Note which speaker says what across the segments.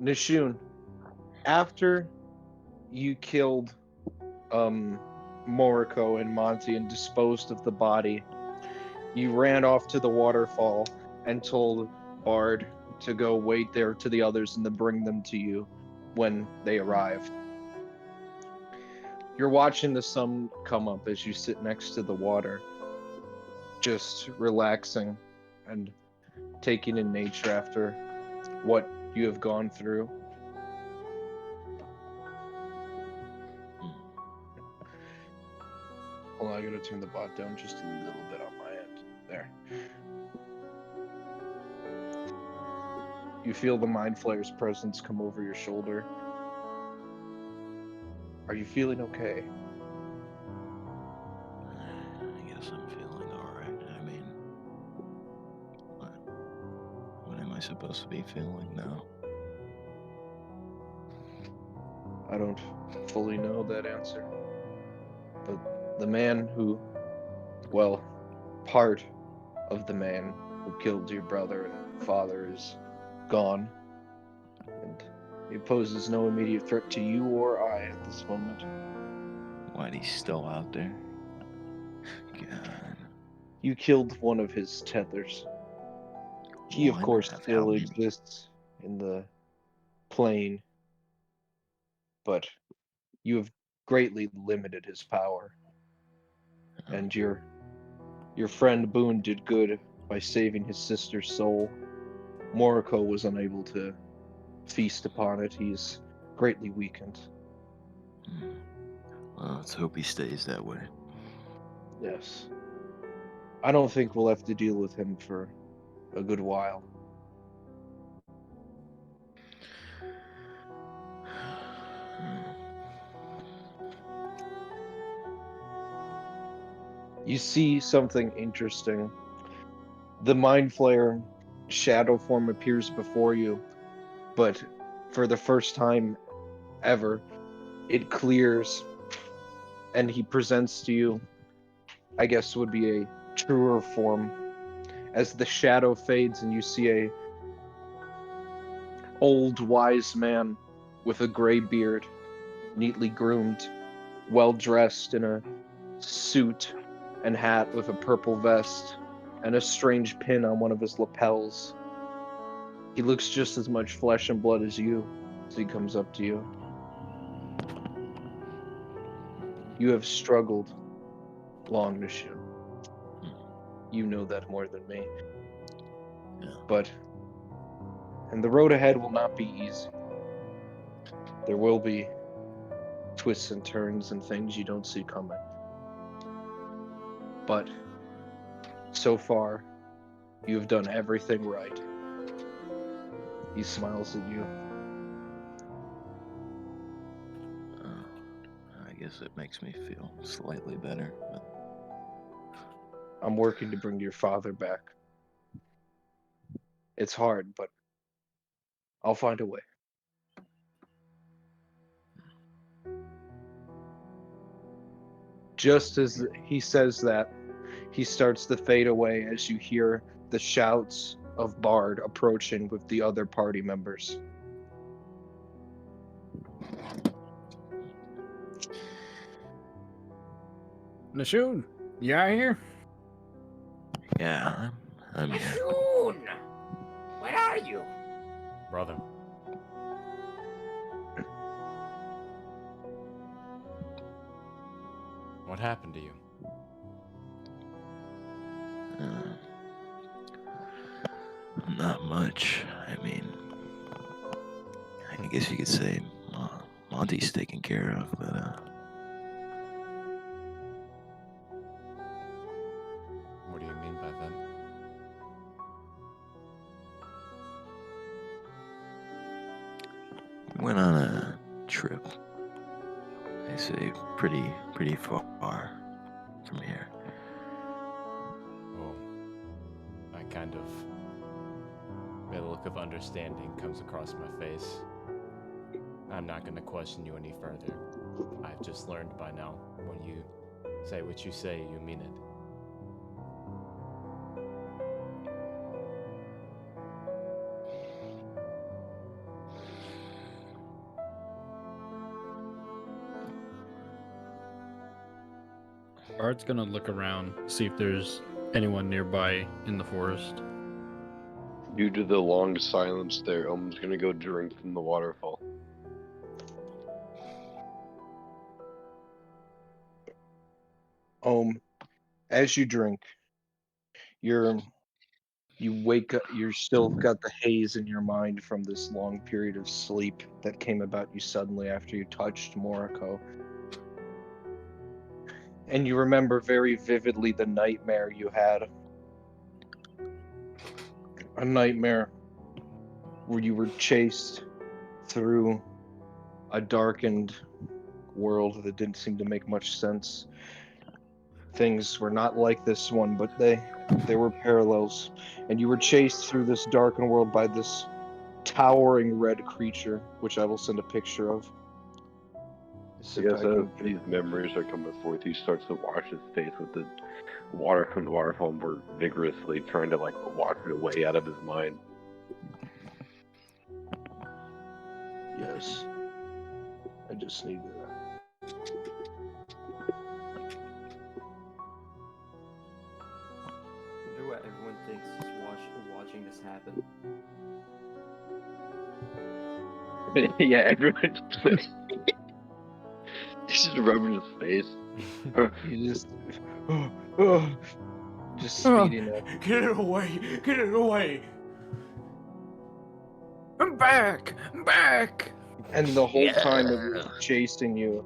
Speaker 1: Nishun, after you killed um Moriko and Monty and disposed of the body, you ran off to the waterfall and told Bard to go wait there to the others and to bring them to you when they arrived. You're watching the sun come up as you sit next to the water, just relaxing and taking in nature after what you have gone through. Hold on, I gotta turn the bot down just a little bit on my end. There. You feel the Mind Flayer's presence come over your shoulder. Are you feeling okay?
Speaker 2: I guess I'm feeling alright. I mean, what, what am I supposed to be feeling now?
Speaker 1: I don't fully know that answer. But the man who, well, part of the man who killed your brother and father is gone, and he poses no immediate threat to you or I at this moment.
Speaker 2: Why he's still out there? God.
Speaker 1: You killed one of his tethers. He, of
Speaker 2: One
Speaker 1: course,
Speaker 2: of how
Speaker 1: still
Speaker 2: many?
Speaker 1: exists in the plane, but you have greatly limited his power,
Speaker 2: Oh,
Speaker 1: and your friend Boone did good by saving his sister's soul. Moriko was unable to feast upon it. He's greatly weakened.
Speaker 2: hmm. Well, let's hope he stays that way.
Speaker 1: Yes. I don't think we'll have to deal with him for a good while. You see something interesting. The Mind Flayer shadow form appears before you, but for the first time ever, it clears and he presents to you, I guess would be a truer form. As the shadow fades and you see a old wise man with a gray beard, neatly groomed, well dressed in a suit and hat with a purple vest and a strange pin on one of his lapels. He looks just as much flesh and blood as you as he comes up to you. You have struggled long, Nishun. You know that more than me.
Speaker 2: Yeah.
Speaker 1: But, and the road ahead will not be easy. There will be twists and turns and things you don't see coming. But so far, you have done everything right. He smiles at you.
Speaker 2: Uh, I guess it makes me feel slightly better, but
Speaker 1: I'm working to bring your father back. It's hard, but I'll find a way. Just as he says that, he starts to fade away as you hear the shouts of Bard approaching with the other party members.
Speaker 3: Nashoon, you out here?
Speaker 2: yeah, I'm here.
Speaker 4: Nashoon! Where are you?
Speaker 5: Brother, what happened to you?
Speaker 2: Uh, not much. I mean, I guess you could say Monty's taken care of, but
Speaker 5: What do you mean by that?
Speaker 2: we went on a trip. I say pretty far from here.
Speaker 5: Oh, I kind of. A look of understanding comes across my face. I'm not going to question you any further. I've just learned by now when you say what you say, you mean it.
Speaker 3: Bard's gonna look around, see if there's anyone nearby in the forest.
Speaker 6: Due to the long silence there, I'm just gonna go drink from the waterfall.
Speaker 1: As you drink, you wake up. You're still got the haze in your mind from this long period of sleep that came about you suddenly after you touched Moriko. And you remember very vividly the nightmare you had. A nightmare where you were chased through a darkened world that didn't seem to make much sense. Things were not like this one, but there were parallels. And you were chased through this darkened world by this towering red creature, which I will send a picture of.
Speaker 6: I guess as these memories are coming forth, he starts to wash his face with the water from the waterfall more vigorously, trying to like wash it away out of his mind.
Speaker 1: Yes. I just need to.
Speaker 7: I wonder what everyone thinks just watching this happen.
Speaker 6: Yeah, everyone's he's just rubbing his face.
Speaker 1: You just speeding up.
Speaker 5: Get it away! Get it away!
Speaker 3: I'm back! I'm back!
Speaker 1: And the whole time it was chasing you,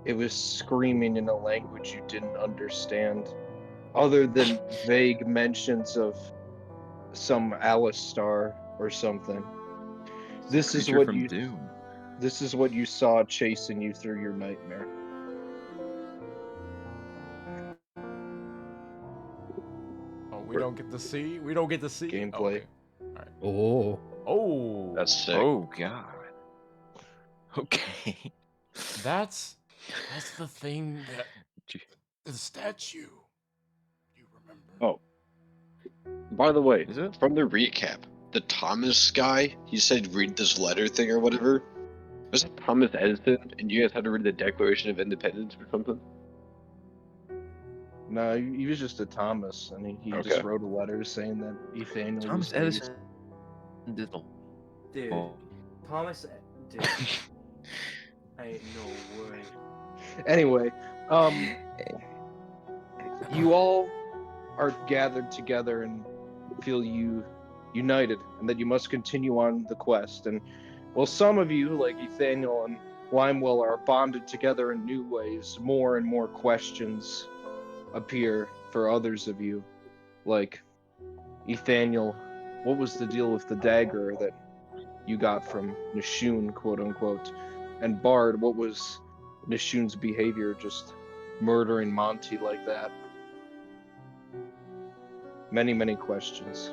Speaker 1: it was screaming in a language you didn't understand, other than vague mentions of some Alistar or something. This is
Speaker 2: Creature
Speaker 1: what
Speaker 2: from
Speaker 1: you.
Speaker 2: Doom.
Speaker 1: This is what you saw chasing you through your nightmare.
Speaker 5: Oh, we don't get to see? We don't get to see?
Speaker 1: Gameplay.
Speaker 5: Okay.
Speaker 3: Oh.
Speaker 5: Oh!
Speaker 6: That's sick.
Speaker 2: Oh god. Okay.
Speaker 5: That's the thing that...
Speaker 2: Gee.
Speaker 5: The statue. You remember?
Speaker 6: Oh. By the way,
Speaker 2: Is it?
Speaker 6: from the recap, the Thomas guy, he said read this letter thing or whatever. Was it Thomas Edison? And you guys had to read the Declaration of Independence or something?
Speaker 1: No, he was just a Thomas, and he
Speaker 6: Okay.
Speaker 1: just wrote a letter saying that Nathaniel
Speaker 2: Thomas
Speaker 1: was
Speaker 2: Edison did the
Speaker 7: Dude,
Speaker 2: whole-
Speaker 7: Thomas, dude, ain't no way.
Speaker 1: Anyway, you all are gathered together and feel united, and that you must continue on the quest. And while some of you, like Nathaniel and Limewell, are bonded together in new ways, more and more questions appear for others of you. Like Nathaniel, what was the deal with the dagger that you got from Nishun, quote unquote? And Bard, what was Nishun's behavior, just murdering Monty like that? Many, many questions.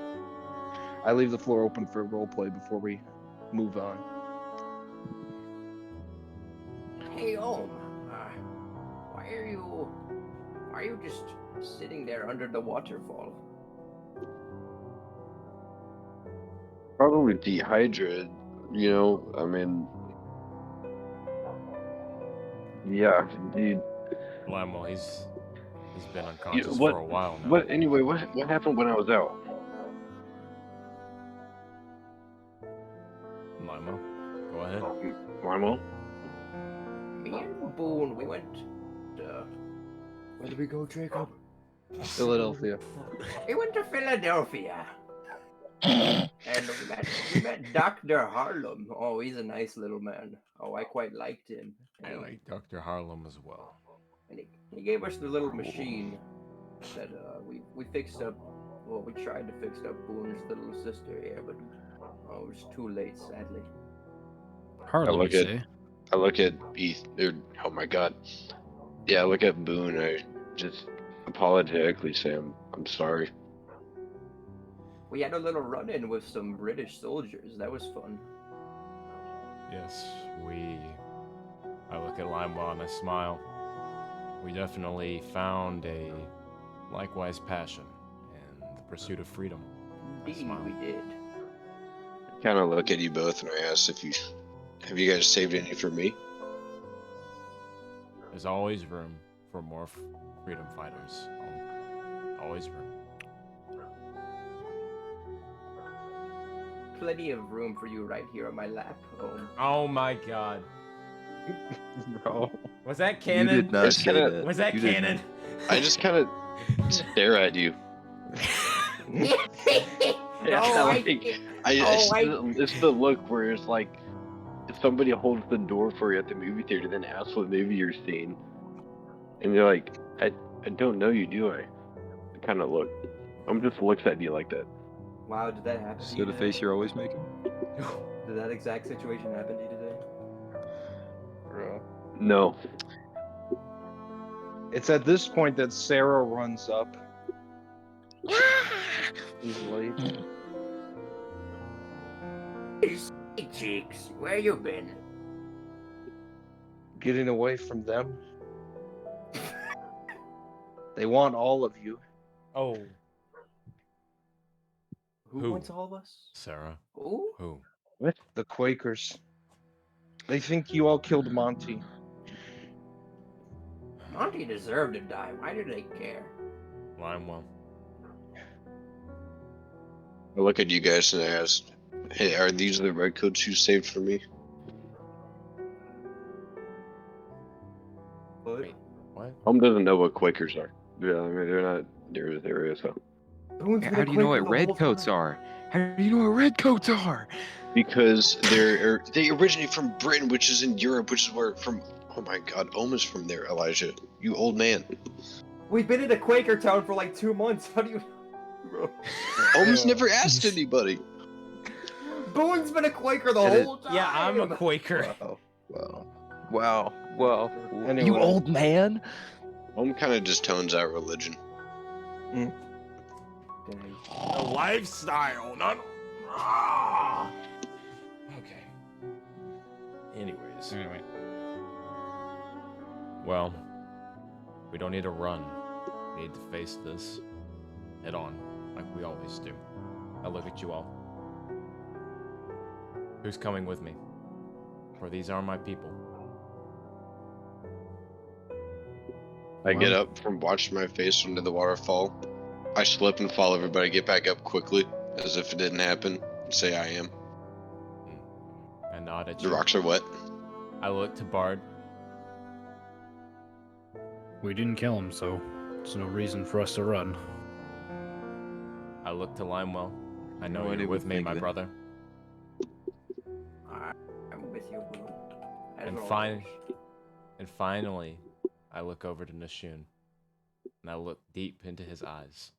Speaker 1: I leave the floor open for roleplay before we move on.
Speaker 4: Hey, why are you just sitting there under the waterfall?
Speaker 6: Probably dehydrated, you know, I mean... Yeah, indeed.
Speaker 5: Limewell, he's been unconscious
Speaker 6: what-
Speaker 5: for a while now.
Speaker 6: Anyway, what happened when I was out?
Speaker 5: Limewell, go ahead.
Speaker 6: Limo?
Speaker 4: Me and Boone, we went. Where did we go, Jacob?
Speaker 1: Philadelphia.
Speaker 4: We went to Philadelphia. And we met Dr. Harlem. Oh, he's a nice little man. Oh, I quite liked him.
Speaker 5: I like Dr. Harlem as well.
Speaker 4: And he gave us the little machine that we fixed up. Well, we tried to fix up Boone's little sister here, but it was too late, sadly.
Speaker 3: Hardly,
Speaker 6: look
Speaker 3: you
Speaker 6: at-
Speaker 3: say.
Speaker 6: I look at oh my god. Yeah, I look at Boone, I just apologetically say I'm sorry.
Speaker 4: We had a little run-in with some British soldiers. That was fun.
Speaker 5: Yes, I look at Limewell and I smile. We definitely found a likewise passion in the pursuit of freedom. I
Speaker 4: Indeed,
Speaker 5: smile.
Speaker 4: we did.
Speaker 6: I kinda look at you both and I ask have you guys saved any for me?
Speaker 5: There's always room for more freedom fighters. Always room.
Speaker 4: Plenty of room for you right here on my lap.
Speaker 5: Oh my god.
Speaker 1: Bro.
Speaker 5: Was that
Speaker 2: You
Speaker 5: canon?
Speaker 2: did not
Speaker 6: It's
Speaker 2: say
Speaker 6: kinda-
Speaker 2: that.
Speaker 5: Was that
Speaker 2: You did
Speaker 5: canon?
Speaker 6: I just kind of stare at you.
Speaker 4: No,
Speaker 6: It's the look where it's like if somebody holds the door for you at the movie theater, then asks what movie you're seeing, and you're like, I don't know you, do I? The kind of look. Just looks at you like that.
Speaker 4: Wow, did that happen to
Speaker 2: So
Speaker 4: you
Speaker 2: the
Speaker 4: today?
Speaker 2: face you're always making?
Speaker 4: Did that exact situation happen to you today?
Speaker 1: Bro.
Speaker 6: No.
Speaker 1: It's at this point that Sarah runs up. He's late.
Speaker 4: Hey, cheeks, where you been?
Speaker 1: Getting away from them. They want all of you.
Speaker 5: Oh.
Speaker 4: Who wants all of us?
Speaker 5: Sarah.
Speaker 4: Who?
Speaker 5: Who?
Speaker 1: The Quakers. They think you all killed Monty.
Speaker 4: Monty deserved to die. Why do they care?
Speaker 5: Limewell.
Speaker 8: I look at you guys and I ask, hey, are these the redcoats you saved for me?
Speaker 4: What?
Speaker 5: Wait, what?
Speaker 6: Home doesn't know what Quakers are. Yeah, I mean they're not near his area, so.
Speaker 2: How do you know what redcoats are? How do you know what redcoats are?
Speaker 8: Because they originate from Britain, which is in Europe, which is where from. Oh my God, Oma's from there, Elijah. You old man.
Speaker 4: We've been in a Quaker town for like 2 months. How do you... Bro.
Speaker 8: Oma's never asked anybody.
Speaker 4: Boone's been a Quaker the
Speaker 1: It is-
Speaker 4: whole time.
Speaker 5: Yeah, I'm a Quaker.
Speaker 1: Wow.
Speaker 2: Well,
Speaker 1: Anyway.
Speaker 2: you old man.
Speaker 8: Home kind of just tones out religion.
Speaker 4: Dang.
Speaker 5: A lifestyle, not. Ah! Okay. Anyways.
Speaker 3: Anyway,
Speaker 5: Well, we don't need to run. We need to face this head on, like we always do. I look at you all. Who's coming with me? For these are my people.
Speaker 8: I get
Speaker 3: Wow.
Speaker 8: up from watching my face under the waterfall. I slip and follow everybody, get back up quickly, as if it didn't happen, and say I am.
Speaker 5: I nod at
Speaker 8: The
Speaker 5: you.
Speaker 8: rocks are wet.
Speaker 5: I look to Bard.
Speaker 3: we didn't kill him, so there's no reason for us to run.
Speaker 5: I look to Limewell. I know
Speaker 2: No idea
Speaker 5: you're with
Speaker 2: what
Speaker 5: me,
Speaker 2: think
Speaker 5: my
Speaker 2: then.
Speaker 5: brother.
Speaker 4: I'm with you, Boone. As
Speaker 5: And
Speaker 4: always.
Speaker 5: And finally, I look over to Nashun. And I look deep into his eyes.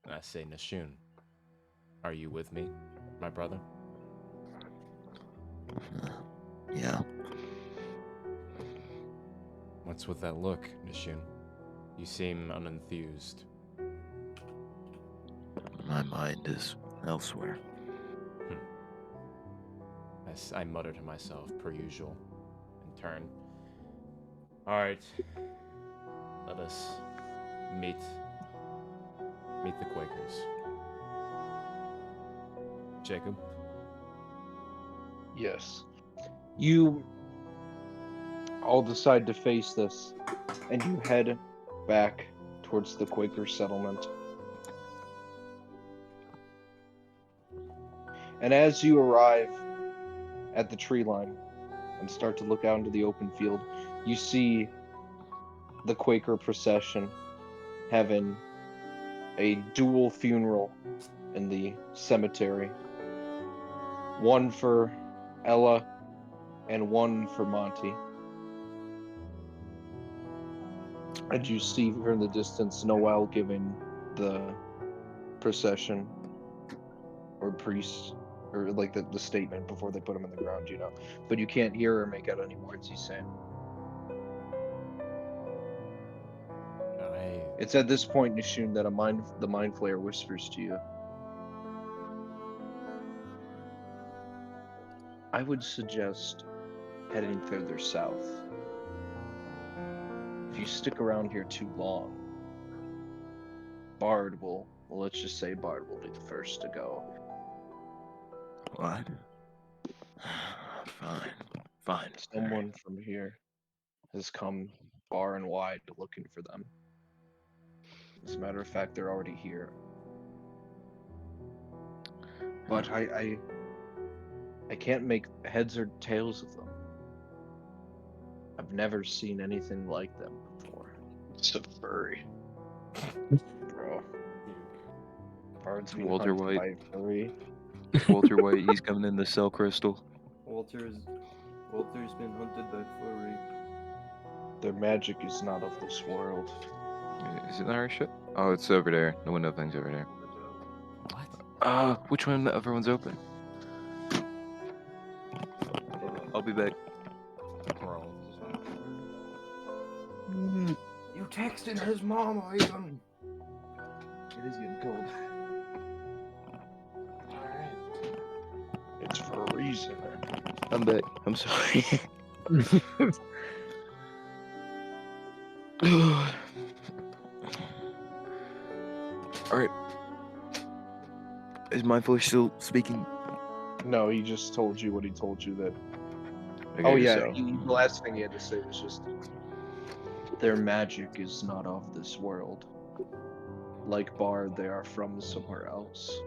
Speaker 5: And I say, Nashun, are you with me, my brother?
Speaker 2: Yeah.
Speaker 5: What's with that look, Nashun? You seem unenthused.
Speaker 2: My mind is elsewhere.
Speaker 5: I mutter to myself, per usual, and turn. Alright. Let us meet the Quakers. Jacob?
Speaker 1: Yes. You all decide to face this, and you head back towards the Quaker settlement. And as you arrive at the tree line and start to look out into the open field, you see the Quaker procession having a dual funeral in the cemetery. One for Ella and one for Monty. And you see from the distance Noel giving the procession or priest or like the statement before they put him in the ground, you know. But you can't hear or make out any words he's saying. It's at this point, Nishun, that the mind flayer whispers to you. I would suggest heading further south. If you stick around here too long, Bard will, well, let's just say Bard will be the first to go.
Speaker 2: What? Fine.
Speaker 1: Someone from here has come far and wide looking for them. As a matter of fact, they're already here. But I can't make heads or tails of them. I've never seen anything like them before.
Speaker 8: It's a furry.
Speaker 1: Bro. Bard's being
Speaker 2: Walter
Speaker 1: hunted
Speaker 2: White.
Speaker 1: by a furry.
Speaker 2: Walter White, he's coming in the cell crystal.
Speaker 7: Walter's been hunted by furry.
Speaker 1: Their magic is not of this world.
Speaker 2: Is it our ship? Oh, it's over there. The window thing's over there.
Speaker 5: What?
Speaker 2: Which one? Everyone's open. I'll be back.
Speaker 5: Bro.
Speaker 4: You texting his mom, even.
Speaker 1: It is getting cold. It's for a reason.
Speaker 2: I'm back. I'm sorry. Alright. Is Mindful still speaking?
Speaker 1: No, he just told you what he told you that.
Speaker 2: Okay,
Speaker 1: Oh yeah,
Speaker 2: so-
Speaker 1: the last thing he had to say was just their magic is not of this world. Like Bard, they are from somewhere else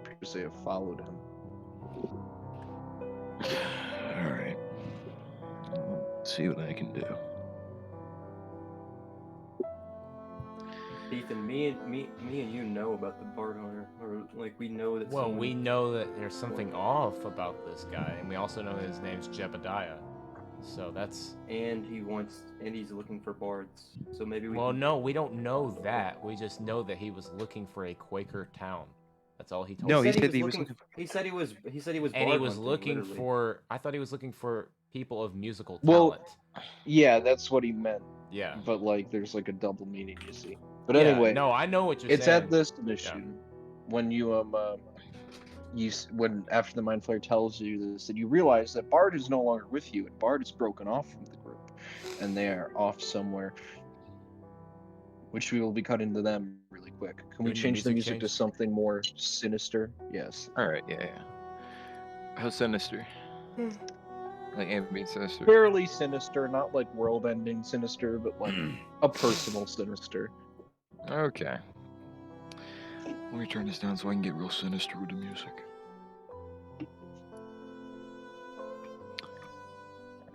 Speaker 1: because they have followed him.
Speaker 2: Alright. Let's see what I can do.
Speaker 7: Ethan, me and you know about the Bard Hunter, or like we know that.
Speaker 5: Well,
Speaker 7: someone...
Speaker 5: we know that there's something off about this guy, and we also know his name's Jebediah. So that's.
Speaker 7: And he's looking for bards. So maybe we.
Speaker 5: Well,
Speaker 7: can...
Speaker 5: no, we don't know that. We just know that he was looking for a Quaker town. That's all he told
Speaker 2: No,
Speaker 5: us.
Speaker 2: he
Speaker 7: said
Speaker 2: said he was
Speaker 7: looking. He said he was. He said he was.
Speaker 5: And he
Speaker 7: bard
Speaker 5: was
Speaker 7: hunting,
Speaker 5: looking
Speaker 7: literally.
Speaker 5: for. I thought he was looking for people of musical
Speaker 1: Well,
Speaker 5: talent.
Speaker 1: Yeah, that's what he meant.
Speaker 5: Yeah.
Speaker 1: But like, there's like a double meaning, you see. But
Speaker 5: Yeah,
Speaker 1: anyway,
Speaker 5: no, I know what you're
Speaker 1: it's
Speaker 5: saying.
Speaker 1: at this mission when you when after the Mind Flayer tells you this, that you realize that Bard is no longer with you, and Bard is broken off from the group, and they are off somewhere, which we will be cutting to them really quick. Can we
Speaker 5: Can the
Speaker 1: change the
Speaker 5: music
Speaker 1: music to
Speaker 5: change?
Speaker 1: something more sinister? Yes.
Speaker 2: Alright, yeah. How sinister? Like ambient sinister?
Speaker 1: Fairly sinister, not like world-ending sinister, but like a personal sinister.
Speaker 2: Okay. Let me turn this down so I can get real sinister with the music.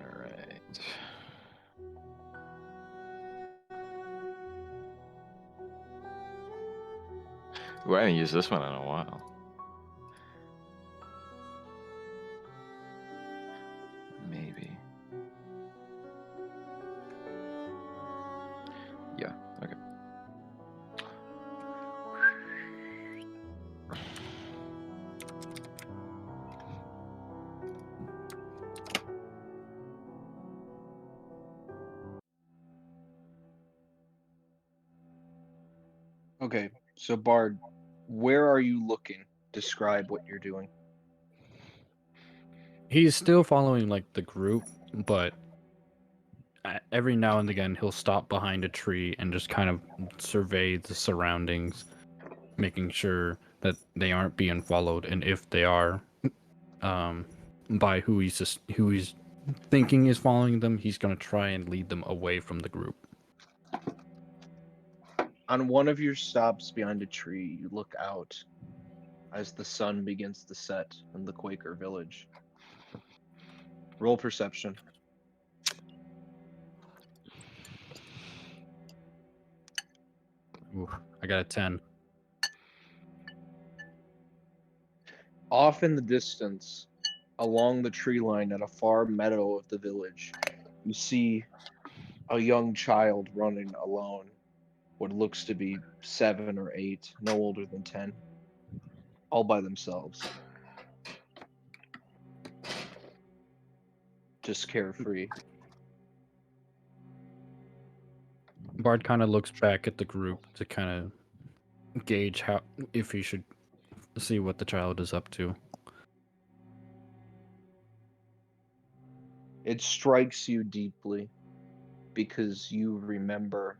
Speaker 2: Alright. Ooh, I haven't used this one in a while. Maybe. Yeah, okay.
Speaker 1: Okay, so Bard, where are you looking? Describe what you're doing.
Speaker 3: He's still following like the group, but every now and again he'll stop behind a tree and just kind of survey the surroundings, making sure that they aren't being followed, and if they are, by who he's thinking is following them, he's gonna try and lead them away from the group.
Speaker 1: On one of your stops behind a tree, you look out as the sun begins to set in the Quaker village. Roll perception.
Speaker 3: Ooh, I got a 10.
Speaker 1: Off in the distance, along the tree line at a far meadow of the village, you see a young child running alone. What looks to be 7 or 8, no older than 10, all by themselves. Just carefree.
Speaker 3: Bard kind of looks back at the group to kind of gauge if he should see what the child is up to.
Speaker 1: It strikes you deeply because you remember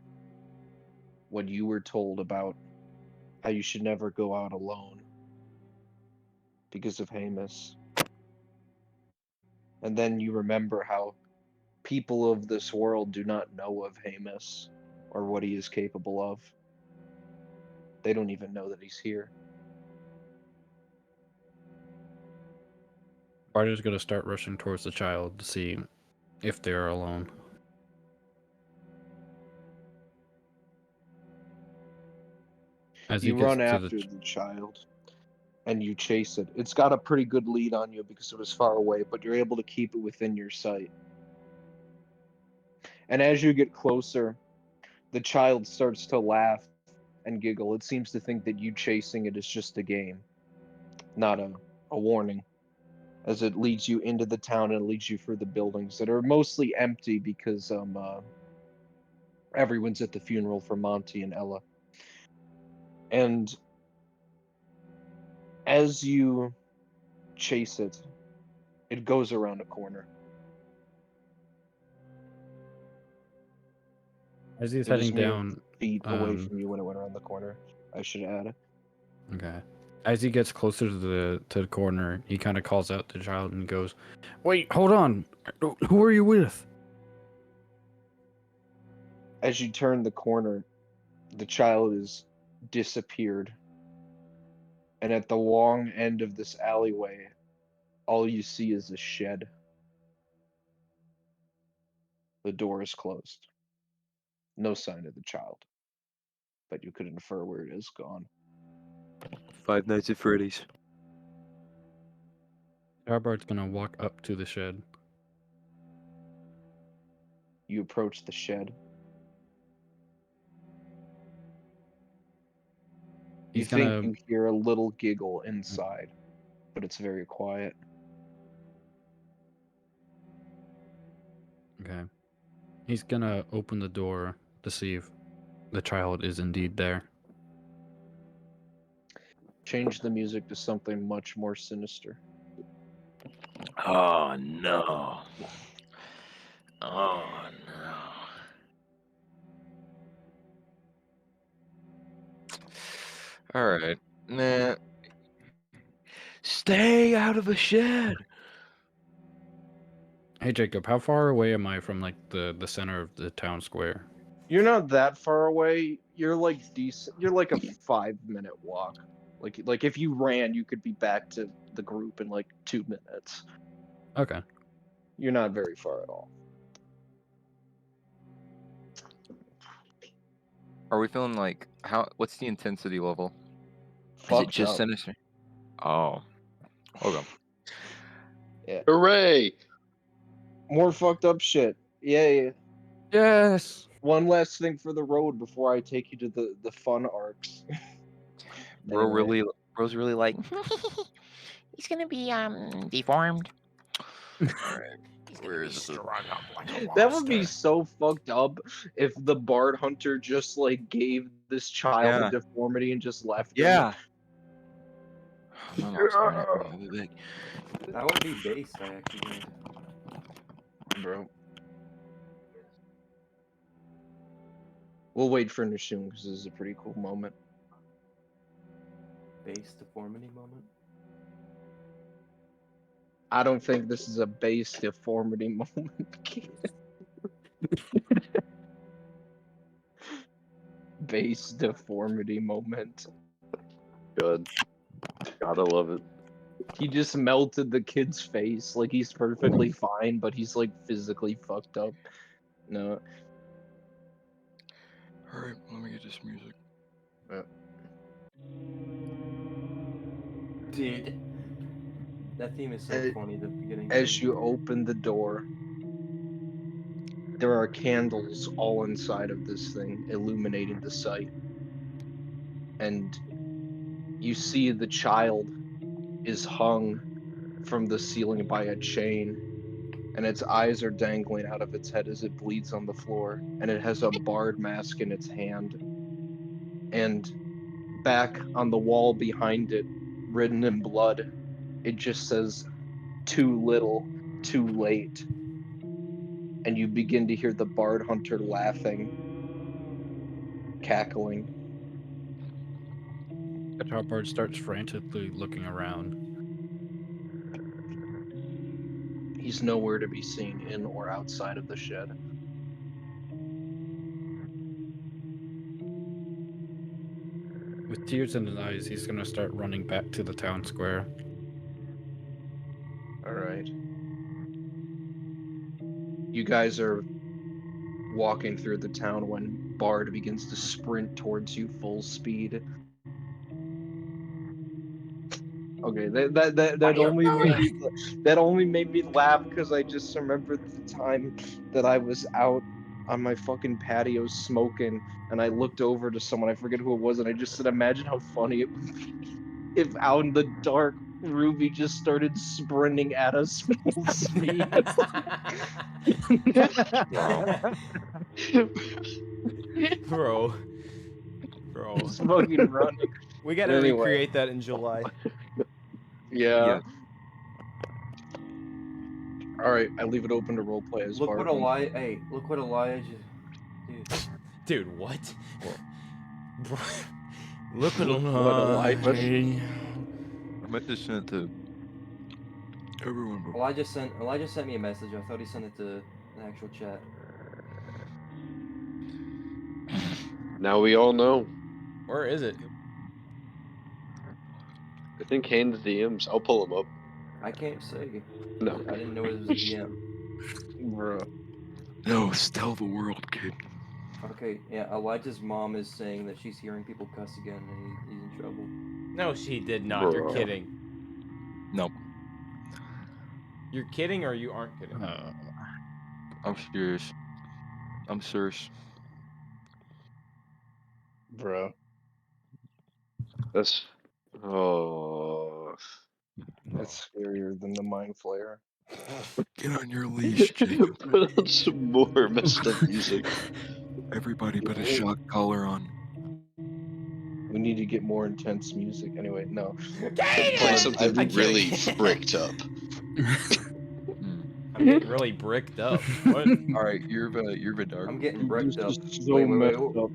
Speaker 1: what you were told about how you should never go out alone because of Hamus. And then you remember how people of this world do not know of Hamus or what he is capable of. They don't even know that he's here.
Speaker 3: Barter's gonna start rushing towards the child to see if they're alone. As he
Speaker 1: You
Speaker 3: gets
Speaker 1: run
Speaker 3: to
Speaker 1: after the child and you chase it. It's got a pretty good lead on you because it was far away, but you're able to keep it within your sight. And as you get closer, the child starts to laugh and giggle. It seems to think that you chasing it is just a game, not a warning, as it leads you into the town and leads you through the buildings that are mostly empty because everyone's at the funeral for Monty and Ella. And as you chase it, it goes around a corner.
Speaker 3: As he's
Speaker 1: It was
Speaker 3: heading
Speaker 1: mere
Speaker 3: down,
Speaker 1: feet away from you when it went around the corner, I should add.
Speaker 3: okay. As he gets closer to the corner, he kind of calls out the child and goes, "Wait, hold on. Who are you with?"
Speaker 1: As you turn the corner, the child is disappeared. And at the long end of this alleyway, all you see is a shed. The door is closed. No sign of the child. But you could infer where it is gone.
Speaker 9: Five Nights at Freddy's.
Speaker 3: Starbart's gonna walk up to the shed.
Speaker 1: You approach the shed. You
Speaker 3: He's
Speaker 1: think
Speaker 3: gonna
Speaker 1: you hear a little giggle inside, but it's very quiet.
Speaker 3: Okay. He's gonna open the door to see if the child is indeed there.
Speaker 1: Change the music to something much more sinister.
Speaker 2: Oh no. Oh no. Alright. Nah. Stay out of the shed.
Speaker 3: Hey Jacob, how far away am I from like the center of the town square?
Speaker 1: You're not that far away. You're like decent. You're like a 5-minute walk. Like if you ran, you could be back to the group in like 2 minutes.
Speaker 3: Okay.
Speaker 1: You're not very far at all.
Speaker 10: Are we feeling like what's the intensity level? Is it
Speaker 1: Fucked
Speaker 10: just
Speaker 1: up.
Speaker 10: sinister? Oh. Okay.
Speaker 8: Hooray!
Speaker 1: More fucked up shit. Yeah.
Speaker 3: Yes.
Speaker 1: One last thing for the road before I take you to the fun arcs. Anyway.
Speaker 10: Bro's really like he's gonna be deformed.
Speaker 2: Alright. Where is it?
Speaker 1: That would be so fucked up if the Bard Hunter just like gave this child
Speaker 10: Yeah.
Speaker 1: a deformity and just left him.
Speaker 10: Yeah.
Speaker 2: My mom's gonna be big.
Speaker 7: That would be base, actually.
Speaker 1: Bro. We'll wait for Nishun because this is a pretty cool moment.
Speaker 7: Base deformity moment.
Speaker 1: I don't think this is a base deformity moment. Base deformity moment.
Speaker 6: Good. Gotta love it.
Speaker 1: He just melted the kid's face. Like he's perfectly fine, but he's like physically fucked up. No.
Speaker 2: Alright, let me get this music.
Speaker 7: Dude. That theme is so
Speaker 1: As-
Speaker 7: funny at the beginning.
Speaker 1: As you open the door, there are candles all inside of this thing, illuminating the site. And you see the child is hung from the ceiling by a chain, and its eyes are dangling out of its head as it bleeds on the floor, and it has a bard mask in its hand. And back on the wall behind it, written in blood, it just says, "Too little, too late." And you begin to hear the Bard Hunter laughing, cackling.
Speaker 3: The Starbart starts frantically looking around.
Speaker 1: He's nowhere to be seen in or outside of the shed.
Speaker 3: With tears in his eyes, he's gonna start running back to the town square.
Speaker 1: Alright. You guys are walking through the town when Bard begins to sprint towards you full speed. Okay, that only made me laugh because I just remembered the time that I was out on my fucking patio smoking, and I looked over to someone, I forget who it was, and I just said, imagine how funny it would be if out in the dark, Ruby just started sprinting at us full speed.
Speaker 5: Bro.
Speaker 1: Just fucking running.
Speaker 11: We gotta
Speaker 1: Anyway.
Speaker 11: recreate that in July.
Speaker 1: Yeah. Alright, I leave it open to roleplay as
Speaker 7: Look
Speaker 1: Bard.
Speaker 7: what Elijah. Hey, look what Elijah. Dude.
Speaker 5: Dude, what? Bro, look at
Speaker 1: Elijah.
Speaker 2: I might just send it to everyone.
Speaker 7: Elijah sent me a message. I thought he sent it to the actual chat.
Speaker 6: Now we all know.
Speaker 5: Where is it?
Speaker 6: I think Haynes DMs. I'll pull him up.
Speaker 7: I can't say.
Speaker 6: No.
Speaker 7: I didn't know it was a DM.
Speaker 1: Bruh.
Speaker 2: No, tell the world, kid.
Speaker 7: Okay, yeah. Elijah's mom is saying that she's hearing people cuss again, and he's in trouble.
Speaker 5: No, she did not. You're
Speaker 6: Bro.
Speaker 5: kidding.
Speaker 2: Nope.
Speaker 5: You're kidding or you aren't kidding?
Speaker 2: I'm serious. I'm serious.
Speaker 1: Bruh.
Speaker 6: That's. Oh.
Speaker 1: That's scarier than the Mind Flayer.
Speaker 2: Get on your leash, Jacob.
Speaker 6: Put on some more messed up music.
Speaker 2: Everybody put a shock collar on.
Speaker 1: We need to get more intense music. Anyway, no.
Speaker 8: Play something
Speaker 5: I'm
Speaker 8: really
Speaker 5: kidding.
Speaker 8: bricked up.
Speaker 5: I'm getting really bricked up. What?
Speaker 2: Alright, you're Vidar.
Speaker 7: I'm getting bricked up.
Speaker 1: So
Speaker 7: Wait,
Speaker 1: messed
Speaker 7: wait.
Speaker 1: up.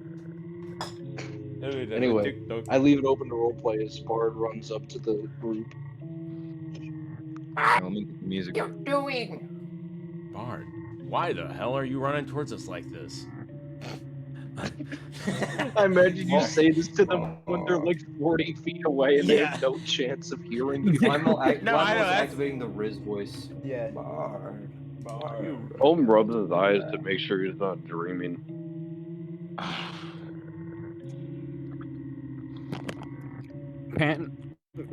Speaker 1: Anyway, I leave it open to roleplay as Bard runs up to the group.
Speaker 2: Let me get the music.
Speaker 10: You're doing.
Speaker 5: Bard, why the hell are you running towards us like this?
Speaker 1: I imagine you say this to them when they're like 40 feet away and they have
Speaker 11: Yeah.
Speaker 1: no chance of hearing you.
Speaker 7: Lime's
Speaker 5: I know, that's-
Speaker 7: activating the Riz voice.
Speaker 11: Yeah.
Speaker 7: Bard.
Speaker 6: Holm rubs his eyes to make sure he's not dreaming.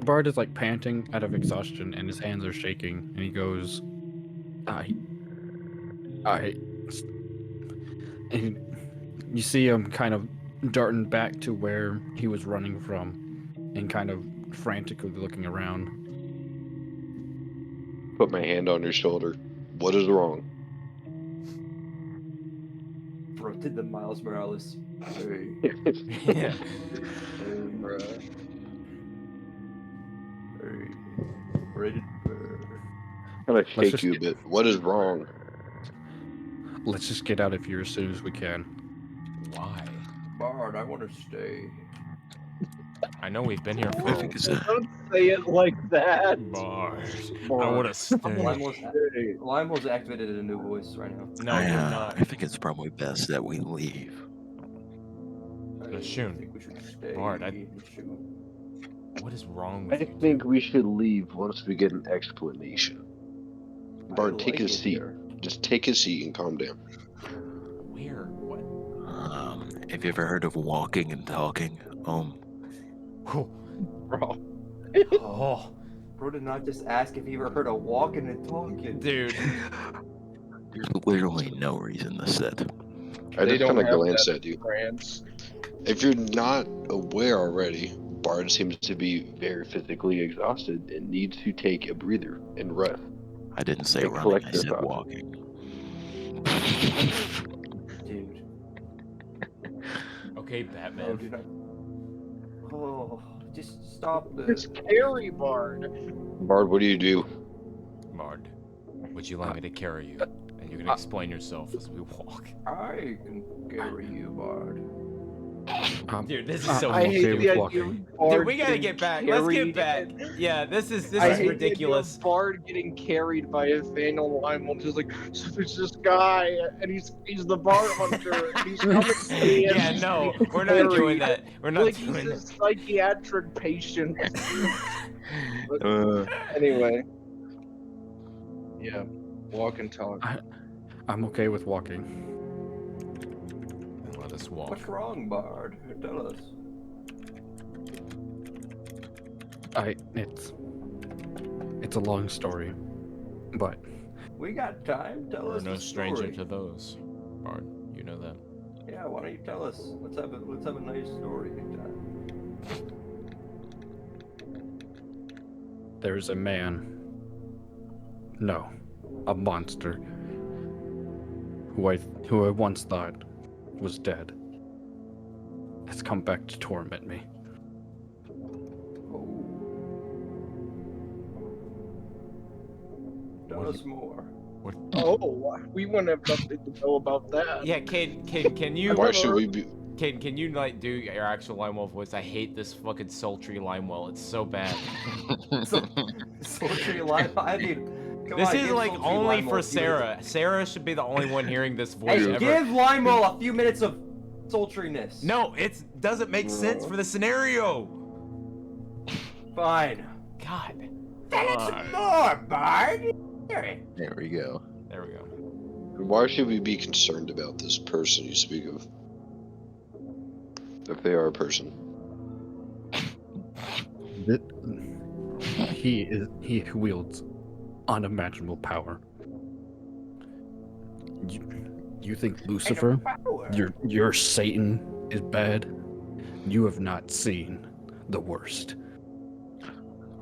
Speaker 3: Bard is like panting out of exhaustion and his hands are shaking and he goes, and you see him kind of darting back to where he was running from and kind of frantically looking around.
Speaker 6: Put my hand on your shoulder. What is wrong?
Speaker 7: Bro, did the Miles Morales. Hey.
Speaker 5: Yeah.
Speaker 1: Bruh.
Speaker 7: Hey. Rated bird.
Speaker 6: Kind of
Speaker 3: Let's
Speaker 6: shake
Speaker 3: just
Speaker 6: you a bit. What is wrong?
Speaker 3: Let's just get out of here as soon as we can.
Speaker 5: Why?
Speaker 7: Bard, I want to stay.
Speaker 5: I know we've been here for
Speaker 2: I think it's a
Speaker 1: Don't say it like that.
Speaker 5: Bard. I
Speaker 1: Bard.
Speaker 5: want to stay.
Speaker 7: Lime's activated a new voice right now.
Speaker 5: No, you're not.
Speaker 2: I think it's probably best that we leave.
Speaker 7: I
Speaker 5: Shun.
Speaker 7: think we should stay.
Speaker 5: Bard,
Speaker 7: Shun.
Speaker 5: What is wrong
Speaker 6: I
Speaker 5: with you?
Speaker 6: think we should leave once we get an explanation. Bard,
Speaker 7: I
Speaker 6: take
Speaker 7: like
Speaker 6: his
Speaker 7: it
Speaker 6: seat.
Speaker 7: here.
Speaker 6: Just take his seat and calm down.
Speaker 5: Where? What?
Speaker 2: Have you ever heard of walking and talking?
Speaker 1: Bro.
Speaker 5: Oh,
Speaker 7: Bro did not just ask if he ever heard of walking and talking.
Speaker 5: dude.
Speaker 2: There's literally no reason to sit.
Speaker 6: I
Speaker 1: They
Speaker 6: just
Speaker 1: don't
Speaker 6: kind of
Speaker 1: have
Speaker 6: glanced
Speaker 1: that
Speaker 6: at you.
Speaker 1: France.
Speaker 6: If you're not aware already, Bard seems to be very physically exhausted and needs to take a breather and rest.
Speaker 2: I didn't say
Speaker 6: They
Speaker 2: running,
Speaker 6: collect
Speaker 2: I
Speaker 6: their
Speaker 2: said
Speaker 6: thoughts.
Speaker 2: walking.
Speaker 7: Dude.
Speaker 5: Okay,
Speaker 7: No,
Speaker 5: Batman.
Speaker 7: dude. Oh, just stop
Speaker 1: It's
Speaker 7: this.
Speaker 1: Carry Bard.
Speaker 6: Bard, what do you do?
Speaker 5: Bard, would you like me to carry you? And you can explain yourself as we walk.
Speaker 7: I can carry you, Bard.
Speaker 5: Dude, this is so
Speaker 1: I hate
Speaker 5: bullshit.
Speaker 1: the idea
Speaker 3: walking.
Speaker 1: of Bard
Speaker 5: Dude, we gotta
Speaker 1: getting
Speaker 5: get back. Let's get
Speaker 1: carried.
Speaker 5: back. Yeah, this is
Speaker 1: I hate
Speaker 5: ridiculous.
Speaker 1: The idea of Bard getting carried by Nathaniel Lymel, just like, so there's this guy, and he's the Bard hunter, and he's coming to me. And
Speaker 5: Yeah,
Speaker 1: he's
Speaker 5: no,
Speaker 1: being
Speaker 5: we're not doing
Speaker 1: carried.
Speaker 5: that. We're not
Speaker 1: Like
Speaker 5: doing
Speaker 1: he's a
Speaker 5: that.
Speaker 1: psychiatric patient.
Speaker 9: Uh,
Speaker 1: Anyway. Yeah, walk and talk.
Speaker 3: I'm okay with walking.
Speaker 5: Let us walk.
Speaker 4: What's wrong, Bard? Tell us.
Speaker 3: It's a long story, but
Speaker 4: We got time. Tell
Speaker 5: We're
Speaker 4: us
Speaker 5: no
Speaker 4: the
Speaker 5: stranger
Speaker 4: story.
Speaker 5: to those, Bard. You know that.
Speaker 4: Yeah, why don't you tell us? Let's have a nice story time.
Speaker 3: there's a man. No, a monster who I once thought was dead has come back to torment me.
Speaker 4: Tell us more.
Speaker 1: Oh, we wouldn't have nothing to know about that.
Speaker 5: Yeah, can you
Speaker 8: Why should we be?
Speaker 5: can you like do your actual Limewell voice? I hate this fucking sultry Limewell. It's so bad.
Speaker 4: Sultry lime. I mean, come
Speaker 5: This
Speaker 4: on,
Speaker 5: is
Speaker 4: give
Speaker 5: like
Speaker 4: sultry
Speaker 5: only
Speaker 4: Lime
Speaker 5: for
Speaker 4: a few
Speaker 5: Sarah. Sarah should be the only one hearing this voice
Speaker 4: Hey,
Speaker 5: ever.
Speaker 4: give Limo a few minutes of sultriness.
Speaker 5: No, it doesn't make sense for the scenario.
Speaker 4: Fine.
Speaker 5: God.
Speaker 4: Tell us more, Bard.
Speaker 2: There we go.
Speaker 5: There we go.
Speaker 8: Why should we be concerned about this person you speak of? If they are a person.
Speaker 3: He wields unimaginable power. You think Lucifer, your Satan, is bad? You have not seen the worst.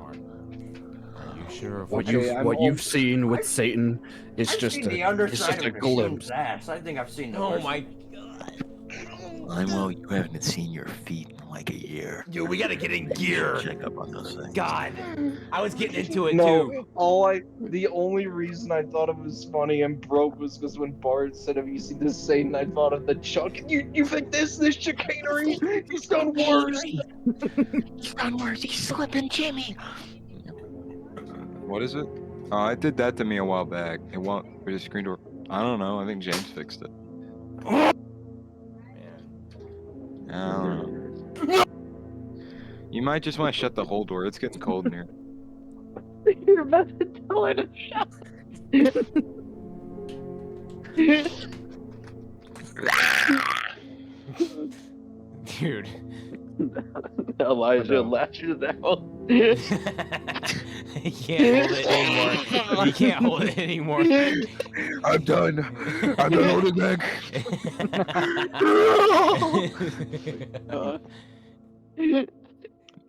Speaker 5: Are you sure of
Speaker 3: What
Speaker 1: Okay, I'm
Speaker 3: you've seen with Satan is
Speaker 4: I've
Speaker 3: just
Speaker 4: seen the
Speaker 3: it's
Speaker 4: underside
Speaker 3: just a
Speaker 4: of
Speaker 3: glimpse.
Speaker 4: Bashoon's ass. I think I've seen the
Speaker 5: Oh
Speaker 4: worst.
Speaker 5: my
Speaker 2: Limewell, you haven't seen your feet in like a year.
Speaker 5: dude, we gotta get in gear.
Speaker 2: Check up on those things.
Speaker 5: God. I was getting into it
Speaker 1: No,
Speaker 5: too.
Speaker 1: the only reason I thought it was funny and broke was because when Bard said, "Have you seen this Satan?" I thought of the Chuck. And you think this chicanery? He's done worse.
Speaker 10: He's done worse. He's slipping Jimmy.
Speaker 9: what is it? Oh, I did that to me a while back. It won't. There's a screen door. I don't know. I think James fixed it.
Speaker 5: Man.
Speaker 9: I don't know. You might just want to shut the whole door. It's getting cold in here.
Speaker 6: You're about to tell her to shut.
Speaker 5: Dude.
Speaker 6: Elijah lashes out.
Speaker 5: He can't hold it anymore. He can't hold it anymore.
Speaker 9: I'm done. I'm done holding back.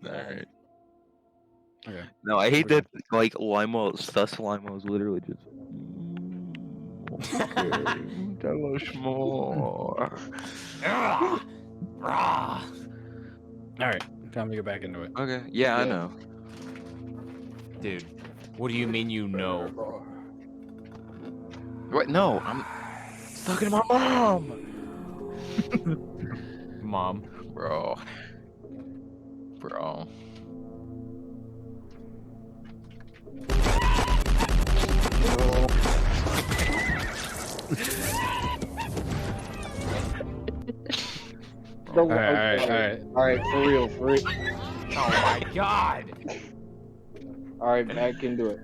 Speaker 2: Alright.
Speaker 3: Okay.
Speaker 2: No, I hate that, like, Limo, sus Limo is literally just... Tell us more.
Speaker 5: Ah! Ah!
Speaker 3: All right, time to get back into it.
Speaker 9: Okay. Yeah, I know.
Speaker 5: Dude, what do you mean you know?
Speaker 2: What? No, I'm talking to my mom.
Speaker 5: Mom.
Speaker 2: Bro.
Speaker 1: All
Speaker 3: right.
Speaker 1: For real.
Speaker 5: Oh my god!
Speaker 1: All right, back into it.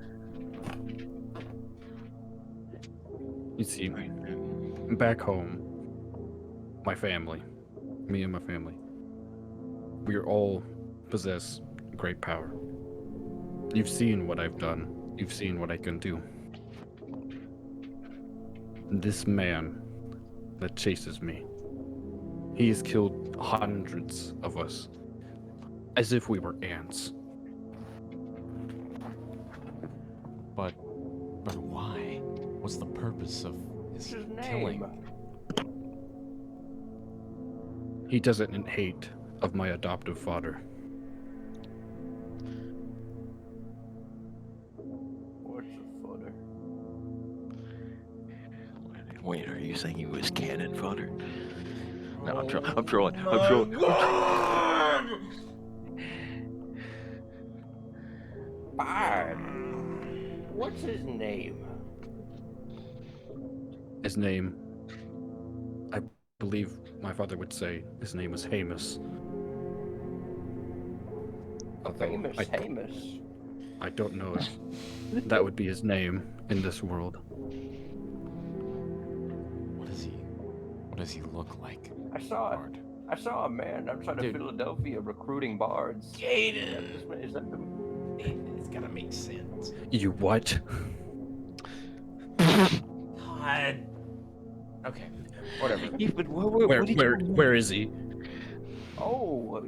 Speaker 3: You see, back home, my family, me and my family, we are all possess great power. You've seen what I've done. You've seen what I can do. This man that chases me, he has killed hundreds of us, as if we were ants.
Speaker 5: But why? What's the purpose of his
Speaker 4: What's his
Speaker 5: killing?
Speaker 4: name?
Speaker 3: He doesn't hate of my adoptive father.
Speaker 4: What's the fodder?
Speaker 2: Wait, are you saying he was cannon fodder? No, I'm trolling. I'm trolling.
Speaker 4: Bard. What's his name?
Speaker 3: His name, I believe my father would say his name was Hamus. Although
Speaker 4: Famous
Speaker 3: I,
Speaker 4: Hamus.
Speaker 3: I don't know if that would be his name in this world.
Speaker 5: What does he look like?
Speaker 4: I saw a man outside of
Speaker 5: Dude.
Speaker 4: Philadelphia recruiting bards.
Speaker 5: Jaden!
Speaker 4: Is that the...
Speaker 5: It's gotta make sense.
Speaker 3: You what?
Speaker 5: God. Okay, whatever.
Speaker 3: Where is he?
Speaker 4: Oh,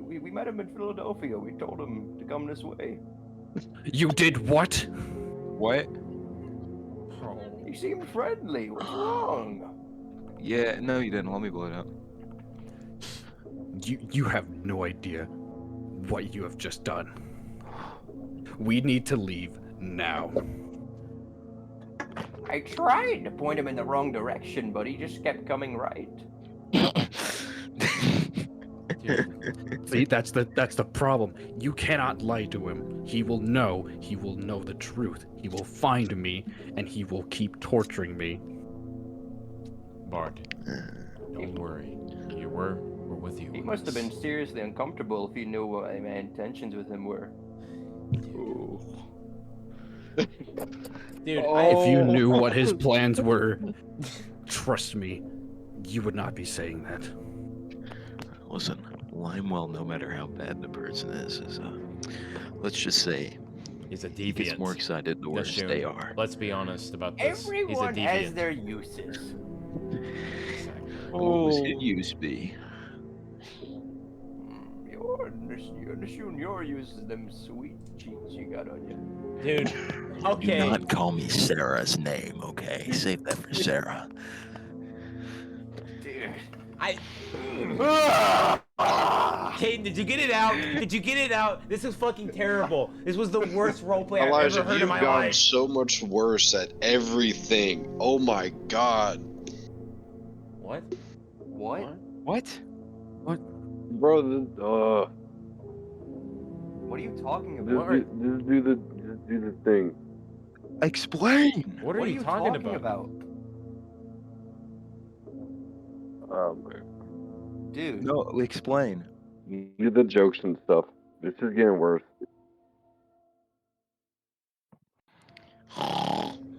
Speaker 4: we met him in Philadelphia. We told him to come this way.
Speaker 3: You did what?
Speaker 9: What?
Speaker 4: He seemed friendly. What's wrong?
Speaker 9: Yeah, no, you didn't. Let me blow it up.
Speaker 3: You have no idea what you have just done. We need to leave now.
Speaker 4: I tried to point him in the wrong direction, but he just kept coming right.
Speaker 3: See, that's the problem. You cannot lie to him. He will know the truth. He will find me, and he will keep torturing me.
Speaker 5: Bard, don't worry. We're with you.
Speaker 4: He
Speaker 5: on
Speaker 4: must have
Speaker 5: this.
Speaker 4: been seriously uncomfortable if he knew what my intentions with him were.
Speaker 5: Dude,
Speaker 3: If you knew what his plans were, trust me, you would not be saying that.
Speaker 2: Listen, Limewell, no matter how bad the person is let's just say,
Speaker 5: he's a
Speaker 2: he gets
Speaker 5: deviant.
Speaker 2: more excited the worse
Speaker 5: That's
Speaker 2: they
Speaker 5: true.
Speaker 2: are.
Speaker 5: Let's be honest about this.
Speaker 4: Everyone
Speaker 5: he's a deviant.
Speaker 4: has their uses.
Speaker 2: What was it used to be?
Speaker 4: You're shooting your uses them sweet cheeks you got on you.
Speaker 5: Dude,
Speaker 2: Do
Speaker 5: okay.
Speaker 2: not call me Sarah's name, okay? Save that for Sarah.
Speaker 4: Dude.
Speaker 5: Caden, did you get it out? Did you get it out? This is fucking terrible. This was the worst roleplay I've
Speaker 8: Elijah,
Speaker 5: ever heard in
Speaker 8: you've
Speaker 5: my
Speaker 8: gotten
Speaker 5: life.
Speaker 8: so much worse at everything. Oh my god.
Speaker 5: What?
Speaker 4: What?
Speaker 9: What?
Speaker 6: Bro,
Speaker 4: What are you talking
Speaker 6: just,
Speaker 4: about?
Speaker 6: just do the thing.
Speaker 9: Explain!
Speaker 5: What are you talking about?
Speaker 4: Dude.
Speaker 9: No, explain.
Speaker 6: Do the jokes and stuff. This is getting worse.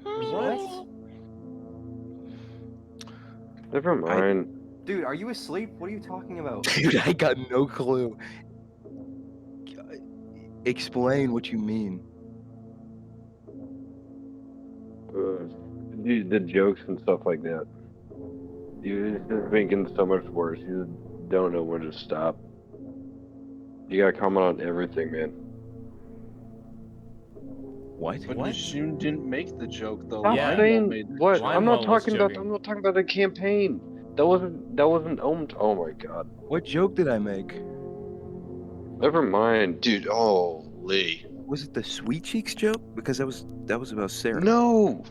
Speaker 5: What?
Speaker 6: Never mind.
Speaker 4: Dude, are you asleep? What are you talking about?
Speaker 9: Dude, I got no clue. Explain what you mean.
Speaker 6: Do the jokes and stuff like that. It's just making it so much worse. You just don't know when to stop. You gotta comment on everything, man.
Speaker 2: What?
Speaker 1: But Nishun didn't make the joke though.
Speaker 6: Stop
Speaker 5: Yeah.
Speaker 6: saying
Speaker 1: made the
Speaker 6: what?
Speaker 1: joke.
Speaker 6: I'm not
Speaker 5: Limewell was
Speaker 6: talking about.
Speaker 5: joking.
Speaker 6: I'm not talking about the campaign. That wasn't owned. Oh my god.
Speaker 9: What joke did I make?
Speaker 6: Never mind.
Speaker 8: Dude, holy.
Speaker 9: Was it the sweet cheeks joke? Because that was about Sarah.
Speaker 8: No!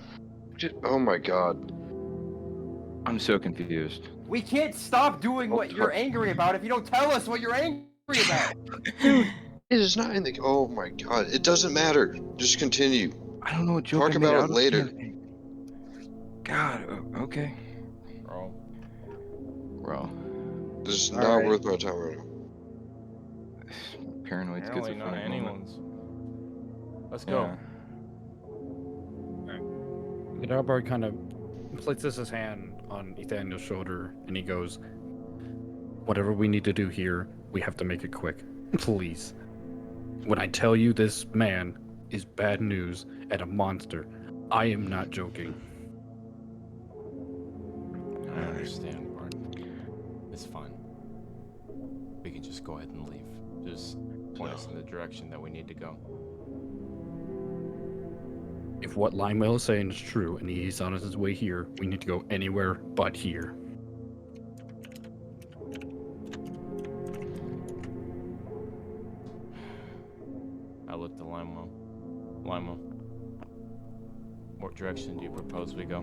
Speaker 8: Oh my god.
Speaker 9: I'm so confused.
Speaker 4: We can't stop doing what you're angry about if you don't tell us what you're angry about.
Speaker 8: Dude, it is not in the. Oh my god. It doesn't matter. Just continue.
Speaker 9: I don't know what joke
Speaker 8: Talk
Speaker 9: I made
Speaker 8: about it
Speaker 9: out of
Speaker 8: later.
Speaker 9: campaign. God, okay.
Speaker 2: Bro.
Speaker 8: This is
Speaker 1: All
Speaker 8: not
Speaker 1: right.
Speaker 8: worth my time right now.
Speaker 9: Paranoid
Speaker 5: Apparently not
Speaker 9: schizophrenic moment.
Speaker 5: anyone's. Let's go.
Speaker 9: Yeah.
Speaker 3: Gadarbard kind of places his hand on Ethaniel's shoulder and he goes, "Whatever we need to do here, we have to make it quick. Please. When I tell you this man is bad news and a monster, I am not joking."
Speaker 5: I understand, Bart. It's fine. We can just go ahead and leave. Just point us in the direction that we need to go.
Speaker 3: If what Limewell is saying is true and he's on his way here, we need to go anywhere but here.
Speaker 5: I looked to Limewell. Limewell, what direction do you propose we go?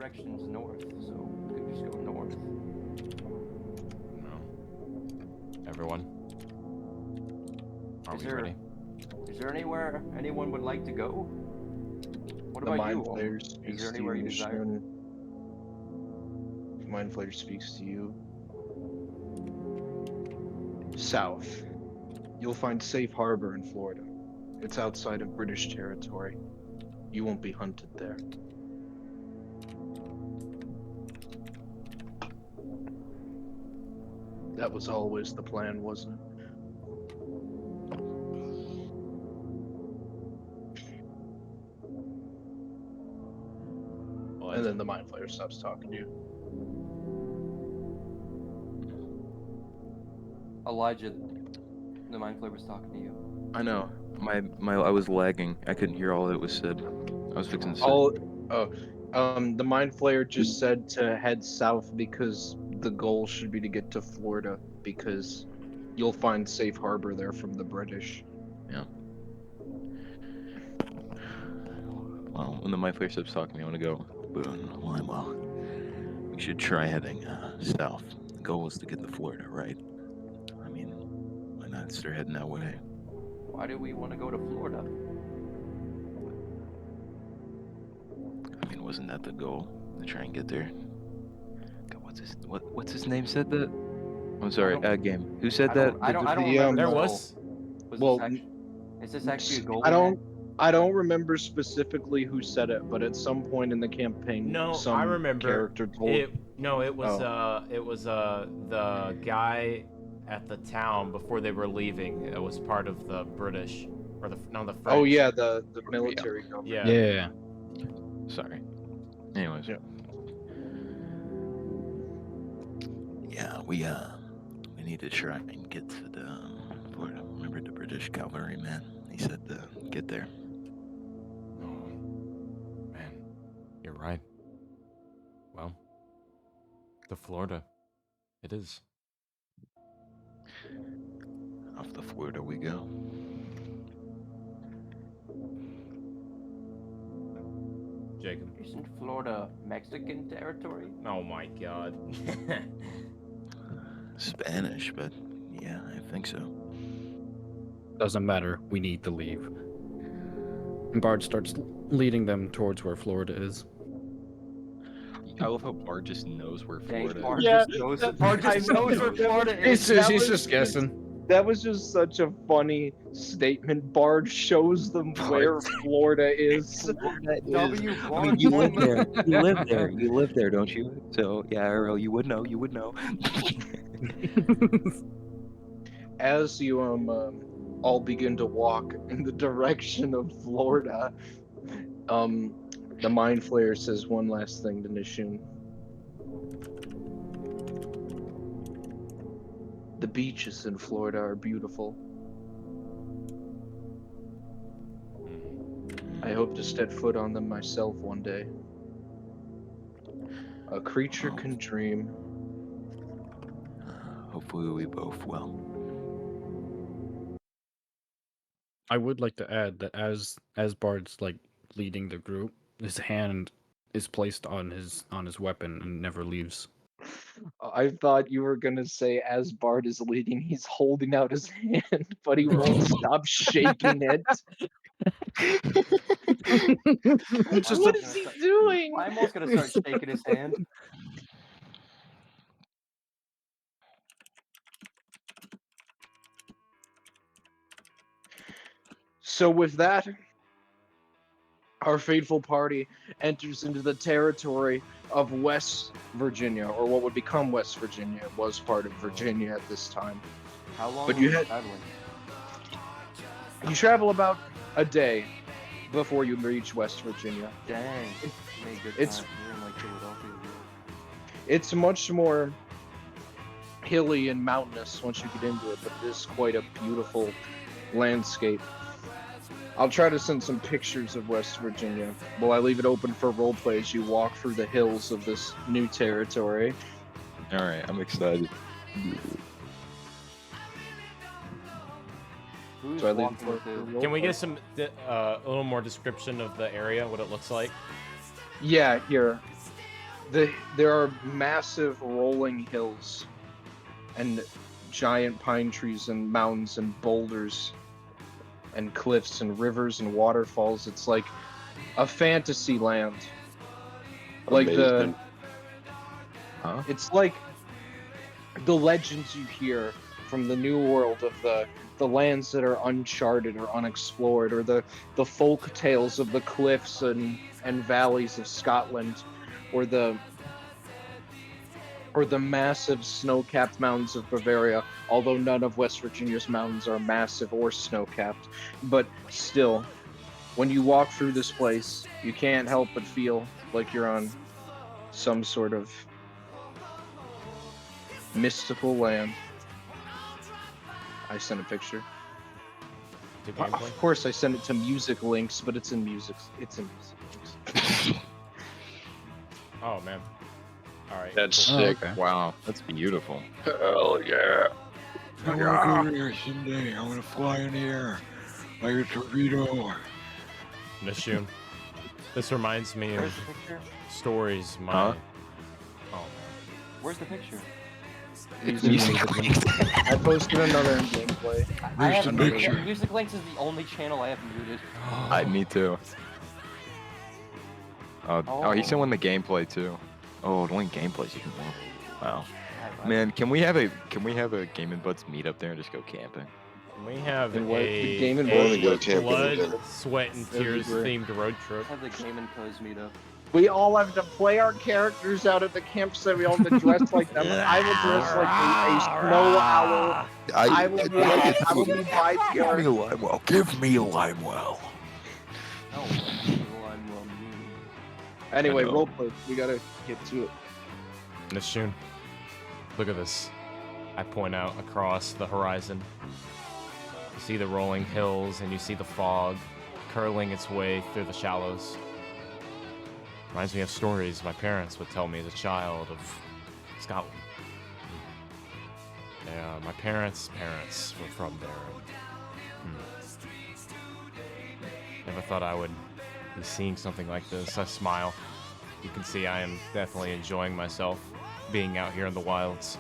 Speaker 4: direction's north, so we could just go north.
Speaker 5: No. Everyone? Are
Speaker 4: Is
Speaker 5: we
Speaker 4: there-
Speaker 5: ready?
Speaker 4: Is there anywhere anyone would like to go? What
Speaker 1: The
Speaker 4: about
Speaker 1: mind
Speaker 4: you?
Speaker 1: flayer
Speaker 4: Is
Speaker 1: speaks
Speaker 4: there
Speaker 1: to
Speaker 4: anywhere
Speaker 1: you,
Speaker 4: you desire?
Speaker 1: Shun. Mind flayer speaks to you. South. You'll find Safe Harbor in Florida. It's outside of British territory. You won't be hunted there. That was always the plan, wasn't it?
Speaker 5: Well,
Speaker 1: And then the mind flayer stops talking to you.
Speaker 4: Elijah, the mind flayer was talking to you.
Speaker 9: I know. I was lagging. I couldn't hear all that was said. I was fixing to say.
Speaker 1: The mind flayer just said to head south because the goal should be to get to Florida because you'll find Safe Harbor there from the British.
Speaker 2: Well, when the mind flayer stops talking to me, I want to go. Boone, well, we should try heading south. The goal is to get to Florida, right? I mean, why not start heading that way?
Speaker 4: Why do we want to go to Florida?
Speaker 2: I mean, wasn't that the goal to try and get there? God, what's his name said that? I'm sorry, game. Who said that?
Speaker 4: I don't
Speaker 1: The,
Speaker 4: remember.
Speaker 5: There
Speaker 4: the
Speaker 5: was.
Speaker 4: goal.
Speaker 1: well,
Speaker 4: Is this actually a goal?
Speaker 1: I don't remember specifically who said it, but at some point in the campaign,
Speaker 5: No,
Speaker 1: some
Speaker 5: I remember.
Speaker 1: character told.
Speaker 5: It was the guy at the town before they were leaving. It was part of the British or the French.
Speaker 1: Oh yeah, the military government.
Speaker 5: Yeah.
Speaker 3: Yeah.
Speaker 2: Sorry. Anyways.
Speaker 1: Yeah.
Speaker 2: Yeah, we need to try and get to the Florida. Remember the British cavalry man? He said get there.
Speaker 5: Oh, man, you're right. Well, to Florida, it is.
Speaker 2: Off to Florida we go.
Speaker 5: Jacob.
Speaker 4: Isn't Florida Mexican territory?
Speaker 5: Oh my God.
Speaker 2: Spanish, but yeah, I think so.
Speaker 3: Doesn't matter. We need to leave. And Bard starts leading them towards where Florida is.
Speaker 9: I love how Bard just knows where
Speaker 4: Dang,
Speaker 9: Florida
Speaker 4: Bard
Speaker 9: is.
Speaker 1: Yeah,
Speaker 4: just knows.
Speaker 1: that-
Speaker 4: Bard
Speaker 1: I
Speaker 4: just
Speaker 1: know.
Speaker 4: knows where Florida is.
Speaker 1: He's just guessing. That was just such a funny statement. Bard shows them where Florida is.
Speaker 4: W.
Speaker 2: I
Speaker 4: Bard.
Speaker 2: mean, you live there. You live there. You live there, don't you? So yeah, Arrow, you would know. You would know.
Speaker 1: As you all begin to walk in the direction of Florida, the mind flayer says one last thing to Nishun. The beaches in Florida are beautiful. I hope to step foot on them myself one day. A creature can dream.
Speaker 2: Hopefully we both will.
Speaker 3: I would like to add that as Bard's like leading the group, his hand is placed on his weapon and never leaves.
Speaker 1: I thought you were gonna say as Bard is leading, he's holding out his hand, but he won't stop shaking it. What is he doing?
Speaker 4: I'm also gonna start shaking his hand.
Speaker 1: So with that, our fateful party enters into the territory of West Virginia, or what would become West Virginia. It was part of Virginia at this time.
Speaker 4: How long
Speaker 1: But
Speaker 4: were
Speaker 1: you
Speaker 4: we
Speaker 1: had-
Speaker 4: traveling?
Speaker 1: You travel about a day before you reach West Virginia.
Speaker 4: Dang. Made good
Speaker 1: It's-
Speaker 4: time. We're in like Philadelphia.
Speaker 1: It's much more hilly and mountainous once you get into it, but it is quite a beautiful landscape. I'll try to send some pictures of West Virginia. Will I leave it open for roleplay as you walk through the hills of this new territory?
Speaker 9: All right, I'm excited.
Speaker 4: Who's
Speaker 1: So I leave it
Speaker 4: walking
Speaker 1: for
Speaker 4: with who?
Speaker 5: Can we
Speaker 1: roleplay?
Speaker 5: get some a little more description of the area, what it looks like?
Speaker 1: Yeah, here. there are massive rolling hills and giant pine trees and mountains and boulders and cliffs and rivers and waterfalls. It's like a fantasy land. Like
Speaker 6: Amazing.
Speaker 2: Huh?
Speaker 1: it's like the legends you hear from the new world of the lands that are uncharted or unexplored, or the folk tales of the cliffs and valleys of Scotland, or the massive snow-capped mountains of Bavaria, although none of West Virginia's mountains are massive or snow-capped. But still, when you walk through this place, you can't help but feel like you're on some sort of mystical land. I sent a picture.
Speaker 5: To gameplay?
Speaker 1: Of course, I sent it to Music Links, but it's in Music Links.
Speaker 5: Oh man. All right.
Speaker 6: That's
Speaker 5: cool.
Speaker 6: sick.
Speaker 3: okay.
Speaker 2: Wow, that's beautiful.
Speaker 6: Hell yeah.
Speaker 9: I wanna go there someday. I wanna fly in the air like a torpedo.
Speaker 5: Nashun. This reminds me
Speaker 7: Where's
Speaker 5: of
Speaker 7: the picture?
Speaker 5: stories my.
Speaker 2: Huh?
Speaker 5: Oh
Speaker 7: Where's the picture?
Speaker 1: I posted another gameplay.
Speaker 7: I
Speaker 9: Where's
Speaker 7: have
Speaker 9: the picture?
Speaker 7: Music Links is the only channel I have muted.
Speaker 2: Me too. Oh, he sent one the gameplay too. Oh, the only gameplays you can watch. Wow. Man, can we have a Game and Buds meet up there and just go camping?
Speaker 5: We have
Speaker 1: And what-
Speaker 5: a,
Speaker 1: the Game and
Speaker 6: Buds go
Speaker 5: a
Speaker 6: camping
Speaker 5: blood,
Speaker 6: together.
Speaker 5: sweat, and
Speaker 1: That'd be
Speaker 5: tears
Speaker 1: great.
Speaker 5: themed road trip.
Speaker 7: Have the Game and Co's meet up.
Speaker 1: We all have to play our characters out at the campsite. We all have to dress like them. I will dress like a snow owl. I will be Vice
Speaker 9: Limewell. Give me Limewell.
Speaker 7: No, I'm well mean.
Speaker 1: Anyway,
Speaker 2: I know.
Speaker 1: roleplay. We gotta get to it.
Speaker 5: Nashun, look at this. I point out across the horizon. You see the rolling hills and you see the fog curling its way through the shallows. Reminds me of stories my parents would tell me as a child of Scotland. Yeah, my parents' parents were from there. Never thought I would be seeing something like this. I smile. You can see I am definitely enjoying myself being out here in the wilds.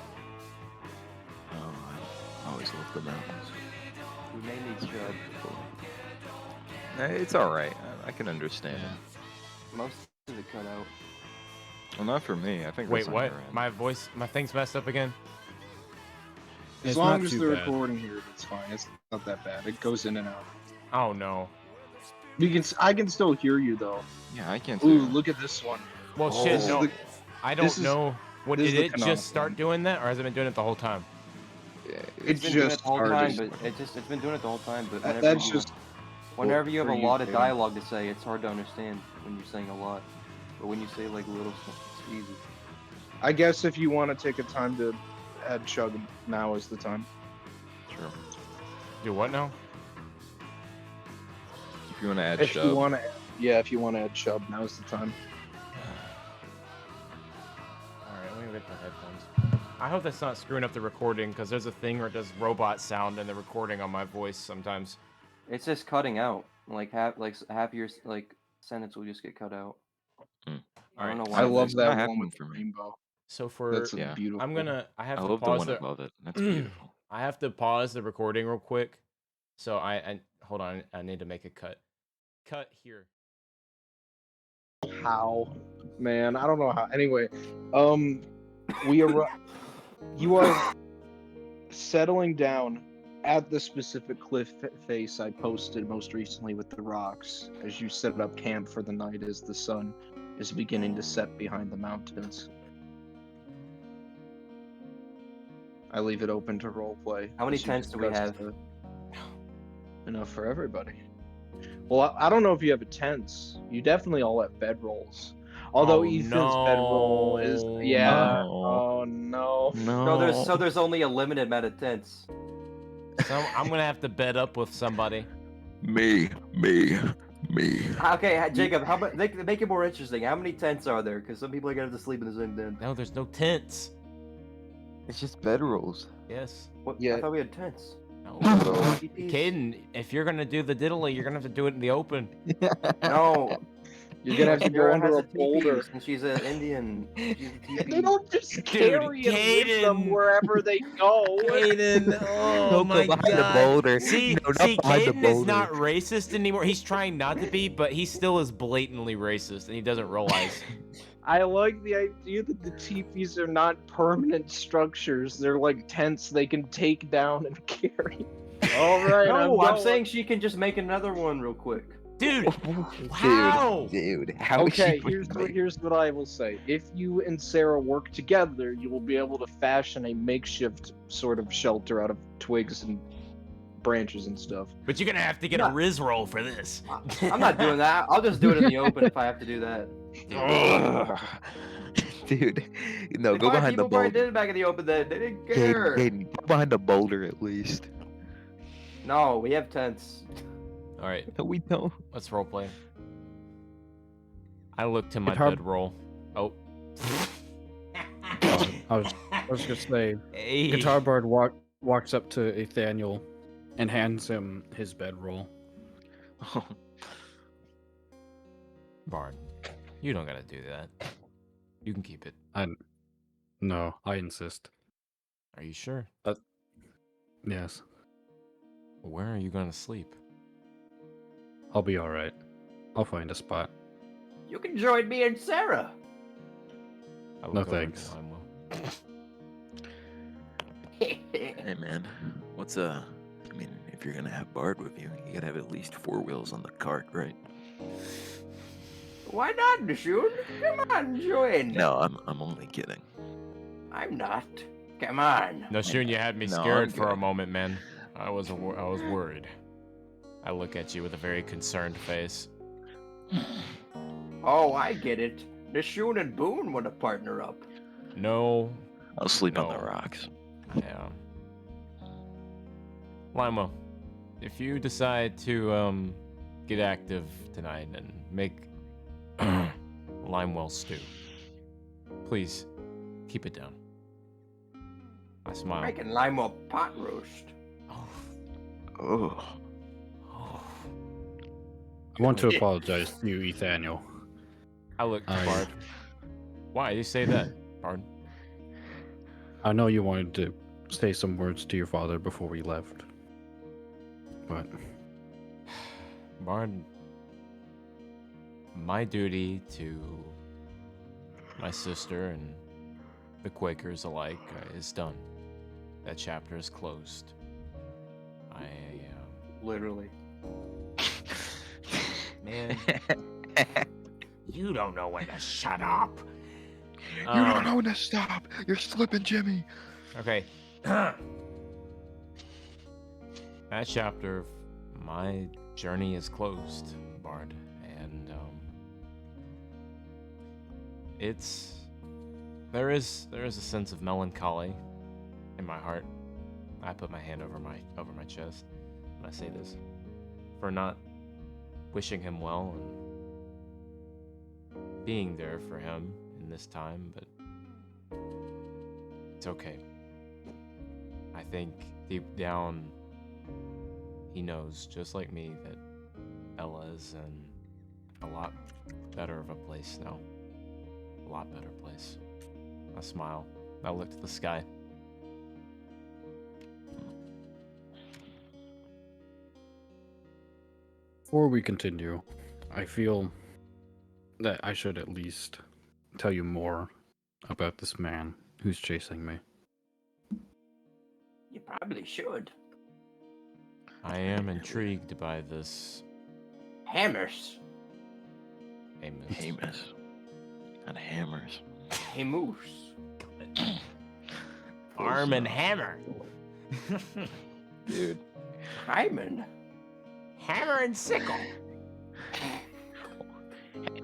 Speaker 2: Oh, I always love the mountains.
Speaker 7: We may need Chud.
Speaker 2: It's all right. I can understand it.
Speaker 7: Most of it cut out.
Speaker 2: Well, not for me. I think.
Speaker 5: Wait,
Speaker 2: that's on
Speaker 5: what?
Speaker 2: your end.
Speaker 5: My voice, my thing's messed up again?
Speaker 1: As
Speaker 3: It's
Speaker 1: long
Speaker 3: not
Speaker 1: as
Speaker 3: too
Speaker 1: the
Speaker 3: bad.
Speaker 1: recording here, it's fine. It's not that bad. It goes in and out.
Speaker 5: Oh no.
Speaker 1: I can still hear you though.
Speaker 2: Yeah, I can't.
Speaker 1: Ooh,
Speaker 2: do it.
Speaker 1: look at this one.
Speaker 5: Well,
Speaker 1: Oh,
Speaker 5: shit,
Speaker 1: this
Speaker 5: no.
Speaker 1: is the-
Speaker 5: I don't
Speaker 1: this is-
Speaker 5: know. What
Speaker 1: this
Speaker 5: did
Speaker 1: is the
Speaker 5: it
Speaker 1: canonical
Speaker 5: just start
Speaker 1: one.
Speaker 5: doing that, or has it been doing it the whole time?
Speaker 1: It
Speaker 7: It's been doing it
Speaker 1: just
Speaker 7: the whole time,
Speaker 1: started.
Speaker 7: but it's been doing it the whole time. But
Speaker 1: That's just
Speaker 7: whenever you have
Speaker 1: for
Speaker 7: a
Speaker 1: you,
Speaker 7: lot of
Speaker 1: Taylor.
Speaker 7: dialogue to say, it's hard to understand when you're saying a lot. But when you say like little stuff, it's easy.
Speaker 1: I guess if you want to take a time to add Chug, now is the time.
Speaker 2: Sure.
Speaker 5: Do what now?
Speaker 2: If you want to add
Speaker 1: If you
Speaker 2: Shub,
Speaker 1: want to, yeah, if you want to add Chub, now is the time.
Speaker 5: Alright, let me get my headphones. I hope that's not screwing up the recording, because there's a thing where it does robot sound in the recording on my voice sometimes.
Speaker 7: It's just cutting out. Like half your sentence will just get cut out. I don't know why.
Speaker 1: I love
Speaker 2: It's
Speaker 1: that
Speaker 2: not
Speaker 1: one
Speaker 2: happening
Speaker 1: with
Speaker 2: for
Speaker 1: the
Speaker 2: me.
Speaker 1: rainbow.
Speaker 5: So for
Speaker 1: That's
Speaker 2: Yeah.
Speaker 1: beautiful.
Speaker 5: I have
Speaker 2: I
Speaker 5: to
Speaker 2: love the
Speaker 5: pause
Speaker 2: one
Speaker 5: the
Speaker 2: above it. That's beautiful.
Speaker 5: I have to pause the recording real quick. So I hold on, I need to make a cut. Cut here.
Speaker 1: How, man? I don't know how. Anyway, we are. You are settling down at the specific cliff face I posted most recently with the rocks, as you set up camp for the night as the sun is beginning to set behind the mountains. I leave it open to roleplay.
Speaker 7: How many
Speaker 1: as you
Speaker 7: tents do we
Speaker 1: discuss
Speaker 7: have?
Speaker 1: Enough for everybody. Well, I don't know if you have a tents. You definitely all have bedrolls. Although
Speaker 5: Oh,
Speaker 1: Ethan's bedroll is,
Speaker 5: no.
Speaker 1: yeah.
Speaker 2: No.
Speaker 1: Oh no.
Speaker 2: No.
Speaker 7: There's only a limited amount of tents.
Speaker 5: So I'm gonna have to bed up with somebody.
Speaker 9: Me.
Speaker 7: Okay, Jacob, how about make it more interesting? How many tents are there? Because some people are gonna have to sleep in the same tent.
Speaker 5: No, there's no tents.
Speaker 2: It's just bedrolls.
Speaker 5: Yes.
Speaker 7: What?
Speaker 1: Yeah.
Speaker 7: I thought we had tents.
Speaker 5: No.
Speaker 7: TPs.
Speaker 5: Caden, if you're gonna do the diddly, you're gonna have to do it in the open.
Speaker 7: No.
Speaker 1: You're gonna have to go
Speaker 4: Sarah
Speaker 1: under
Speaker 4: has
Speaker 1: a
Speaker 4: teepee,
Speaker 1: boulder.
Speaker 4: since she's an Indian. She's a teepee.
Speaker 1: They don't just carry and lift them
Speaker 5: Caden.
Speaker 1: wherever they go.
Speaker 5: Aiden, oh
Speaker 11: Don't
Speaker 5: my
Speaker 11: go behind
Speaker 5: god.
Speaker 11: the boulder.
Speaker 5: See,
Speaker 11: No, not
Speaker 5: see,
Speaker 11: behind the
Speaker 5: Caden is
Speaker 11: boulder.
Speaker 5: not racist anymore. He's trying not to be, but he still is blatantly racist, and he doesn't realize.
Speaker 1: I like the idea that the teepees are not permanent structures. They're like tents they can take down and carry. All right,
Speaker 4: No, I'm
Speaker 1: going.
Speaker 4: saying she can just make another one real quick.
Speaker 5: Dude, how?
Speaker 11: Dude, how is
Speaker 1: Okay,
Speaker 11: she
Speaker 1: here's what I will say. If you and Sarah work together, you will be able to fashion a makeshift sort of shelter out of twigs and branches and stuff.
Speaker 5: But you're gonna have to get a Riz roll for this.
Speaker 4: I'm not doing that. I'll just do it in the open if I have to do that.
Speaker 11: Dude, no,
Speaker 4: The
Speaker 11: go
Speaker 4: five
Speaker 11: behind the
Speaker 4: people probably
Speaker 11: boulder.
Speaker 4: did it back in the open. They didn't care.
Speaker 11: Caden, go behind the boulder at least.
Speaker 4: No, we have tents.
Speaker 5: All right,
Speaker 11: No, we don't.
Speaker 5: let's role play. I look to my
Speaker 3: Guitar-
Speaker 5: bedroll. Oh.
Speaker 3: I was gonna say,
Speaker 5: Hey.
Speaker 3: Guitar Bard walks up to Nathaniel and hands him his bedroll.
Speaker 5: Bard, you don't gotta do that. You can keep it.
Speaker 3: No, I insist.
Speaker 5: Are you sure?
Speaker 3: Yes,
Speaker 5: Where are you gonna sleep?
Speaker 3: I'll be all right. I'll find a spot.
Speaker 4: You can join me and Sarah.
Speaker 5: I
Speaker 3: No
Speaker 5: look over to
Speaker 3: thanks.
Speaker 5: Lionel.
Speaker 2: Hey man, what's I mean, if you're gonna have Bard with you, you gotta have at least 4 wheels on the cart, right?
Speaker 4: Why not, Nishun? Come on, join.
Speaker 2: No, I'm only kidding.
Speaker 4: I'm not. Come on.
Speaker 5: No, Shun, you had me
Speaker 2: No,
Speaker 5: scared
Speaker 2: I'm
Speaker 5: for a
Speaker 2: good.
Speaker 5: moment, man. I was worried. I look at you with a very concerned face.
Speaker 4: Oh, I get it. Nishun and Boone want to partner up.
Speaker 5: No,
Speaker 2: I'll sleep on
Speaker 5: No.
Speaker 2: the rocks.
Speaker 5: yeah. Limo, if you decide to get active tonight and make Limewell stew, please keep it down. I smile.
Speaker 4: Making lime up pot roast.
Speaker 2: Oh.
Speaker 3: I want to apologize to you, Nathaniel.
Speaker 5: I look to
Speaker 3: I-
Speaker 5: Bard. Why do you say that, Bard?
Speaker 3: I know you wanted to say some words to your father before we left, but
Speaker 5: Bard, my duty to my sister and the Quakers alike is done. That chapter is closed.
Speaker 4: Literally.
Speaker 5: Man, you don't know when to shut up.
Speaker 9: You don't know when to stop. You're slipping, Jimmy.
Speaker 5: Okay. That chapter of my journey is closed, Bard, and there is a sense of melancholy in my heart. I put my hand over my chest and I say this for not wishing him well and being there for him in this time, but it's okay. I think deep down he knows, just like me, that Ella is in a lot better of a place now. A lot better place. I smile. I look to the sky.
Speaker 3: before we continue, I feel that I should at least tell you more about this man who's chasing me.
Speaker 4: You probably should.
Speaker 5: I am intrigued by this
Speaker 4: Hammers.
Speaker 5: Amos.
Speaker 2: Hamus. Not hammers.
Speaker 4: Hey, Moose.
Speaker 5: Arm and hammer.
Speaker 2: Dude.
Speaker 4: Hyman.
Speaker 5: Hammer and sickle.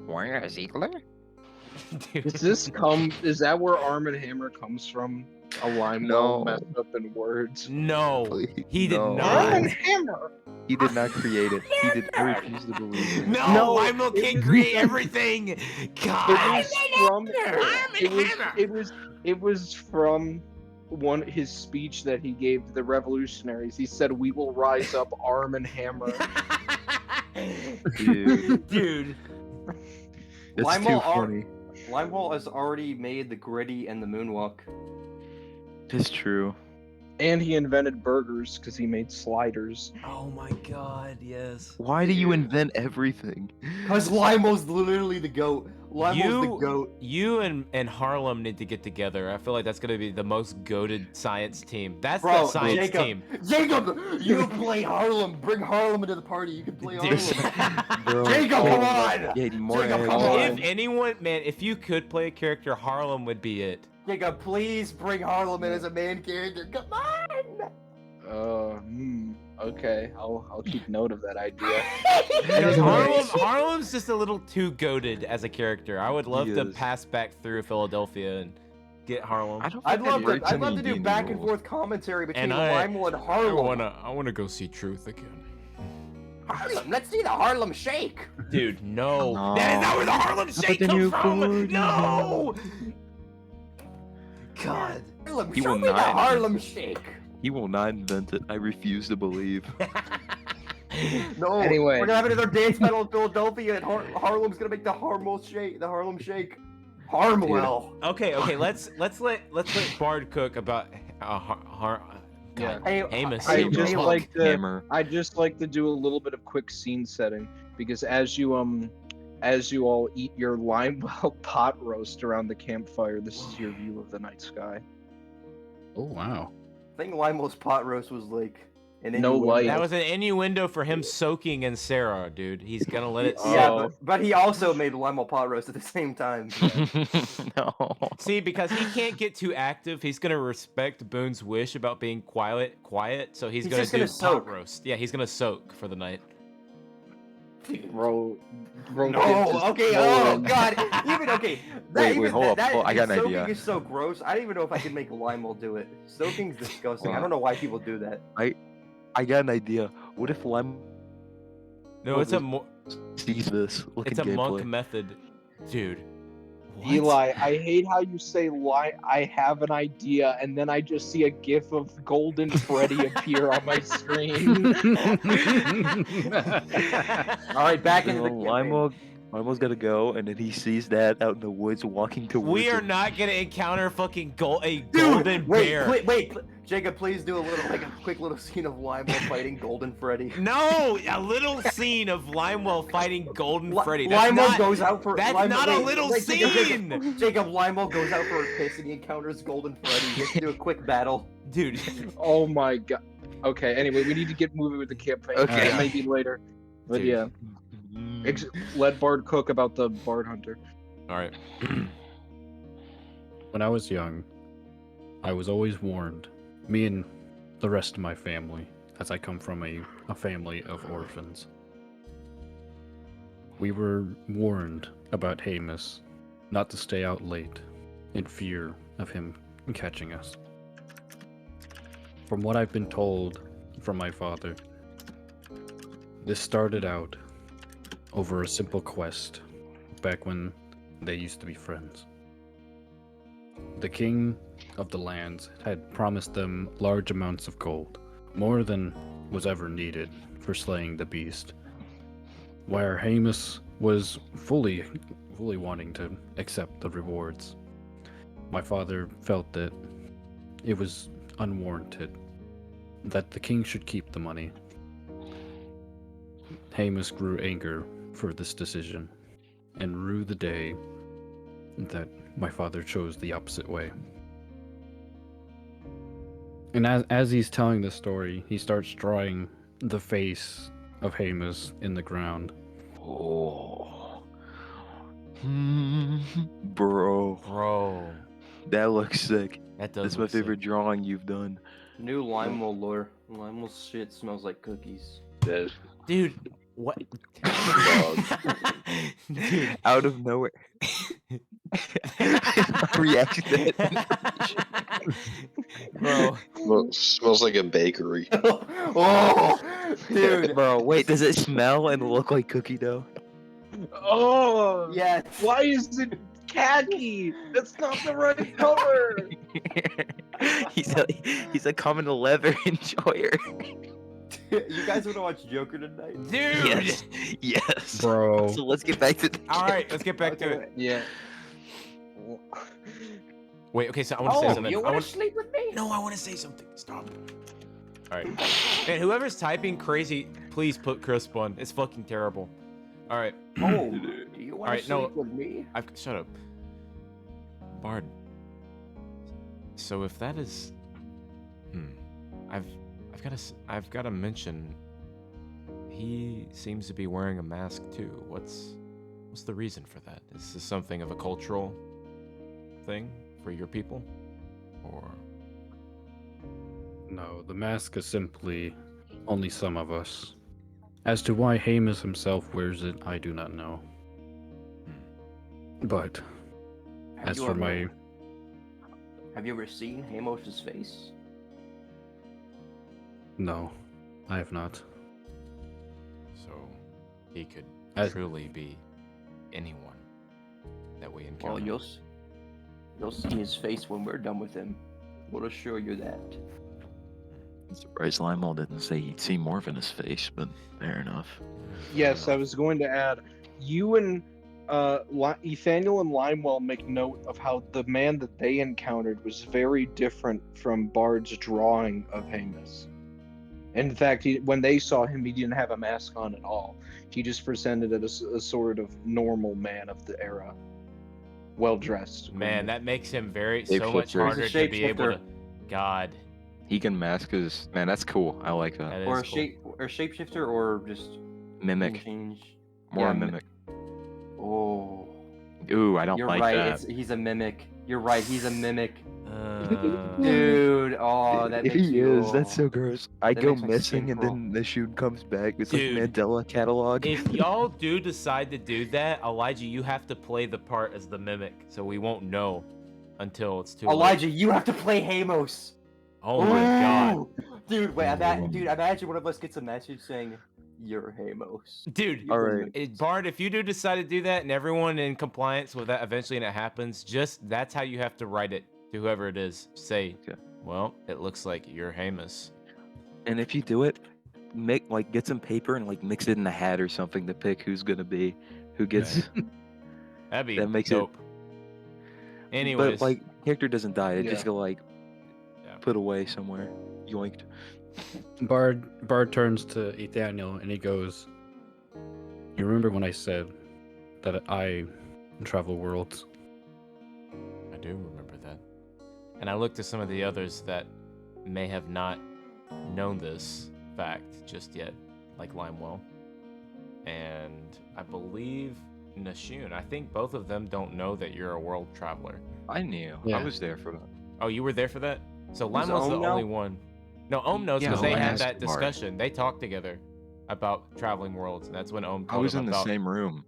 Speaker 10: Warrior Ziegler?
Speaker 1: Is that where Arm and Hammer comes from? A line
Speaker 11: No.
Speaker 1: messed up in words.
Speaker 5: No,
Speaker 11: Please,
Speaker 5: he did
Speaker 11: no.
Speaker 5: not.
Speaker 1: Hammer.
Speaker 11: He did not create it. He did. I refuse to believe it.
Speaker 5: No,
Speaker 1: No,
Speaker 5: Limo
Speaker 1: it
Speaker 5: can't
Speaker 1: was-
Speaker 5: create everything.
Speaker 1: It
Speaker 5: God.
Speaker 1: was from.
Speaker 5: Arm and hammer.
Speaker 1: It was from his speech that he gave to the revolutionaries. He said, "We will rise up, arm and hammer."
Speaker 11: Dude.
Speaker 5: Dude.
Speaker 11: It's too funny.
Speaker 7: Limewall has already made the gritty and the moonwalk.
Speaker 11: It's true.
Speaker 1: And he invented burgers because he made sliders.
Speaker 5: Oh my god, yes.
Speaker 11: Why do you invent everything?
Speaker 7: Cause Limewall's literally the goat. Limewall's the goat.
Speaker 5: You and Harlem need to get together. I feel like that's gonna be the most goated science team. That's
Speaker 7: Bro,
Speaker 5: the science
Speaker 7: Jacob,
Speaker 5: team.
Speaker 7: Jacob, you play Harlem. Bring Harlem into the party. You can play Harlem.
Speaker 11: Bro,
Speaker 7: Jacob, come on.
Speaker 11: Yeah, more
Speaker 7: Jacob,
Speaker 11: eggs.
Speaker 7: come on.
Speaker 5: If anyone, man, if you could play a character, Harlem would be it.
Speaker 7: Jacob, please bring Harlem in as a main character. Come on.
Speaker 1: Okay, I'll keep note of that idea.
Speaker 5: Because Harlem's just a little too goated as a character. I would love to pass back through Philadelphia and get Harlem.
Speaker 7: I'd love to do back and forth commentary between Limewall and Harlem.
Speaker 5: I wanna go see Truth again.
Speaker 7: Harlem, let's see the Harlem Shake.
Speaker 5: Dude, no.
Speaker 11: No.
Speaker 5: That is not where the Harlem Shake comes from. No.
Speaker 7: God. Harlem,
Speaker 11: He
Speaker 7: show
Speaker 11: will
Speaker 7: me the
Speaker 11: not.
Speaker 7: Harlem Shake.
Speaker 11: He will not invent it. I refuse to believe.
Speaker 7: No.
Speaker 1: Anyway.
Speaker 7: We're gonna have another dance battle in Philadelphia, and Harlem's gonna make the Harlem Shake. The Harlem Shake. Harmwell.
Speaker 5: Okay. Let's let Bard cook about
Speaker 1: Yeah.
Speaker 5: Amos.
Speaker 1: I
Speaker 5: you
Speaker 1: just
Speaker 5: punk.
Speaker 1: like to
Speaker 11: Hammer.
Speaker 1: do a little bit of quick scene setting because as you all eat your Limewell pot roast around the campfire, this is your view of the night sky.
Speaker 3: Oh wow.
Speaker 7: I think Limewell's pot roast was like an
Speaker 1: No
Speaker 7: innuendo.
Speaker 1: light.
Speaker 5: That was an innuendo for him soaking in Sarah, dude. He's gonna let it.
Speaker 7: Yeah,
Speaker 1: Oh.
Speaker 7: but he also made Limewell pot roast at the same time.
Speaker 11: No.
Speaker 5: See, because he can't get too active, he's gonna respect Boone's wish about being quiet. So he's gonna
Speaker 7: just
Speaker 5: do
Speaker 7: gonna
Speaker 5: pot
Speaker 7: soak.
Speaker 5: roast. Yeah, he's gonna soak for the night.
Speaker 1: Bro,
Speaker 7: No,
Speaker 1: just
Speaker 7: okay,
Speaker 1: go
Speaker 7: oh
Speaker 1: in.
Speaker 7: god, even okay.
Speaker 11: Wait, hold up.
Speaker 7: That,
Speaker 11: I got an
Speaker 7: soaking
Speaker 11: idea.
Speaker 7: is so gross. I don't even know if I can make Limewell do it. Soaking's disgusting. I don't know why people do that.
Speaker 11: I got an idea. What if Lime
Speaker 5: No, it's a
Speaker 11: sees this? Look
Speaker 5: it's
Speaker 11: at
Speaker 5: a monk
Speaker 11: gameplay.
Speaker 5: method, dude. What?
Speaker 1: Eli, I hate how you say I have an idea, and then I just see a gif of Golden Freddy appear on my screen.
Speaker 7: Alright, back into the campaign.
Speaker 11: Lime's gotta go, and then he sees that out in the woods walking towards
Speaker 5: We are
Speaker 11: him.
Speaker 5: not gonna encounter fucking a
Speaker 7: Dude,
Speaker 5: golden bear.
Speaker 7: wait, Jacob, please do a quick little scene of Limewell fighting Golden Freddy.
Speaker 5: No, a little scene of Limewell fighting Golden Freddy. That's
Speaker 7: Limewell
Speaker 5: not,
Speaker 7: goes out for.
Speaker 5: That's
Speaker 7: Limewell-
Speaker 5: not a
Speaker 7: wait,
Speaker 5: little
Speaker 7: wait,
Speaker 5: scene,
Speaker 7: Jacob, Limewell goes out for a piss and he encounters Golden Freddy. He has to do a quick battle.
Speaker 5: dude.
Speaker 1: Oh my god. Okay, anyway, we need to get moving with the campaign.
Speaker 11: Okay.
Speaker 1: It may be later. But
Speaker 5: Dude.
Speaker 1: yeah. Let Bard cook about the Bard Hunter.
Speaker 5: All right.
Speaker 3: When I was young, I was always warned, me and the rest of my family, as I come from a family of orphans. We were warned about Hamus not to stay out late in fear of him catching us. From what I've been told from my father, this started out over a simple quest back when they used to be friends. The king of the lands had promised them large amounts of gold, more than was ever needed for slaying the beast, where Hamus was fully wanting to accept the rewards. My father felt that it was unwarranted, that the king should keep the money. Hamus grew anger for this decision, and rue the day that my father chose the opposite way. And as he's telling the story, he starts drawing the face of Hamus in the ground.
Speaker 11: Oh. Bro. That looks sick.
Speaker 5: That does.
Speaker 11: That's my
Speaker 5: look sick.
Speaker 11: favorite drawing you've done.
Speaker 7: New Limewell lore. Limewell's shit smells like cookies.
Speaker 6: Yes.
Speaker 5: Dude, what? Dude.
Speaker 11: Out of nowhere. Reaction to that.
Speaker 5: Bro.
Speaker 8: Smells like a bakery.
Speaker 7: Oh, dude.
Speaker 11: Bro, wait, does it smell and look like cookie dough?
Speaker 1: Oh!
Speaker 7: Yes.
Speaker 1: Why is it khaki? That's not the right color!
Speaker 11: he's a common leather enjoyer.
Speaker 7: You guys want to watch Joker tonight?
Speaker 5: Dude!
Speaker 2: Yes. Yes.
Speaker 3: Bro.
Speaker 2: So let's get back to the
Speaker 5: Alright, let's get back to it.
Speaker 1: Yeah.
Speaker 5: Wait, okay, so I want to say
Speaker 4: Oh,
Speaker 5: something.
Speaker 4: you
Speaker 5: I
Speaker 4: want
Speaker 5: want
Speaker 4: to sleep with me?
Speaker 5: No, I want to say something. Stop. Alright. And whoever's typing crazy, please put crisp on. It's fucking terrible. Alright.
Speaker 4: Oh, do you want to
Speaker 5: Alright,
Speaker 4: sleep
Speaker 5: no.
Speaker 4: with me?
Speaker 5: Shut up. Bard. So if that is... I've got to mention... He seems to be wearing a mask too. What's the reason for that? Is this something of a cultural thing for your people? Or...
Speaker 3: No, the mask is simply only some of us. As to why Hamus himself wears it, I do not know. But as for my...
Speaker 4: Have you ever seen Hamos's face?
Speaker 3: No, I have not.
Speaker 5: So he could
Speaker 3: As-
Speaker 5: truly be anyone that we encounter.
Speaker 4: Well, you'll see his face when we're done with him. We'll assure you that.
Speaker 2: I'm surprised Limewell didn't say he'd see Morph in his face, but fair enough.
Speaker 1: Yes, I was going to add, you and Ethaniel and Limewell make note of how the man that they encountered was very different from Bard's drawing of Hamus. In fact, when they saw him, he didn't have a mask on at all. He just presented as a sort of normal man of the era, well dressed.
Speaker 5: Man, that makes him very
Speaker 2: Shape
Speaker 5: so much
Speaker 2: shifter.
Speaker 5: harder to be able to.
Speaker 7: shapeshifter.
Speaker 5: God,
Speaker 9: He can mask his. Man, that's cool. I like that.
Speaker 5: that is
Speaker 7: Or a
Speaker 5: cool.
Speaker 7: shapeshifter, or just
Speaker 2: Mimic.
Speaker 7: change.
Speaker 2: More
Speaker 7: Yeah,
Speaker 2: a mimic.
Speaker 7: Oh,
Speaker 2: Ooh, I don't
Speaker 7: you're
Speaker 2: like
Speaker 7: right.
Speaker 2: that.
Speaker 7: He's a mimic. You're right. He's a mimic.
Speaker 5: Uh,
Speaker 7: Dude, oh, that makes
Speaker 11: He
Speaker 7: you.
Speaker 11: is. That's so gross. I
Speaker 7: That
Speaker 11: go
Speaker 7: makes my skin
Speaker 11: missing and
Speaker 7: crawl.
Speaker 11: then the shoot comes back. It's
Speaker 5: Dude.
Speaker 11: like Mandela catalog.
Speaker 5: if y'all do decide to do that, Elijah, you have to play the part as the mimic, so we won't know until it's too
Speaker 7: Elijah,
Speaker 5: late.
Speaker 7: you have to play Hamos.
Speaker 5: Oh my god.
Speaker 7: Ooh! Dude, wait, imagine one of us gets a message saying, "You're Hamos."
Speaker 5: Dude,
Speaker 11: All right.
Speaker 5: Bard, if you do decide to do that and everyone in compliance with that eventually and it happens, just that's how you have to write it to whoever it is. Say,
Speaker 2: Okay.
Speaker 5: well, it looks like you're Hamus.
Speaker 2: And if you do it, get some paper and mix it in a hat or something to pick who's gonna be who gets.
Speaker 5: That'd be
Speaker 2: That makes it-
Speaker 5: dope. Anyways,
Speaker 2: But character doesn't die. It
Speaker 1: Yeah.
Speaker 2: just go put away somewhere, yoinked.
Speaker 3: Bard turns to Ethaniel and he goes, "You remember when I said that I travel worlds?"
Speaker 5: I do remember that. And I looked at some of the others that may have not known this fact just yet, like Limewell. And I believe Nashun. I think both of them don't know that you're a world traveler.
Speaker 9: I knew.
Speaker 3: Yeah.
Speaker 9: I was there for that.
Speaker 5: Oh, you were there for that? So
Speaker 7: Does
Speaker 5: Limewell's the
Speaker 7: Ohm know?
Speaker 5: only one. No, Ohm knows
Speaker 2: Yeah,
Speaker 5: because they
Speaker 2: Ohm
Speaker 5: had
Speaker 2: has
Speaker 5: that
Speaker 2: Bard.
Speaker 5: discussion. They talked together about traveling worlds, and that's when Ohm
Speaker 9: I
Speaker 5: told
Speaker 9: was
Speaker 5: him
Speaker 9: in the
Speaker 5: about...
Speaker 9: same room.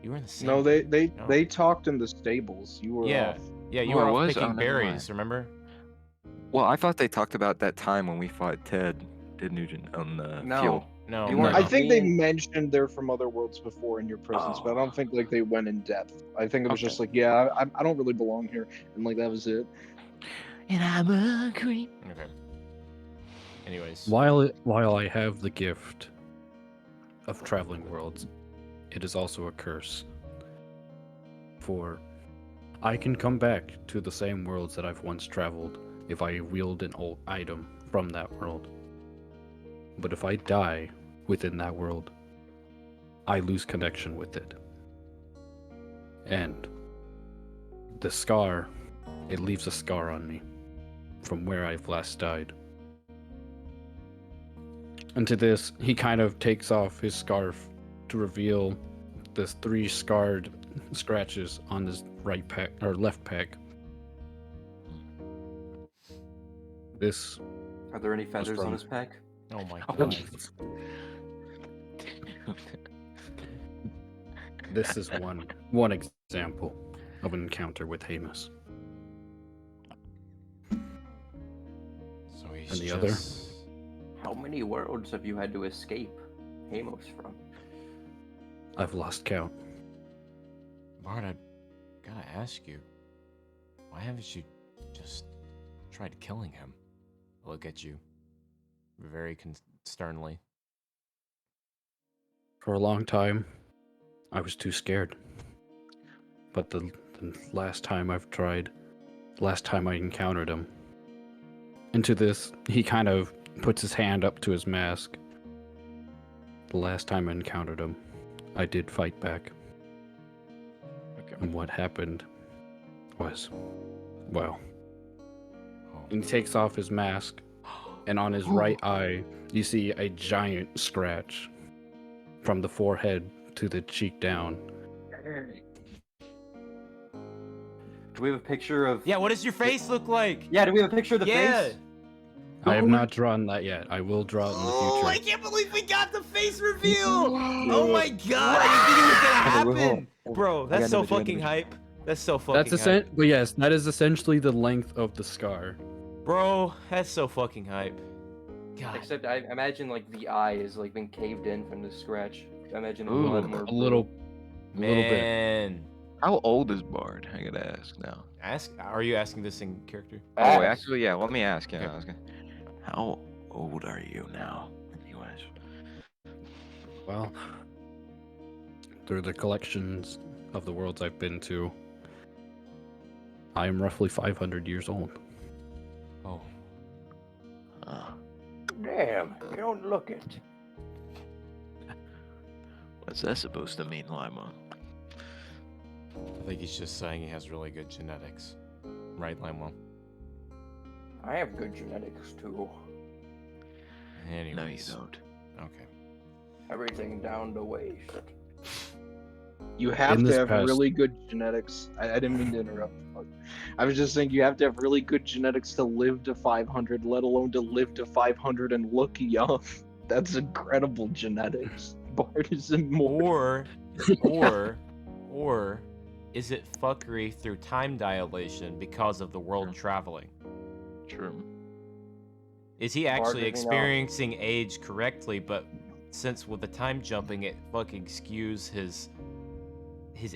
Speaker 5: You were in the same...
Speaker 1: No, they
Speaker 5: No.
Speaker 1: talked in the stables. You were
Speaker 5: Yeah.
Speaker 1: off.
Speaker 5: Yeah, you
Speaker 2: Oh,
Speaker 5: were
Speaker 2: I
Speaker 5: off
Speaker 2: was?
Speaker 5: picking
Speaker 2: Oh, never
Speaker 5: berries,
Speaker 2: mind.
Speaker 5: remember?
Speaker 9: Well, I thought they talked about that time when we fought Ted Nugent on the
Speaker 7: No.
Speaker 9: field.
Speaker 5: No.
Speaker 7: You
Speaker 5: no.
Speaker 7: weren't-
Speaker 1: I think they
Speaker 7: Me and-
Speaker 1: mentioned they're from other worlds before in your presence, but I don't think they went in depth. I think it was
Speaker 5: Okay.
Speaker 1: just yeah, I don't really belong here, and that was it.
Speaker 10: And I'm a creep.
Speaker 5: Okay. Anyways.
Speaker 3: While I have the gift of traveling worlds, it is also a curse. For I can come back to the same worlds that I've once traveled if I wield an old item from that world. But if I die within that world, I lose connection with it. And the scar, it leaves a scar on me from where I've last died. And to this, he kind of takes off his scarf to reveal the 3 scarred scratches on his right pec or left pec. This
Speaker 7: Are there any feathers
Speaker 3: from-
Speaker 7: on his pack?
Speaker 5: Oh my
Speaker 3: Oh,
Speaker 5: god.
Speaker 3: this is one example of an encounter with Hamus.
Speaker 5: So he's
Speaker 3: And the other?
Speaker 5: just...
Speaker 4: How many worlds have you had to escape Hamos from?
Speaker 3: I've lost count.
Speaker 5: Bard, I gotta ask you, why haven't you just tried killing him? I look at you very sternly.
Speaker 3: For a long time, I was too scared. But the last time I encountered him, into this, he kind of puts his hand up to his mask. The last time I encountered him, I did fight back.
Speaker 9: Okay.
Speaker 3: And what happened was, well, he takes off his mask, and on his right eye, you see a giant scratch from the forehead to the cheek down.
Speaker 7: Do we have a picture of?
Speaker 5: Yeah, what does your face look like?
Speaker 7: Yeah, do we have a picture of the
Speaker 5: Yeah.
Speaker 7: face?
Speaker 3: I have not drawn that yet. I will draw it in the
Speaker 5: Oh, I
Speaker 3: future.
Speaker 5: can't believe we got the face reveal! Oh my god, I didn't think it was gonna happen! Bro, that's so fucking hype. That's so fucking hype.
Speaker 3: But yes, that is essentially the length of the scar.
Speaker 5: Bro, that's so fucking hype. God.
Speaker 7: Except I imagine like the eye is like been caved in from the scratch. I imagine
Speaker 3: Ooh,
Speaker 7: a lot more.
Speaker 3: a little bit.
Speaker 5: Man.
Speaker 9: How old is Bard? I gotta ask now.
Speaker 5: Are you asking this in character?
Speaker 9: Oh, actually, yeah. Let me ask. Yeah, I was gonna.
Speaker 2: How old are you now, anyways?
Speaker 3: Well, through the collections of the worlds I've been to, I am roughly 500 years old.
Speaker 5: Oh.
Speaker 4: Damn, you don't look it.
Speaker 2: What's that supposed to mean, Lima?
Speaker 5: I think he's just saying he has really good genetics. Right, Limewell?
Speaker 4: I have good genetics too.
Speaker 5: Anyways.
Speaker 2: No, you don't.
Speaker 5: Okay.
Speaker 4: Everything down to waist.
Speaker 1: You have
Speaker 3: In
Speaker 1: to
Speaker 3: this
Speaker 1: have
Speaker 3: past-
Speaker 1: really good genetics. I didn't mean to interrupt. I was just saying you have to have really good genetics to live to 500, let alone to live to 500 and look young. That's incredible genetics. Bard is immortal.
Speaker 5: Or is it fuckery through time dilation because of the world traveling?
Speaker 2: True.
Speaker 5: Is he actually
Speaker 4: doesn't know.
Speaker 5: experiencing age correctly, but since with the time jumping it fucking skews his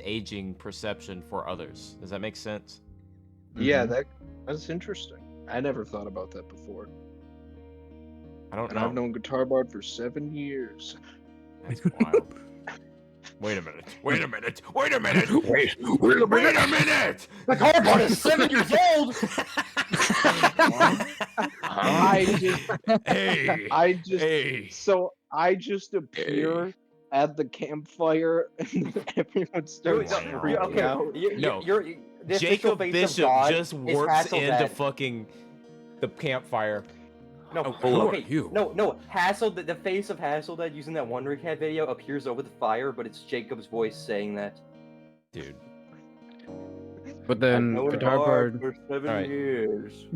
Speaker 5: aging perception for others? Does that make sense?
Speaker 1: Yeah, that's interesting. I never thought about that before.
Speaker 5: I don't
Speaker 1: And
Speaker 5: know.
Speaker 1: I've known Guitar Bard for 7 years.
Speaker 5: That's wild. Wait a minute. Wait a minute. Wait a minute.
Speaker 3: Wait
Speaker 5: Wait a minute.
Speaker 4: The car bot is 7 years old.
Speaker 1: I just appear at the campfire and everyone starts freaking out.
Speaker 5: No.
Speaker 4: the official
Speaker 5: Jacob
Speaker 4: face of
Speaker 5: Bishop
Speaker 4: God
Speaker 5: just
Speaker 4: is
Speaker 5: warps
Speaker 4: Hasselblad.
Speaker 5: into fucking the campfire.
Speaker 4: No,
Speaker 5: who
Speaker 4: okay,
Speaker 5: are you?
Speaker 4: No, the face of Hasselblad using that Wonder Cat video appears over the fire, but it's Jacob's voice saying that.
Speaker 5: Dude.
Speaker 3: But then
Speaker 4: known
Speaker 3: Guitar
Speaker 4: Bard
Speaker 3: Bard,
Speaker 4: for 7
Speaker 3: Alright.
Speaker 4: years.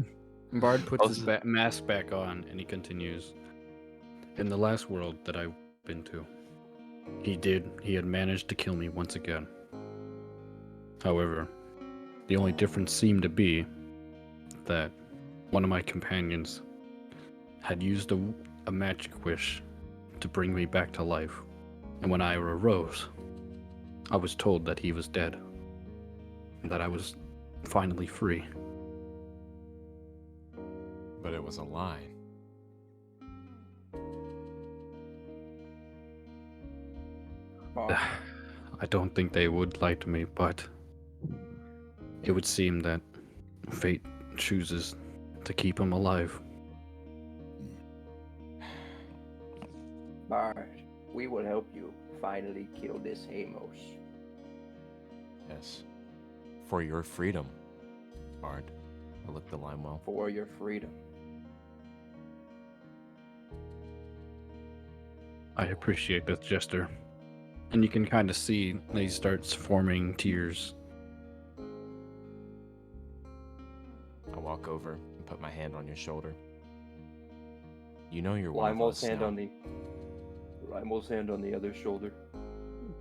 Speaker 3: Bard puts his mask back on and he continues. In the last world that I've been to, he had managed to kill me once again. However, the only difference seemed to be that one of my companions had used a magic wish to bring me back to life. And when I arose, I was told that he was dead. And that I was finally free.
Speaker 5: But it was a lie.
Speaker 3: I don't think they would lie to me, but it would seem that fate chooses to keep him alive.
Speaker 4: Bard, we will help you finally kill this Amos.
Speaker 5: Yes. For your freedom, Bard. I looked the line well.
Speaker 4: For your freedom.
Speaker 3: I appreciate this gesture. And you can kind of see that he starts forming tears.
Speaker 5: I walk over and put my hand on your shoulder. You know you're one of
Speaker 4: Lime's
Speaker 5: us
Speaker 4: hand
Speaker 5: now.
Speaker 4: on the Lime's hand on the other shoulder.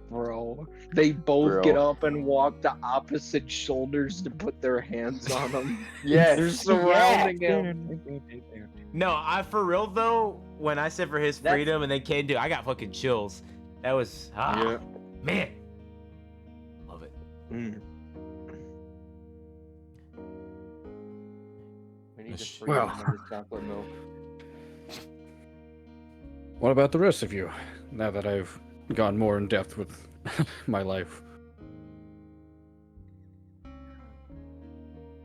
Speaker 1: Bro, they both get up and walk to opposite shoulders to put their hands on him.
Speaker 4: Yes,
Speaker 1: They're surrounding him.
Speaker 5: No, for real though, when I said for his freedom and they came to, I got fucking chills. That was, man. Love it.
Speaker 4: He's a
Speaker 5: Sh-
Speaker 4: freak
Speaker 3: Well.
Speaker 4: of the chocolate milk.
Speaker 3: What about the rest of you? Now that I've gone more in depth with my life.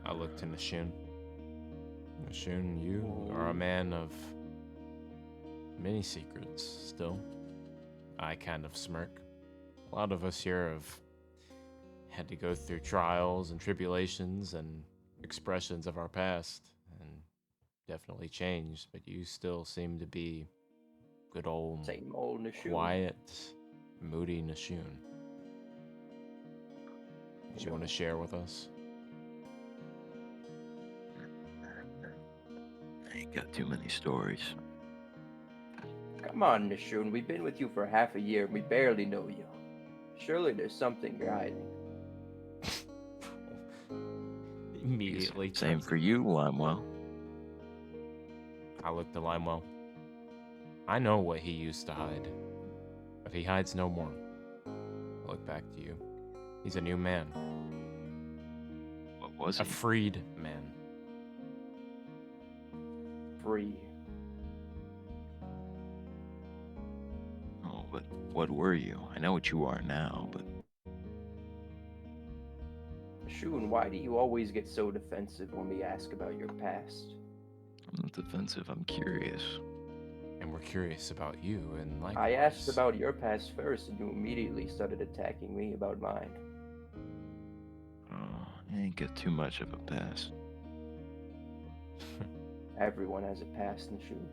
Speaker 5: I look to Nashun. Nashun, you are a man of many secrets still. I kind of smirk. A lot of us here have had to go through trials and tribulations and expressions of our past and definitely changed, but you still seem to be good old,
Speaker 4: Same old Nashun.
Speaker 5: quiet, moody Nashun. Did you want to share with us?
Speaker 2: I ain't got too many stories.
Speaker 4: Come on, Nashun. We've been with you for half a year. We barely know you. Surely there's something you're hiding.
Speaker 5: Immediately.
Speaker 2: Same for you, Limewell.
Speaker 5: I look to Limewell. I know what he used to hide, but he hides no more. I look back to you. He's a new man.
Speaker 2: What was
Speaker 5: A
Speaker 2: he?
Speaker 5: freed man.
Speaker 4: Free.
Speaker 2: Oh, but what were you? I know what you are now, but
Speaker 4: Nashun, why do you always get so defensive when we ask about your past?
Speaker 2: I'm not defensive. I'm curious.
Speaker 5: And we're curious about you, and likewise.
Speaker 4: I asked about your past first, and you immediately started attacking me about mine.
Speaker 2: Oh, I ain't got too much of a past.
Speaker 4: Everyone has a past, Nashun.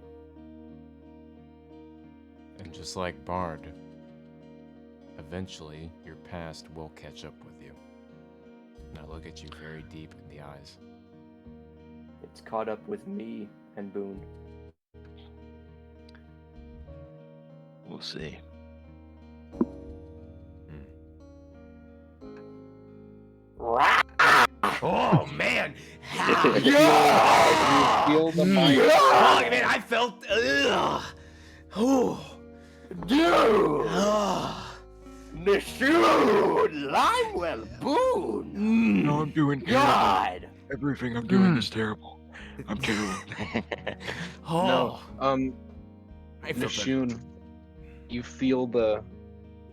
Speaker 5: And just like Bard, eventually your past will catch up with you. And I look at you very deep in the eyes.
Speaker 4: It's caught up with me and Boone.
Speaker 2: We'll see.
Speaker 5: Oh man!
Speaker 1: You feel the mind.
Speaker 5: Oh man, I felt. Oh,
Speaker 4: Dude! Nashun! Limewell! Boone!
Speaker 9: No, I'm doing terrible.
Speaker 4: God!
Speaker 9: Everything I'm doing is terrible. I'm terrible.
Speaker 5: oh.
Speaker 1: No,
Speaker 5: I feel better.
Speaker 1: Nashun, you feel the.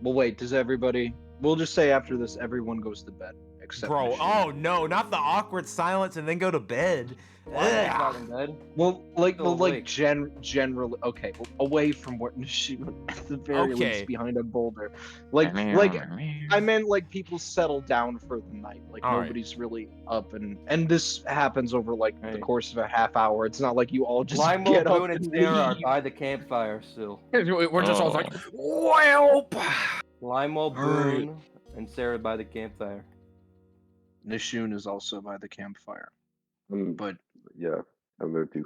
Speaker 1: Well, wait. Does everybody? We'll just say after this, everyone goes to bed except
Speaker 12: Bro,
Speaker 1: Nashun.
Speaker 12: oh no, not the awkward silence and then go to bed.
Speaker 7: Why is
Speaker 12: Ugh.
Speaker 7: not in bed?
Speaker 1: Well,
Speaker 7: Still awake.
Speaker 1: generally, okay, away from what Nashun, at the very
Speaker 5: Okay.
Speaker 1: least, behind a boulder. Like, I meant like people settle down for the night. Like
Speaker 5: All right.
Speaker 1: nobody's really up, and this happens over like the
Speaker 7: Right.
Speaker 1: course of a half hour. It's not like you all just
Speaker 7: Limo,
Speaker 1: get up
Speaker 7: Boone, and
Speaker 1: and
Speaker 7: Sarah are
Speaker 1: leave.
Speaker 7: by the campfire still.
Speaker 3: We're just all like,
Speaker 5: Welp.
Speaker 7: Limo,
Speaker 9: Alright.
Speaker 7: Boone, and Sarah by the campfire.
Speaker 1: Nashun is also by the campfire, but
Speaker 6: Yeah, I'm there too.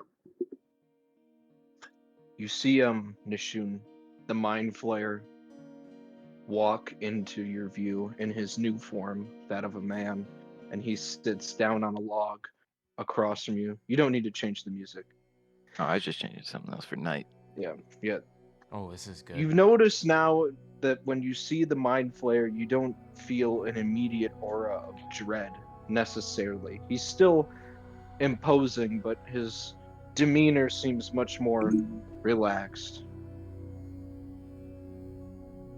Speaker 1: you see Nashun, the mind flayer, walk into your view in his new form, that of a man, and he sits down on a log across from you. You don't need to change the music.
Speaker 2: Oh, I just changed something else for night.
Speaker 1: Yeah.
Speaker 5: Oh, this is good.
Speaker 1: You've noticed now that when you see the mind flayer, you don't feel an immediate aura of dread necessarily. He's still imposing, but his demeanor seems much more relaxed.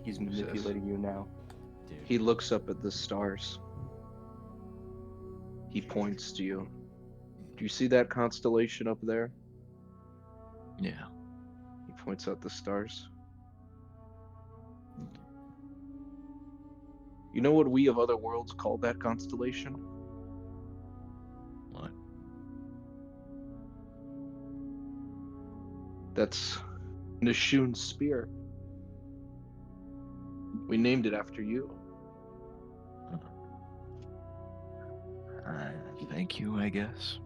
Speaker 7: He's manipulating you now.
Speaker 5: Dude.
Speaker 1: He looks up at the stars. He points to you. Do you see that constellation up there?
Speaker 2: Yeah.
Speaker 1: He points out the stars. You know what we of other worlds call that constellation?
Speaker 2: What?
Speaker 1: That's Nashun's spear. We named it after you.
Speaker 2: Thank you, I guess.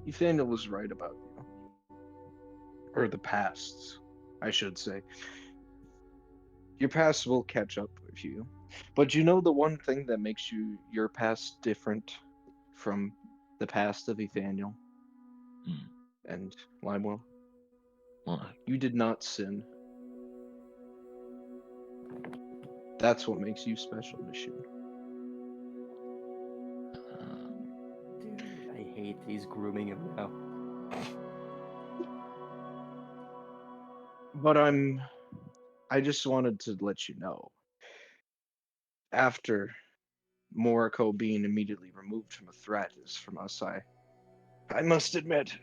Speaker 1: Nathaniel was right about you. Or the pasts, I should say. Your past will catch up with you. But you know the one thing that makes your past different from the past of Nathaniel and Limewell?
Speaker 2: What?
Speaker 1: You did not sin. That's what makes you special, Nashun.
Speaker 4: Dude, I hate he's grooming him now.
Speaker 1: But I just wanted to let you know. After Moriko being immediately removed from a threat is from us, I must admit,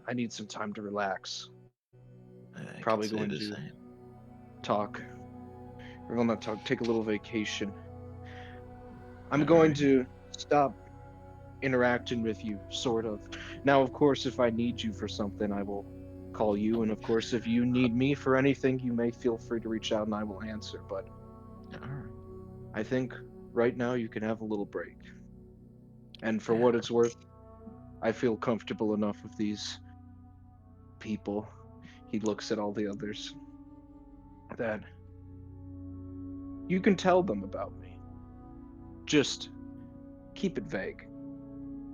Speaker 1: I need some time to relax.
Speaker 2: I
Speaker 1: Probably
Speaker 2: could say
Speaker 1: going
Speaker 2: the
Speaker 1: to
Speaker 2: same.
Speaker 1: talk. We're gonna talk, take a little vacation. I'm
Speaker 2: All
Speaker 1: going
Speaker 2: right.
Speaker 1: to stop interacting with you, sort of. Now, of course, if I need you for something, I will call you. And of course, if you need me for anything, you may feel free to reach out and I will answer. But
Speaker 2: All right.
Speaker 1: I think right now you can have a little break. And for
Speaker 2: Yeah.
Speaker 1: what it's worth, I feel comfortable enough with these people. He looks at all the others. That you can tell them about me. Just keep it vague.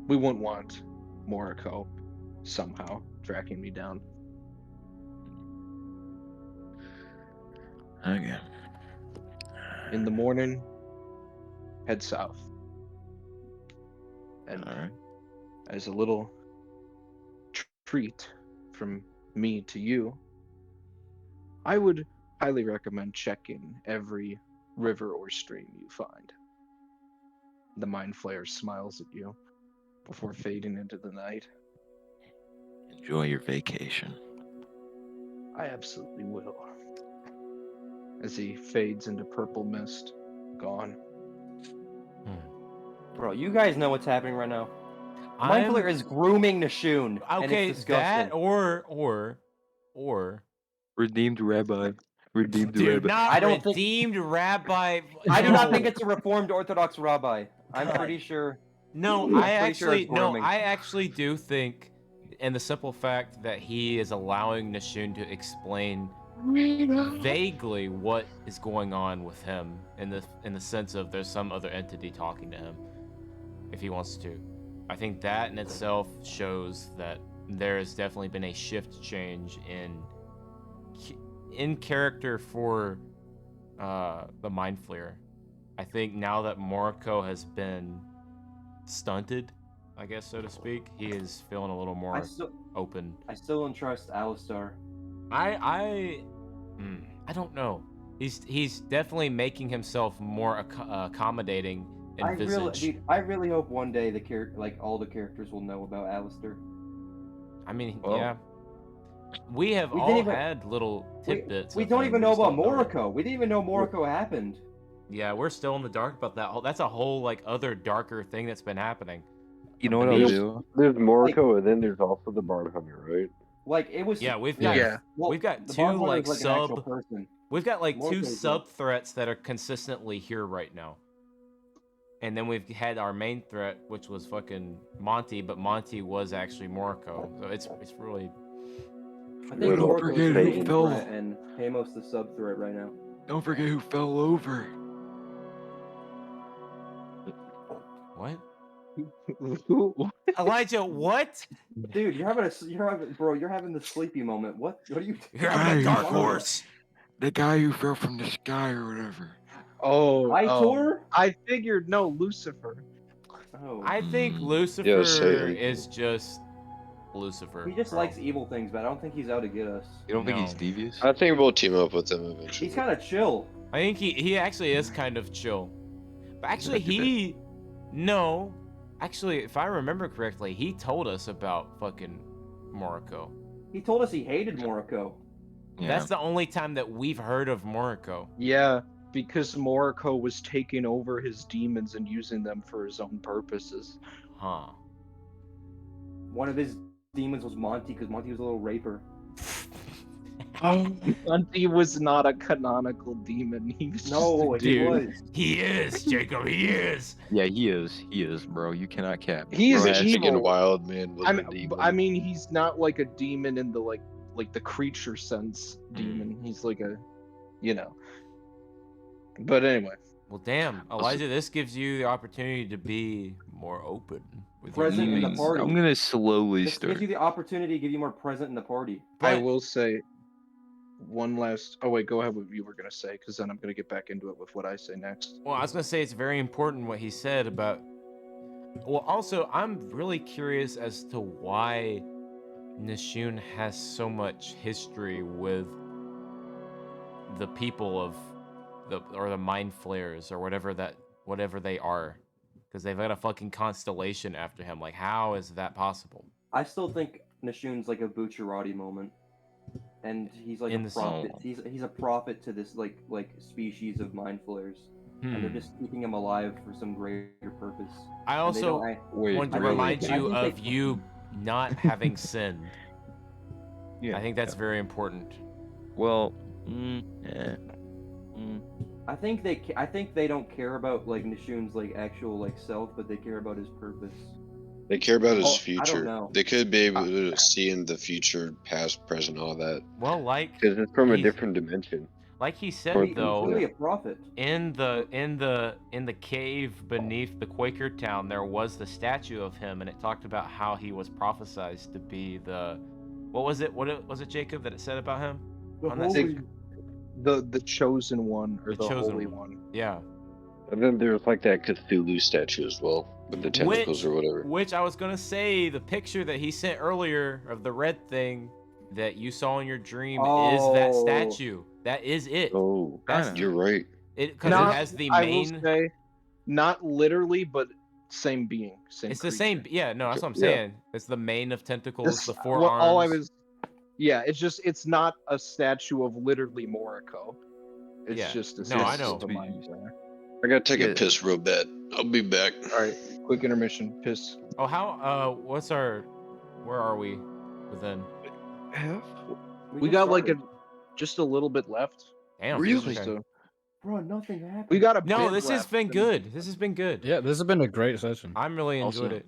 Speaker 1: We wouldn't want Moriko somehow tracking me down.
Speaker 2: Okay.
Speaker 1: In the morning, head south. And
Speaker 2: All right.
Speaker 1: as a little treat from me to you, I would highly recommend checking every river or stream you find. The Mind Flayer smiles at you before fading into the night.
Speaker 2: Enjoy your vacation.
Speaker 1: I absolutely will. As he fades into purple mist, gone.
Speaker 7: Bro, you guys know what's happening right now. Mind Flayer is grooming Nashun. And
Speaker 5: Okay,
Speaker 7: it's disgusting.
Speaker 5: that or
Speaker 9: Redeemed Rabbi. Redeemed
Speaker 5: dude,
Speaker 9: Rabbi.
Speaker 5: not
Speaker 7: I don't think-
Speaker 5: redeemed rabbi.
Speaker 7: I do not
Speaker 5: no.
Speaker 7: think it's a Reformed Orthodox rabbi. I'm pretty sure.
Speaker 5: No,
Speaker 7: I'm
Speaker 5: I
Speaker 7: pretty sure
Speaker 5: actually
Speaker 7: it's
Speaker 5: no,
Speaker 7: grooming.
Speaker 5: I actually do think, in the simple fact that he is allowing Nashun to explain vaguely what is going on with him, in the sense of there's some other entity talking to him, if he wants to. I think that in itself shows that there has definitely been a shift change in character for the Mind Flayer. I think now that Moriko has been stunted, I guess, so to speak, he is feeling a little more open.
Speaker 7: I still don't trust Alistar.
Speaker 5: I don't know. He's definitely making himself more accommodating and visage.
Speaker 7: I really hope one day all the characters will know about Alistair.
Speaker 5: I mean,
Speaker 7: Well,
Speaker 5: yeah. We have
Speaker 7: we
Speaker 5: all
Speaker 7: didn't even-
Speaker 5: had little tidbits.
Speaker 7: We
Speaker 5: of
Speaker 7: don't
Speaker 5: him,
Speaker 7: even
Speaker 5: we
Speaker 7: know
Speaker 5: just
Speaker 7: about
Speaker 5: don't know it.
Speaker 7: Moriko. We didn't even know Moriko happened.
Speaker 5: Yeah, we're still in the dark about that. That's a whole like other darker thing that's been happening.
Speaker 9: You know what I'll do?
Speaker 6: There's Moriko, and then there's also the Bard Hunter, right?
Speaker 7: Like it was.
Speaker 5: Yeah, we've got we've got
Speaker 7: the
Speaker 5: two
Speaker 7: Bard Hunter
Speaker 5: like
Speaker 7: is an actual
Speaker 5: sub.
Speaker 7: person.
Speaker 5: We've got like two
Speaker 7: Moriko's
Speaker 5: sub threats that are consistently here right now. And then we've had our main threat, which was fucking Monty, but Monty was actually Moriko. So it's really.
Speaker 7: I think
Speaker 9: Don't
Speaker 7: Moriko's
Speaker 9: forget
Speaker 7: the
Speaker 9: who
Speaker 7: main
Speaker 9: fell.
Speaker 7: threat and Hamos the sub threat right now.
Speaker 9: Don't forget who fell over.
Speaker 5: What? Elijah, what?
Speaker 7: Dude, you're having the sleepy moment. What are you?
Speaker 5: You're having a dark horse.
Speaker 9: The guy who fell from the sky or whatever.
Speaker 1: Oh,
Speaker 7: Itor?
Speaker 1: I figured no, Lucifer.
Speaker 7: Oh.
Speaker 5: I think Lucifer
Speaker 8: Yeah, Satan.
Speaker 5: is just Lucifer.
Speaker 7: He just likes evil things, but I don't think he's out to get us.
Speaker 9: You don't think
Speaker 5: No.
Speaker 9: he's devious?
Speaker 8: I think we'll team up with him eventually.
Speaker 7: He's kind of chill.
Speaker 5: I think he actually is kind of chill. But actually actually, if I remember correctly, he told us about fucking Moriko.
Speaker 7: He told us he hated Moriko.
Speaker 9: Yeah.
Speaker 5: That's the only time that we've heard of Moriko.
Speaker 1: Yeah, because Moriko was taking over his demons and using them for his own purposes.
Speaker 5: Huh.
Speaker 7: One of his demons was Monty, because Monty was a little raper.
Speaker 1: Monty was not a canonical demon. He was
Speaker 7: No,
Speaker 1: just a
Speaker 7: he
Speaker 1: dude.
Speaker 7: was.
Speaker 5: He is, Jacob, he is.
Speaker 9: Yeah, he is. He is, bro. You cannot cap.
Speaker 1: He is
Speaker 8: Mystic
Speaker 1: evil.
Speaker 8: and Wild Man was a demon.
Speaker 1: I mean, he's not like a demon in the like the creature sense demon. He's like a, But anyway.
Speaker 5: Well, damn, Elijah, this gives you the opportunity to be more open with your
Speaker 7: Present in the
Speaker 5: teammates.
Speaker 7: party.
Speaker 9: I'm gonna slowly
Speaker 7: This
Speaker 9: start.
Speaker 7: gives you the opportunity to give you more present in the party.
Speaker 1: I
Speaker 5: But-
Speaker 1: will say one last. Oh wait, go ahead with what you were gonna say, because then I'm gonna get back into it with what I say next.
Speaker 5: Well, I was gonna say it's very important what he said about. Well, also, I'm really curious as to why Nashun has so much history with the people of the mind flayers or whatever they are, because they've got a fucking constellation after him. Like, how is that possible?
Speaker 7: I still think Nashun's like a Bucciarati moment, and he's like
Speaker 5: In
Speaker 7: a
Speaker 5: the
Speaker 7: prophet. He's a prophet to this like species of mind flayers, and they're just keeping him alive for some greater purpose.
Speaker 5: I
Speaker 7: And they
Speaker 5: also
Speaker 7: don't-
Speaker 5: want to
Speaker 7: I think
Speaker 5: remind
Speaker 7: they- I
Speaker 5: you
Speaker 7: think
Speaker 5: of
Speaker 7: they-
Speaker 5: you not having sinned.
Speaker 9: Yeah.
Speaker 5: I think that's very important.
Speaker 9: Well,
Speaker 7: I think they don't care about like Nashun's like actual like self, but they care about his purpose.
Speaker 8: They care about his
Speaker 7: Oh, I don't
Speaker 8: future.
Speaker 7: know.
Speaker 8: They could be able to see in the future, past, present, all that.
Speaker 5: Well, like
Speaker 6: Because it's from a
Speaker 5: he's-
Speaker 6: different dimension.
Speaker 5: Like he said
Speaker 6: Or-
Speaker 5: though,
Speaker 7: He's really a prophet.
Speaker 5: in the cave beneath the Quaker town, there was the statue of him, and it talked about how he was prophesized to be the. What was it? What was it, Jacob, that it said about him? On that statue?
Speaker 1: The chosen one or the,
Speaker 5: chosen
Speaker 1: holy one.
Speaker 5: Yeah.
Speaker 8: And then there's like that Cthulhu statue as well, with the tentacles or whatever.
Speaker 5: Which I was gonna say, the picture that he sent earlier of the red thing that you saw in your dream is that
Speaker 7: Oh.
Speaker 5: statue. That is it.
Speaker 8: Oh,
Speaker 5: That's
Speaker 8: you're right.
Speaker 5: because it
Speaker 1: Not-
Speaker 5: has the
Speaker 1: I will
Speaker 5: main.
Speaker 1: say, not literally, but same being. Same
Speaker 5: It's the
Speaker 1: creature.
Speaker 5: same. Yeah, no, that's what I'm
Speaker 8: Yeah.
Speaker 5: saying. It's the mane of tentacles,
Speaker 1: This-
Speaker 5: the
Speaker 1: well,
Speaker 5: forearms.
Speaker 1: all I was, yeah, it's not a statue of literally Moriko. It's
Speaker 5: Yeah.
Speaker 1: just a
Speaker 5: No, I
Speaker 1: statue
Speaker 5: know.
Speaker 1: of the mind flayer.
Speaker 8: I gotta take
Speaker 9: Yeah.
Speaker 8: a piss real bad. I'll be back.
Speaker 1: All right, quick intermission. Piss.
Speaker 5: Oh, how? What's our? Where are we? Within.
Speaker 1: We got like just a little bit left.
Speaker 5: Damn.
Speaker 1: Really?
Speaker 5: okay.
Speaker 7: Bro, nothing happened.
Speaker 1: We got a
Speaker 5: No,
Speaker 1: bit
Speaker 5: this has
Speaker 1: left,
Speaker 5: been
Speaker 1: and-
Speaker 5: good. This has been good.
Speaker 3: Yeah, this has been a great session.
Speaker 5: I'm really enjoyed
Speaker 2: Also-
Speaker 5: it.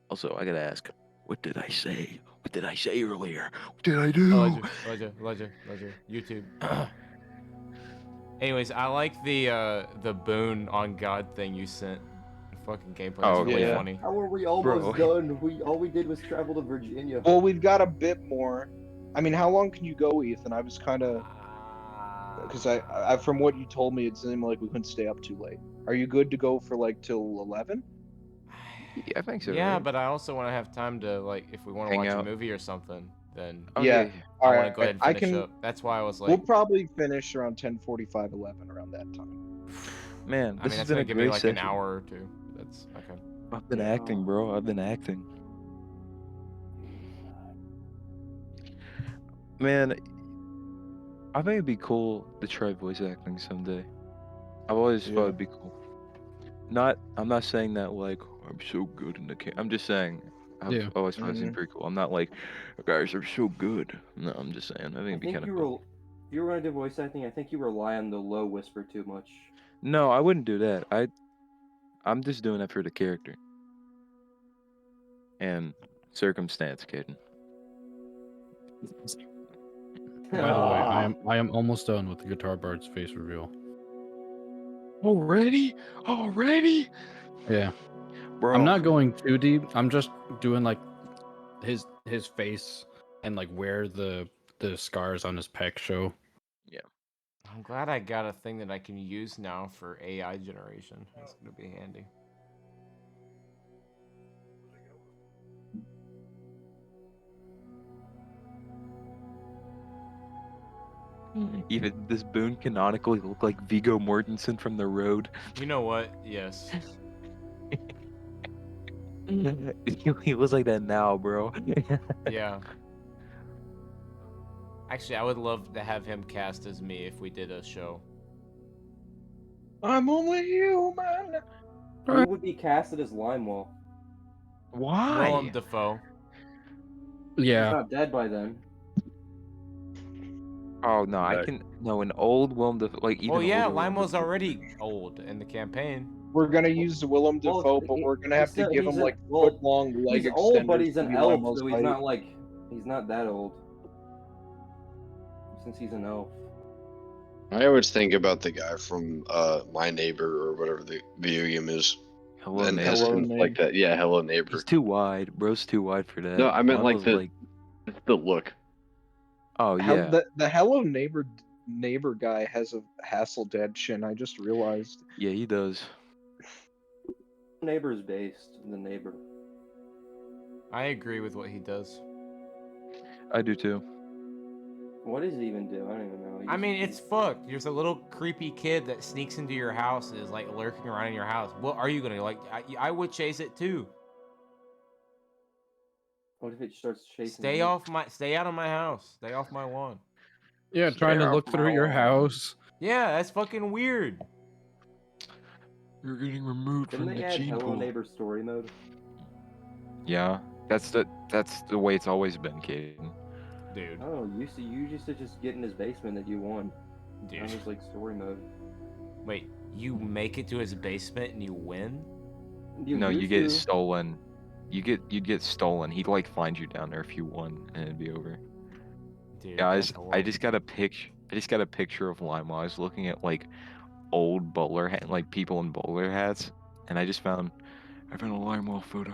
Speaker 2: Also, I gotta ask, what did I say? What did I say earlier? What did I do?
Speaker 5: Ledger, YouTube. Anyways, I like the boon on God thing you sent. The fucking gameplay
Speaker 9: Oh,
Speaker 5: is really
Speaker 1: yeah.
Speaker 5: funny.
Speaker 7: How are we almost
Speaker 9: Bro.
Speaker 7: done? All we did was travel to Virginia.
Speaker 1: Well, we've got a bit more. I mean, how long can you go, Ethan? I was kind of because I from what you told me, it seemed like we couldn't stay up too late. Are you good to go for like till 11?
Speaker 9: Yeah, I think so.
Speaker 5: Yeah,
Speaker 9: right?
Speaker 5: but I also want to have time to like, if we want to
Speaker 9: Hang
Speaker 5: watch
Speaker 9: out.
Speaker 5: a movie or something, then
Speaker 9: Oh,
Speaker 1: yeah.
Speaker 5: I
Speaker 1: All
Speaker 5: want
Speaker 1: right.
Speaker 5: to go ahead and
Speaker 1: I
Speaker 5: finish
Speaker 1: can.
Speaker 5: up. That's why I was like,
Speaker 1: We'll probably finish around 10:45, 11 around that time.
Speaker 9: Man,
Speaker 5: I
Speaker 9: this
Speaker 5: mean,
Speaker 9: has
Speaker 5: that's
Speaker 9: been
Speaker 5: gonna
Speaker 9: a
Speaker 5: give me
Speaker 9: great
Speaker 5: like
Speaker 9: session.
Speaker 5: an hour or two. That's okay.
Speaker 9: I've been acting, bro. I've been acting. Man, I think it'd be cool to try voice acting someday. I've always thought it'd be cool. I'm not saying that like I'm so good in the game. I'm just saying I've always thought it seemed pretty cool. I'm not like, guys are so good. No, I'm just saying. I think
Speaker 7: I
Speaker 9: it'd be
Speaker 7: think
Speaker 9: kind of
Speaker 7: you
Speaker 9: cool.
Speaker 7: if you were gonna do voice acting, I think you rely on the low whisper too much.
Speaker 9: No, I wouldn't do that. I'm just doing that for the character. And circumstance, kid.
Speaker 3: By the way, I am almost done with the Guitar Bard's face reveal.
Speaker 9: Already?
Speaker 3: Yeah.
Speaker 9: Bro.
Speaker 3: I'm not going too deep. I'm just doing like his face and like where the scars on his pec show.
Speaker 9: Yeah.
Speaker 5: I'm glad I got a thing that I can use now for AI generation. That's gonna be handy.
Speaker 9: Even this boon canonically look like Viggo Mortensen from The Road.
Speaker 5: You know what? Yes.
Speaker 9: He looks like that now, bro.
Speaker 5: Yeah. Actually, I would love to have him cast as me if we did a show.
Speaker 1: I'm only human.
Speaker 7: Who would be casted as Limewall?
Speaker 9: Why?
Speaker 5: Willem Dafoe.
Speaker 7: He's
Speaker 3: Yeah.
Speaker 7: not dead by then.
Speaker 9: Oh no, I can an old Willem Dafoe, like even
Speaker 5: Well, yeah,
Speaker 9: older Willem
Speaker 5: Lime's
Speaker 9: Dafoe.
Speaker 5: already old in the campaign.
Speaker 1: We're gonna use Willem
Speaker 7: Well,
Speaker 1: Dafoe, but we're gonna have to
Speaker 7: he's
Speaker 1: give
Speaker 7: a-
Speaker 1: him like
Speaker 7: well,
Speaker 1: foot-long leg
Speaker 7: He's old, but
Speaker 1: extenders
Speaker 7: he's
Speaker 1: to
Speaker 7: an
Speaker 1: be
Speaker 7: elf,
Speaker 1: Lime's
Speaker 7: so he's
Speaker 1: height.
Speaker 7: not like he's not that old. Since he's an elf.
Speaker 8: I always think about the guy from My Neighbor or whatever the video game is.
Speaker 9: Hello,
Speaker 8: And
Speaker 9: Neighbor.
Speaker 8: essence like that. Yeah, Hello Neighbor.
Speaker 9: He's too wide. Bro's too wide for that.
Speaker 8: No, I meant
Speaker 9: Mine
Speaker 8: like
Speaker 9: was
Speaker 8: the look.
Speaker 9: Oh yeah.
Speaker 1: The Hello Neighbor guy has a Hasselblad chin. I just realized.
Speaker 9: Yeah, he does.
Speaker 7: Neighbor's based in the neighbor.
Speaker 5: I agree with what he does.
Speaker 9: I do too.
Speaker 7: What does it even do? I don't even know.
Speaker 12: I mean, it's fucked. There's a little creepy kid that sneaks into your house and is like lurking around in your house. What are you gonna like? I would chase it too.
Speaker 7: What if it starts chasing
Speaker 12: Stay
Speaker 7: me?
Speaker 12: stay out of my house. Stay off my lawn.
Speaker 3: Yeah, trying to look through your house.
Speaker 12: Yeah, that's fucking weird.
Speaker 9: You're getting removed
Speaker 7: Didn't
Speaker 9: from
Speaker 7: they
Speaker 9: the
Speaker 7: add
Speaker 9: gene
Speaker 7: Hello
Speaker 9: pool.
Speaker 7: Neighbor story mode?
Speaker 9: Yeah, that's the way it's always been, Caden.
Speaker 12: Dude.
Speaker 7: Oh, you used to just get in his basement that you won.
Speaker 12: Dude.
Speaker 7: That was like story mode.
Speaker 12: Wait, you make it to his basement and you win?
Speaker 9: No, you
Speaker 7: used
Speaker 9: get
Speaker 7: to.
Speaker 9: stolen. You'd get stolen. He'd like find you down there if you won, and it'd be over.
Speaker 12: Dude,
Speaker 9: Guys,
Speaker 12: that's
Speaker 9: I just got a picture of Lima. I was looking at like old bowler like people in bowler hats, and I found a Limewell photo.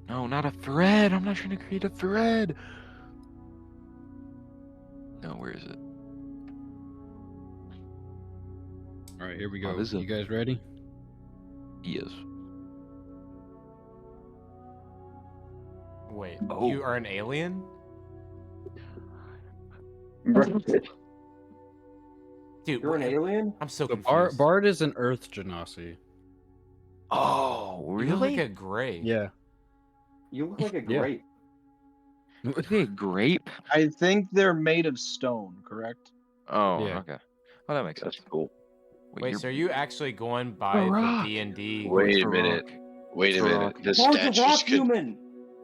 Speaker 9: No, not a thread. I'm not trying to create a thread. No, where is it?
Speaker 3: All right, here we
Speaker 9: Oh,
Speaker 3: go.
Speaker 9: this is a-
Speaker 3: You guys ready?
Speaker 9: Yes.
Speaker 12: Wait,
Speaker 9: Oh.
Speaker 12: you are an alien? Dude,
Speaker 7: You're an alien?
Speaker 12: I'm so
Speaker 3: So
Speaker 12: confused.
Speaker 3: Bard is an Earth Genasi.
Speaker 9: Oh,
Speaker 12: You look like a gray.
Speaker 3: Yeah.
Speaker 7: You look like a
Speaker 3: Yeah.
Speaker 7: grape.
Speaker 9: Is it a grape?
Speaker 1: I think they're made of stone, correct?
Speaker 9: Oh,
Speaker 3: Yeah.
Speaker 9: okay. Oh, that makes sense.
Speaker 6: That's cool.
Speaker 12: Wait,
Speaker 9: you're-
Speaker 12: so are you actually going by the
Speaker 9: rock.
Speaker 12: D&D?
Speaker 6: Wait
Speaker 9: it's
Speaker 6: a
Speaker 9: a
Speaker 6: minute.
Speaker 9: rock.
Speaker 6: Wait
Speaker 9: It's
Speaker 6: a
Speaker 9: a
Speaker 6: minute.
Speaker 9: rock.
Speaker 6: The
Speaker 7: Bard's a rock
Speaker 6: statues could
Speaker 7: human!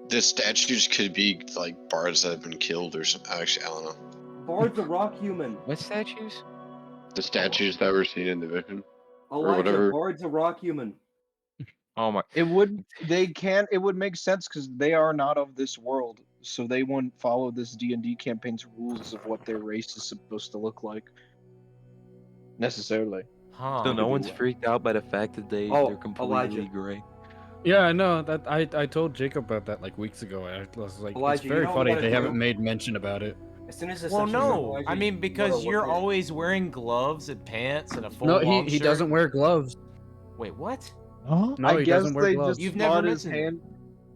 Speaker 6: the statues could be like bards that have been killed or something. Actually, I don't know.
Speaker 7: Bard's a rock human.
Speaker 9: What statues?
Speaker 6: The statues that were seen in the vision.
Speaker 7: Elijah,
Speaker 6: whatever.
Speaker 7: Bard's a rock human.
Speaker 9: Oh my.
Speaker 1: It would make sense because they are not of this world, so they wouldn't follow this D&D campaign's rules of what their race is supposed to look like. Necessarily.
Speaker 12: Huh.
Speaker 9: So no one's freaked out by the fact that they're completely
Speaker 7: Elijah.
Speaker 9: gray.
Speaker 3: Yeah, I know that. I told Jacob about that like weeks ago. I was like,
Speaker 7: Elijah,
Speaker 3: it's
Speaker 7: you
Speaker 3: very
Speaker 7: know what we
Speaker 3: funny
Speaker 7: gotta
Speaker 3: they
Speaker 7: do?
Speaker 3: haven't made mention about it.
Speaker 7: As soon as this
Speaker 12: Well,
Speaker 7: session's over,
Speaker 12: no.
Speaker 7: Elijah,
Speaker 12: I mean,
Speaker 7: you
Speaker 12: because
Speaker 7: gotta
Speaker 12: you're
Speaker 7: look at-
Speaker 12: always wearing gloves and pants and a full
Speaker 3: No,
Speaker 12: long
Speaker 3: he
Speaker 12: shirt.
Speaker 3: doesn't wear gloves.
Speaker 12: Wait, what?
Speaker 3: No,
Speaker 1: I
Speaker 3: he
Speaker 1: guess
Speaker 3: doesn't wear
Speaker 1: they
Speaker 3: gloves.
Speaker 1: just
Speaker 12: You've never
Speaker 1: thought his
Speaker 12: mentioned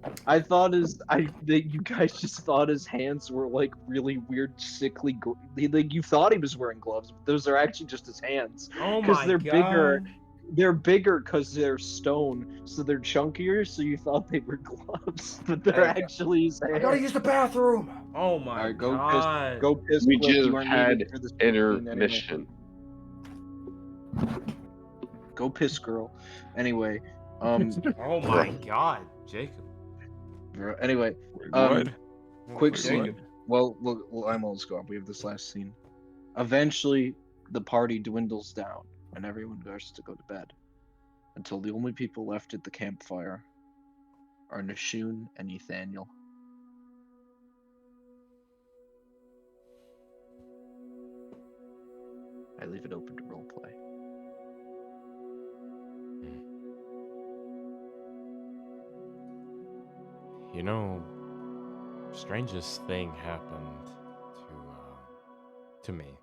Speaker 1: hand. I thought that you guys just thought his hands were like really weird, sickly. Like you thought he was wearing gloves, but those are actually just his hands.
Speaker 12: Oh
Speaker 1: Because
Speaker 12: my
Speaker 1: they're
Speaker 12: god.
Speaker 1: bigger. They're bigger because they're stone, so they're chunkier. So you thought they were gloves, but they're
Speaker 7: Hey,
Speaker 1: actually his hands.
Speaker 7: I gotta use the bathroom!
Speaker 12: Oh my
Speaker 1: Alright, go
Speaker 12: god.
Speaker 1: piss. Go piss.
Speaker 6: We
Speaker 1: quick.
Speaker 6: just
Speaker 1: You aren't
Speaker 6: had
Speaker 1: needed for this scene anyway.
Speaker 6: intermission.
Speaker 1: Go piss, girl. Anyway,
Speaker 12: Oh my god, Jacob.
Speaker 1: anyway,
Speaker 9: What?
Speaker 1: quick
Speaker 9: Wait,
Speaker 1: scene. Well, I'm almost gone. We have this last scene. Eventually, the party dwindles down, and everyone goes to go to bed, until the only people left at the campfire are Nashun and Nathaniel. I leave it open to roleplay.
Speaker 5: You know, strangest thing happened to me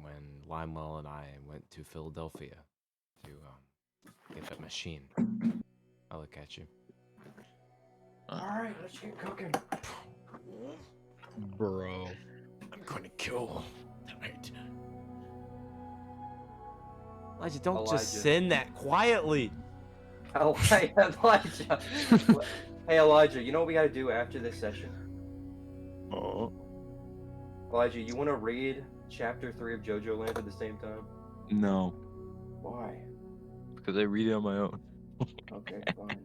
Speaker 5: when Limewell and I went to Philadelphia to get that machine. I look at you.
Speaker 7: Alright, let's get cooking.
Speaker 3: Bro.
Speaker 5: I'm going to kill tonight.
Speaker 12: Elijah, don't
Speaker 7: Elijah.
Speaker 12: just send that quietly.
Speaker 7: Elijah. Hey, Elijah, you know what we gotta do after this session? Elijah, you wanna read Chapter 3 of JoJo Land at the same time?
Speaker 9: No,
Speaker 7: Why?
Speaker 9: because I read it on my own.
Speaker 7: Okay, fine.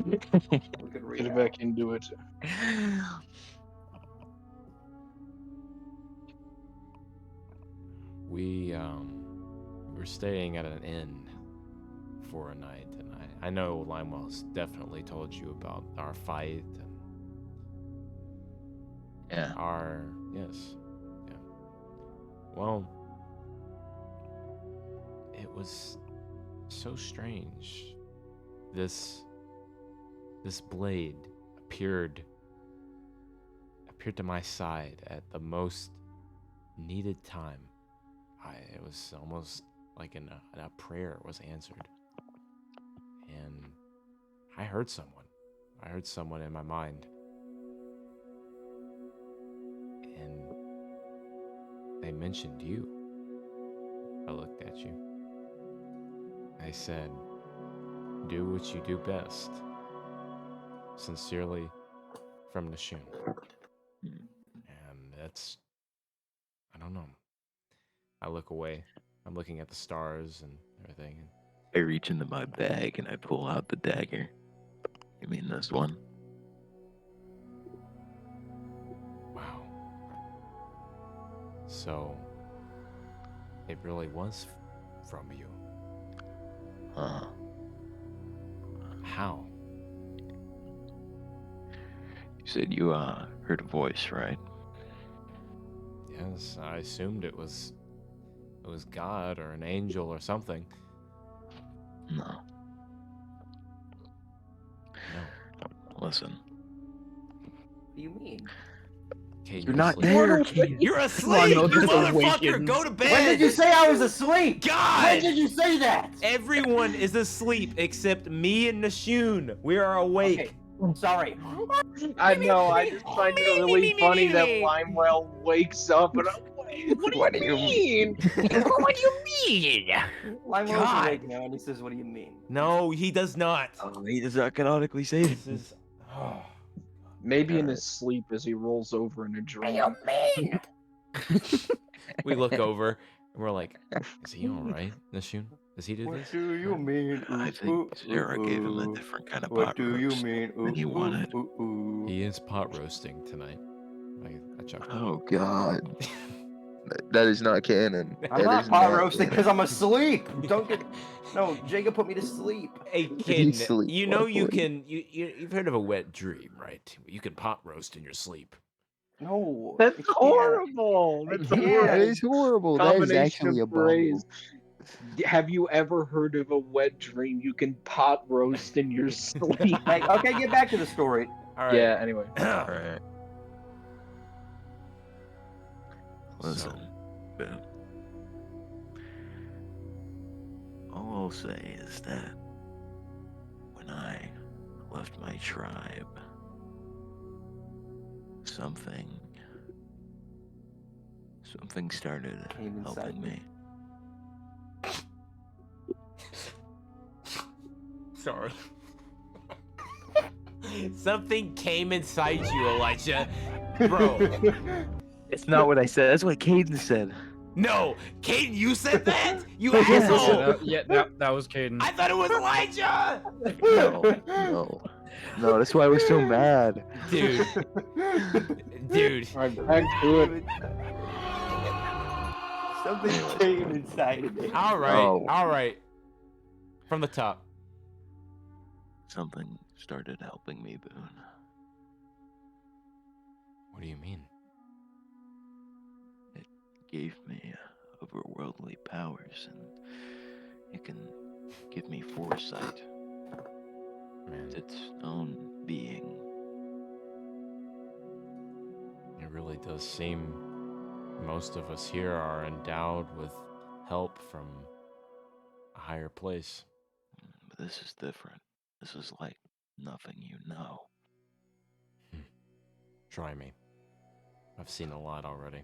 Speaker 7: We could read
Speaker 1: Get
Speaker 7: out.
Speaker 1: back into it.
Speaker 5: We were staying at an inn for a night, and I know Limewell's definitely told you about our fight and
Speaker 9: Yeah.
Speaker 5: our yeah. Well, it was so strange. This blade appeared to my side at the most needed time. It was almost like a prayer was answered. And I heard someone. I heard someone in my mind. they mentioned you. I looked at you. I said, do what you do best. Sincerely, from Nashun. And that's, I don't know. I look away. I'm looking at the stars and everything.
Speaker 2: I reach into my bag and I pull out the dagger. You mean this one?
Speaker 5: Wow. So, it really was from you. How?
Speaker 2: You said you heard a voice, right?
Speaker 5: Yes, I assumed it was God or an angel or something.
Speaker 2: No.
Speaker 5: No.
Speaker 2: Listen.
Speaker 4: What do you mean?
Speaker 5: Caden,
Speaker 2: You're not
Speaker 5: asleep.
Speaker 2: there, Caden.
Speaker 12: You're
Speaker 3: Come on,
Speaker 12: asleep,
Speaker 3: no,
Speaker 12: you
Speaker 3: just
Speaker 12: motherfucker!
Speaker 3: awakens.
Speaker 12: Go to bed!
Speaker 4: When did you say I was asleep?
Speaker 12: God!
Speaker 4: When did you say that?
Speaker 12: Everyone is asleep except me and Nashun. We are awake.
Speaker 4: Okay, sorry.
Speaker 1: I know. I just find it really funny that Limewell wakes up and I'm like, what do you mean?
Speaker 10: What do you mean?
Speaker 4: Limewell's
Speaker 12: God.
Speaker 4: awake now and he says, what do you mean?
Speaker 12: No, he does not.
Speaker 9: He does not canonically say it.
Speaker 12: This is. Oh.
Speaker 1: Maybe in his sleep as he rolls over in a dream.
Speaker 10: mean?
Speaker 12: We look over and we're like, is he alright, Nashun? Does he do
Speaker 4: What
Speaker 12: this?
Speaker 4: do you mean?
Speaker 2: I think Sarah gave him a different kind of pot roast than he wanted.
Speaker 5: He is pot roasting tonight. I chuckled.
Speaker 9: Oh God. That is not canon.
Speaker 4: I'm
Speaker 9: That
Speaker 4: not
Speaker 9: is
Speaker 4: pot
Speaker 9: not
Speaker 4: roasting
Speaker 9: canon.
Speaker 4: because I'm asleep. Don't get. No, Jacob put me to sleep.
Speaker 12: Hey,
Speaker 9: He
Speaker 12: kid,
Speaker 9: sleeps
Speaker 12: you know you
Speaker 9: luckily.
Speaker 12: can. You've heard of a wet dream, right? You can pot roast in your sleep.
Speaker 4: No.
Speaker 1: That's
Speaker 4: I can't.
Speaker 1: horrible. That's a
Speaker 4: Yeah.
Speaker 9: That
Speaker 1: horrible
Speaker 9: is horrible. That is
Speaker 1: combination
Speaker 9: actually
Speaker 1: of
Speaker 9: abominable.
Speaker 1: phrase. Have you ever heard of a wet dream you can pot roast in your sleep?
Speaker 4: Hey, okay, get back to the story.
Speaker 12: All right.
Speaker 1: Yeah, anyway.
Speaker 9: Alright.
Speaker 2: Listen, Boone. All I'll say is that when I left my tribe, something started
Speaker 4: Came inside
Speaker 2: helping
Speaker 4: me.
Speaker 2: me.
Speaker 12: Sorry. Something came inside you, Elijah. Bro.
Speaker 9: It's not what I said. That's what Caden said.
Speaker 12: No, Caden, you said that? You
Speaker 3: Yeah,
Speaker 12: asshole!
Speaker 3: that was Caden.
Speaker 12: I thought it was Elijah!
Speaker 9: No, that's why I was so mad.
Speaker 12: Dude. Dude.
Speaker 1: Alright, back to it.
Speaker 4: Something came inside of me.
Speaker 12: Alright,
Speaker 9: Oh.
Speaker 12: alright. From the top.
Speaker 2: Something started helping me, Boone.
Speaker 5: What do you mean?
Speaker 2: It gave me overworldly powers, and it can give me foresight.
Speaker 5: Man,
Speaker 2: Its own being.
Speaker 5: it really does seem most of us here are endowed with help from a higher place.
Speaker 2: But this is different. This is like nothing you know.
Speaker 5: Try me. I've seen a lot already.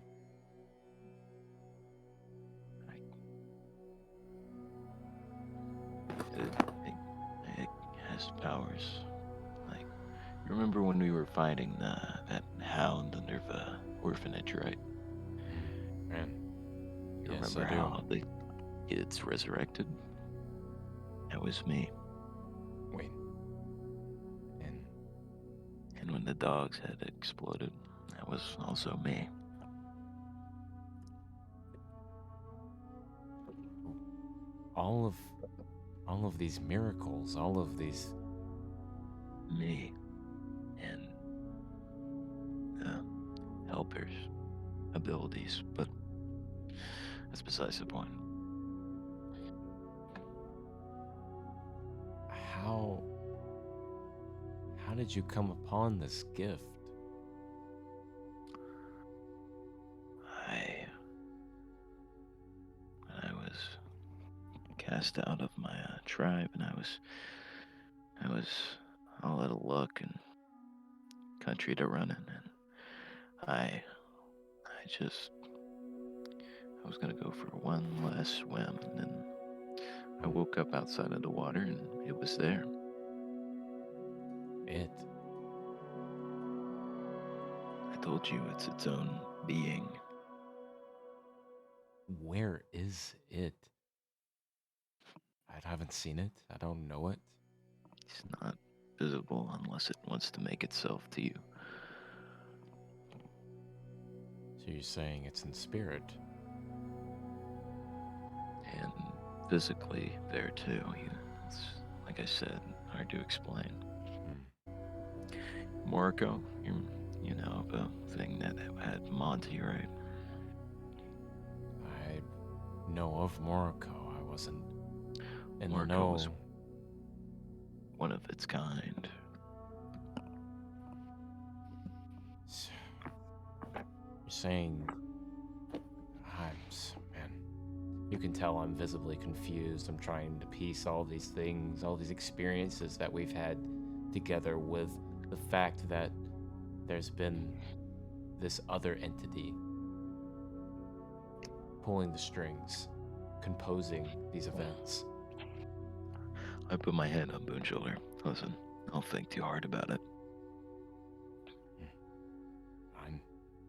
Speaker 2: It has powers. Like, you remember when we were fighting that hound under the orphanage, right?
Speaker 5: Man.
Speaker 2: You
Speaker 5: Yes,
Speaker 2: remember
Speaker 5: I do.
Speaker 2: how the kids resurrected? That was me.
Speaker 5: Wait. And
Speaker 2: And when the dog's head exploded, that was also me.
Speaker 5: all of these miracles, all of these
Speaker 2: Me. And helpers. Abilities. But that's besides the point.
Speaker 5: how did you come upon this gift?
Speaker 2: When I was cast out of my tribe, and I was all out of luck and country to run in, and I just I was gonna go for one last swim, and then I woke up outside of the water, and it was there.
Speaker 5: It.
Speaker 2: I told you it's its own being.
Speaker 5: Where is it? I haven't seen it. I don't know it.
Speaker 2: It's not visible unless it wants to make itself to you.
Speaker 5: So you're saying it's in spirit?
Speaker 2: And physically there too. It's, like I said, hard to explain. Moriko, you know the thing that had Monty, right?
Speaker 5: I know of Moriko. I wasn't in the
Speaker 2: Moriko
Speaker 5: know.
Speaker 2: was one of its kind.
Speaker 5: You're saying, man, you can tell I'm visibly confused. I'm trying to piece all these things, all these experiences that we've had together with the fact that there's been this other entity pulling the strings, composing these events.
Speaker 2: I put my head on Boone's shoulder. Listen, don't think too hard about it.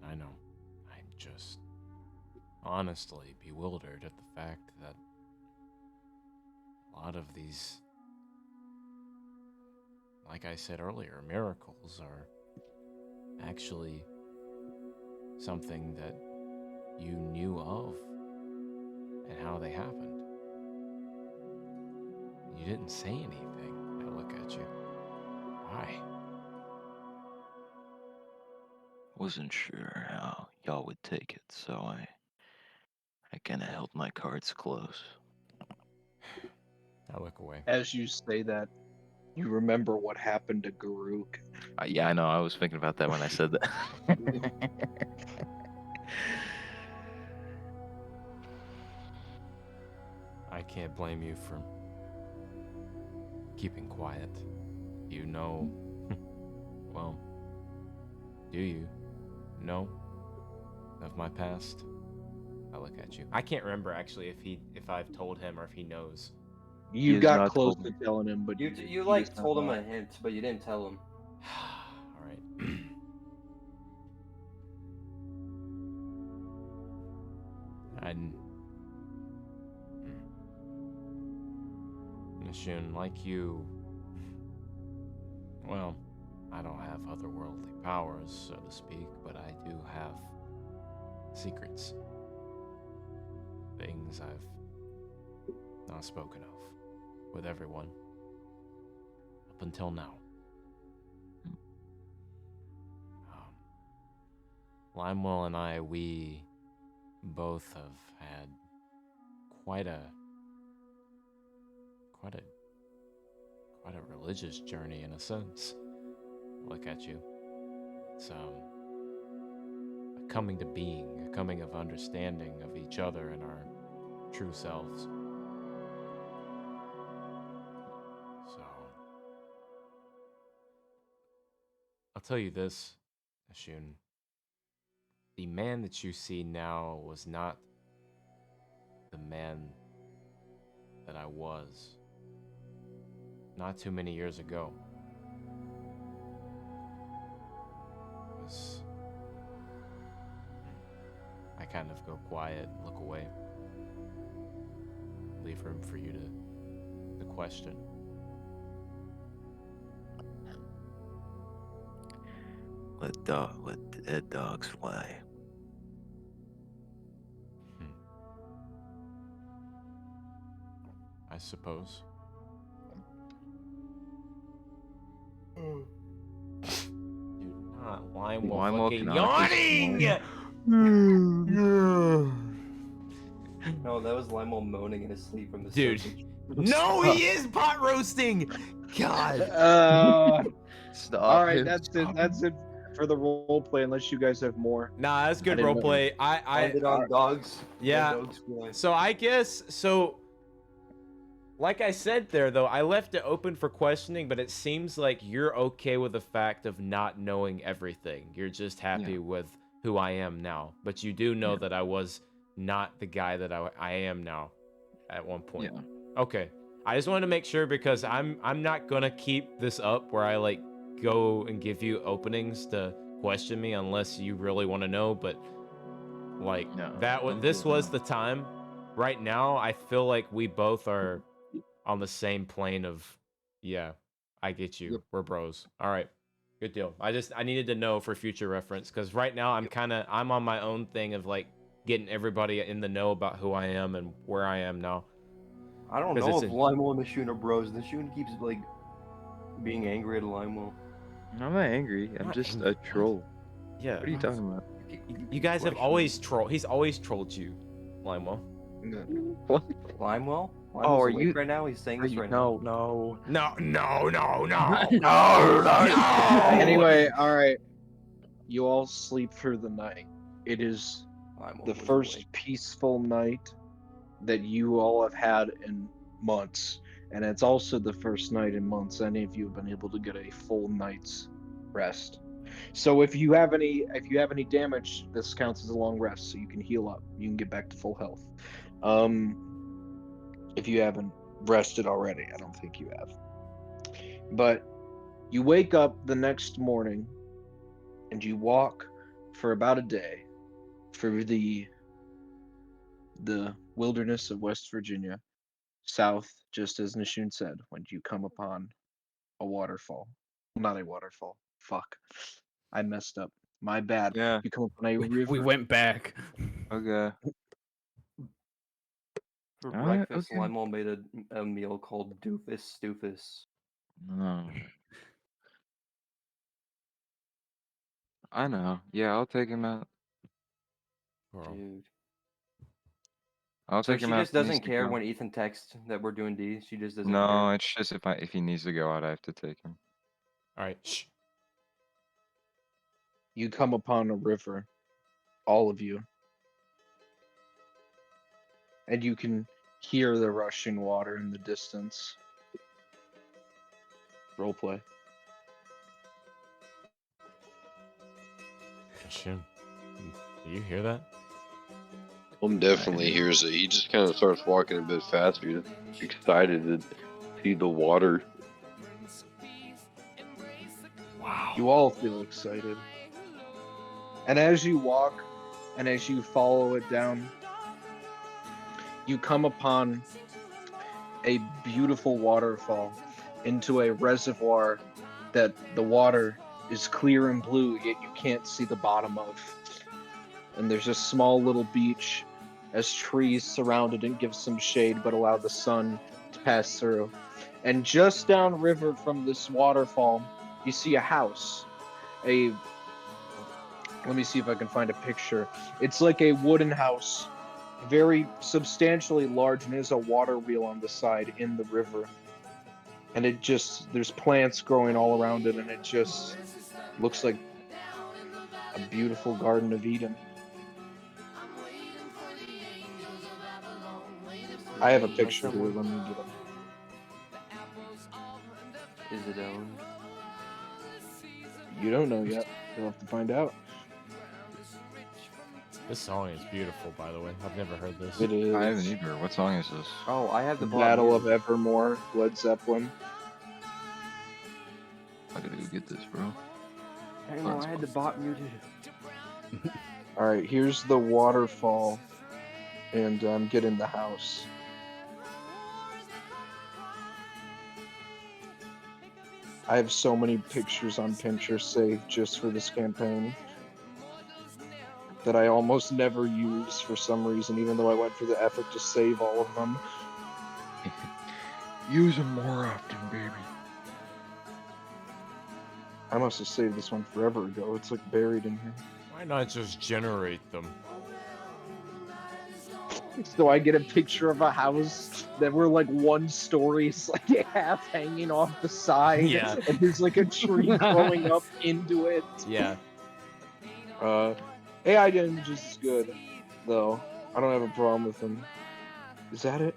Speaker 5: I know. I'm just honestly bewildered at the fact that a lot of these, like I said earlier, miracles are actually something that you knew of and how they happened. You didn't say anything. I look at you. Why?
Speaker 2: Wasn't sure how y'all would take it, so I kind of held my cards close.
Speaker 5: I look away.
Speaker 1: As you say that, you remember what happened to Garuk.
Speaker 2: Yeah, I know. I was thinking about that when I said that.
Speaker 5: I can't blame you for keeping quiet. You know, well, do you know of my past? I look at you. I can't remember actually if I've told him or if he knows.
Speaker 1: You got close to telling him, but
Speaker 7: You like told him a hint, but you didn't tell him.
Speaker 5: All right. Nishun, like you, well, I don't have otherworldly powers, so to speak, but I do have secrets. Things I've not spoken of with everyone up until now. Limewell and I, we both have had quite a religious journey in a sense. Look at you. It's a coming to being, a coming of understanding of each other and our true selves. So I'll tell you this, Ashun. The man that you see now was not the man that I was not too many years ago. I kind of go quiet, look away, leave room for you to question.
Speaker 2: Let dead dogs fly.
Speaker 5: I suppose.
Speaker 12: Dude, not Limewell
Speaker 2: Limewell
Speaker 12: fucking
Speaker 2: cannot
Speaker 12: yawning!
Speaker 7: No, that was Limewell moaning in his sleep from the
Speaker 12: Dude.
Speaker 7: subject.
Speaker 12: No, he is pot roasting! God!
Speaker 9: Stop.
Speaker 1: All right,
Speaker 9: him,
Speaker 1: that's it.
Speaker 9: stop
Speaker 1: That's it for the role play. Unless you guys have more.
Speaker 12: Nah, that's good
Speaker 1: I didn't know.
Speaker 12: roleplay. I
Speaker 7: Ended on dogs.
Speaker 12: Yeah.
Speaker 7: Dogs flying.
Speaker 12: So I guess like I said there though, I left it open for questioning, but it seems like you're okay with the fact of not knowing everything. You're just happy with who I am now. But you do know that I was
Speaker 5: not the guy that I am now at one point.
Speaker 9: Yeah.
Speaker 5: Okay. I just wanted to make sure because I'm not gonna keep this up where I like go and give you openings to question me unless you really want to know. But like
Speaker 9: No,
Speaker 5: this was the time. Right now, I feel like we both are on the same plane of, yeah, I get you.
Speaker 1: Yep.
Speaker 5: We're bros. All right, good deal. I needed to know for future reference because right now I'm on my own thing of like getting everybody in the know about who I am and where I am now.
Speaker 7: I don't
Speaker 5: 'Cause
Speaker 7: know
Speaker 5: it's
Speaker 7: if
Speaker 5: a-
Speaker 7: Limewell and the Shun are bros. The Shun keeps like being angry at Limewell.
Speaker 9: I'm not angry. I'm
Speaker 5: Not
Speaker 9: just
Speaker 5: angry,
Speaker 9: a troll.
Speaker 5: Yeah.
Speaker 9: What are you talking about?
Speaker 5: You guys have always trolled. He's always trolled you, Limewell.
Speaker 9: What?
Speaker 7: Limewell?
Speaker 9: Oh,
Speaker 7: Limewell's
Speaker 9: are
Speaker 7: awake
Speaker 9: you
Speaker 7: right now? He's saying this right
Speaker 9: No, no.
Speaker 5: No.
Speaker 1: Anyway, all right. You all sleep through the night. It is
Speaker 7: now? Limewell
Speaker 1: the
Speaker 7: was
Speaker 1: first
Speaker 7: awake.
Speaker 1: peaceful night that you all have had in months, and it's also the first night in months any of you have been able to get a full night's rest. So if you have any damage, this counts as a long rest, so you can heal up. You can get back to full health. If you haven't rested already, I don't think you have. But you wake up the next morning and you walk for about a day through the wilderness of West Virginia, south, just as Nishun said, when you come upon a waterfall. Not a waterfall. Fuck. I messed up. My bad.
Speaker 9: Yeah.
Speaker 1: You come upon a river.
Speaker 3: We went back.
Speaker 9: Okay.
Speaker 7: For
Speaker 9: Alright,
Speaker 7: breakfast,
Speaker 9: okay.
Speaker 7: Limewell made a meal called Doofus Stoofus.
Speaker 9: No. I know. Yeah, I'll take him out.
Speaker 7: Dude.
Speaker 9: I'll
Speaker 7: So
Speaker 9: take
Speaker 7: she
Speaker 9: him out.
Speaker 7: just
Speaker 9: if he needs
Speaker 7: doesn't
Speaker 9: to
Speaker 7: care
Speaker 9: go.
Speaker 7: when Ethan texts that we're doing D. She just doesn't
Speaker 9: No,
Speaker 7: care.
Speaker 9: it's just if he needs to go out, I have to take him.
Speaker 5: All right. Shh.
Speaker 1: You come upon a river, all of you, and you can hear the rushing water in the distance. Roleplay.
Speaker 5: Shun, do you hear that?
Speaker 6: Definitely hears it. He just kind of starts walking a bit faster, excited to see the water.
Speaker 5: Wow.
Speaker 1: You all feel excited. And as you walk and as you follow it down, you come upon a beautiful waterfall into a reservoir that the water is clear and blue, yet you can't see the bottom of. And there's a small little beach as trees surround it and give some shade but allow the sun to pass through. And just downriver from this waterfall, you see a house. Let me see if I can find a picture. It's like a wooden house, very substantially large, and there's a water wheel on the side in the river. And there's plants growing all around it, and it just looks like a beautiful Garden of Eden. I have a picture here. Let me get it.
Speaker 7: Is it owned?
Speaker 1: You don't know yet. You'll have to find out.
Speaker 5: This song is beautiful, by the way. I've never heard this.
Speaker 1: It is.
Speaker 9: I haven't either. What song is this?
Speaker 7: Oh, I have
Speaker 1: The
Speaker 7: the
Speaker 1: Battle of Evermore, Led Zeppelin.
Speaker 9: I gotta go get this, bro.
Speaker 7: I know, I had the bot muted.
Speaker 1: Alright, here's the waterfall. And get in the house. I have so many pictures on Pinterest saved just for this campaign that I almost never use for some reason, even though I went through the effort to save all of them.
Speaker 9: Use them more often, baby.
Speaker 1: I must have saved this one forever ago. It's like buried in here.
Speaker 5: Why not just generate them?
Speaker 1: So I get a picture of a house that were like one stories, like half hanging off the side.
Speaker 5: Yeah.
Speaker 1: And there's like a tree growing up into it.
Speaker 5: Yeah.
Speaker 1: AI Damage is good, though. I don't have a problem with them. Is that it?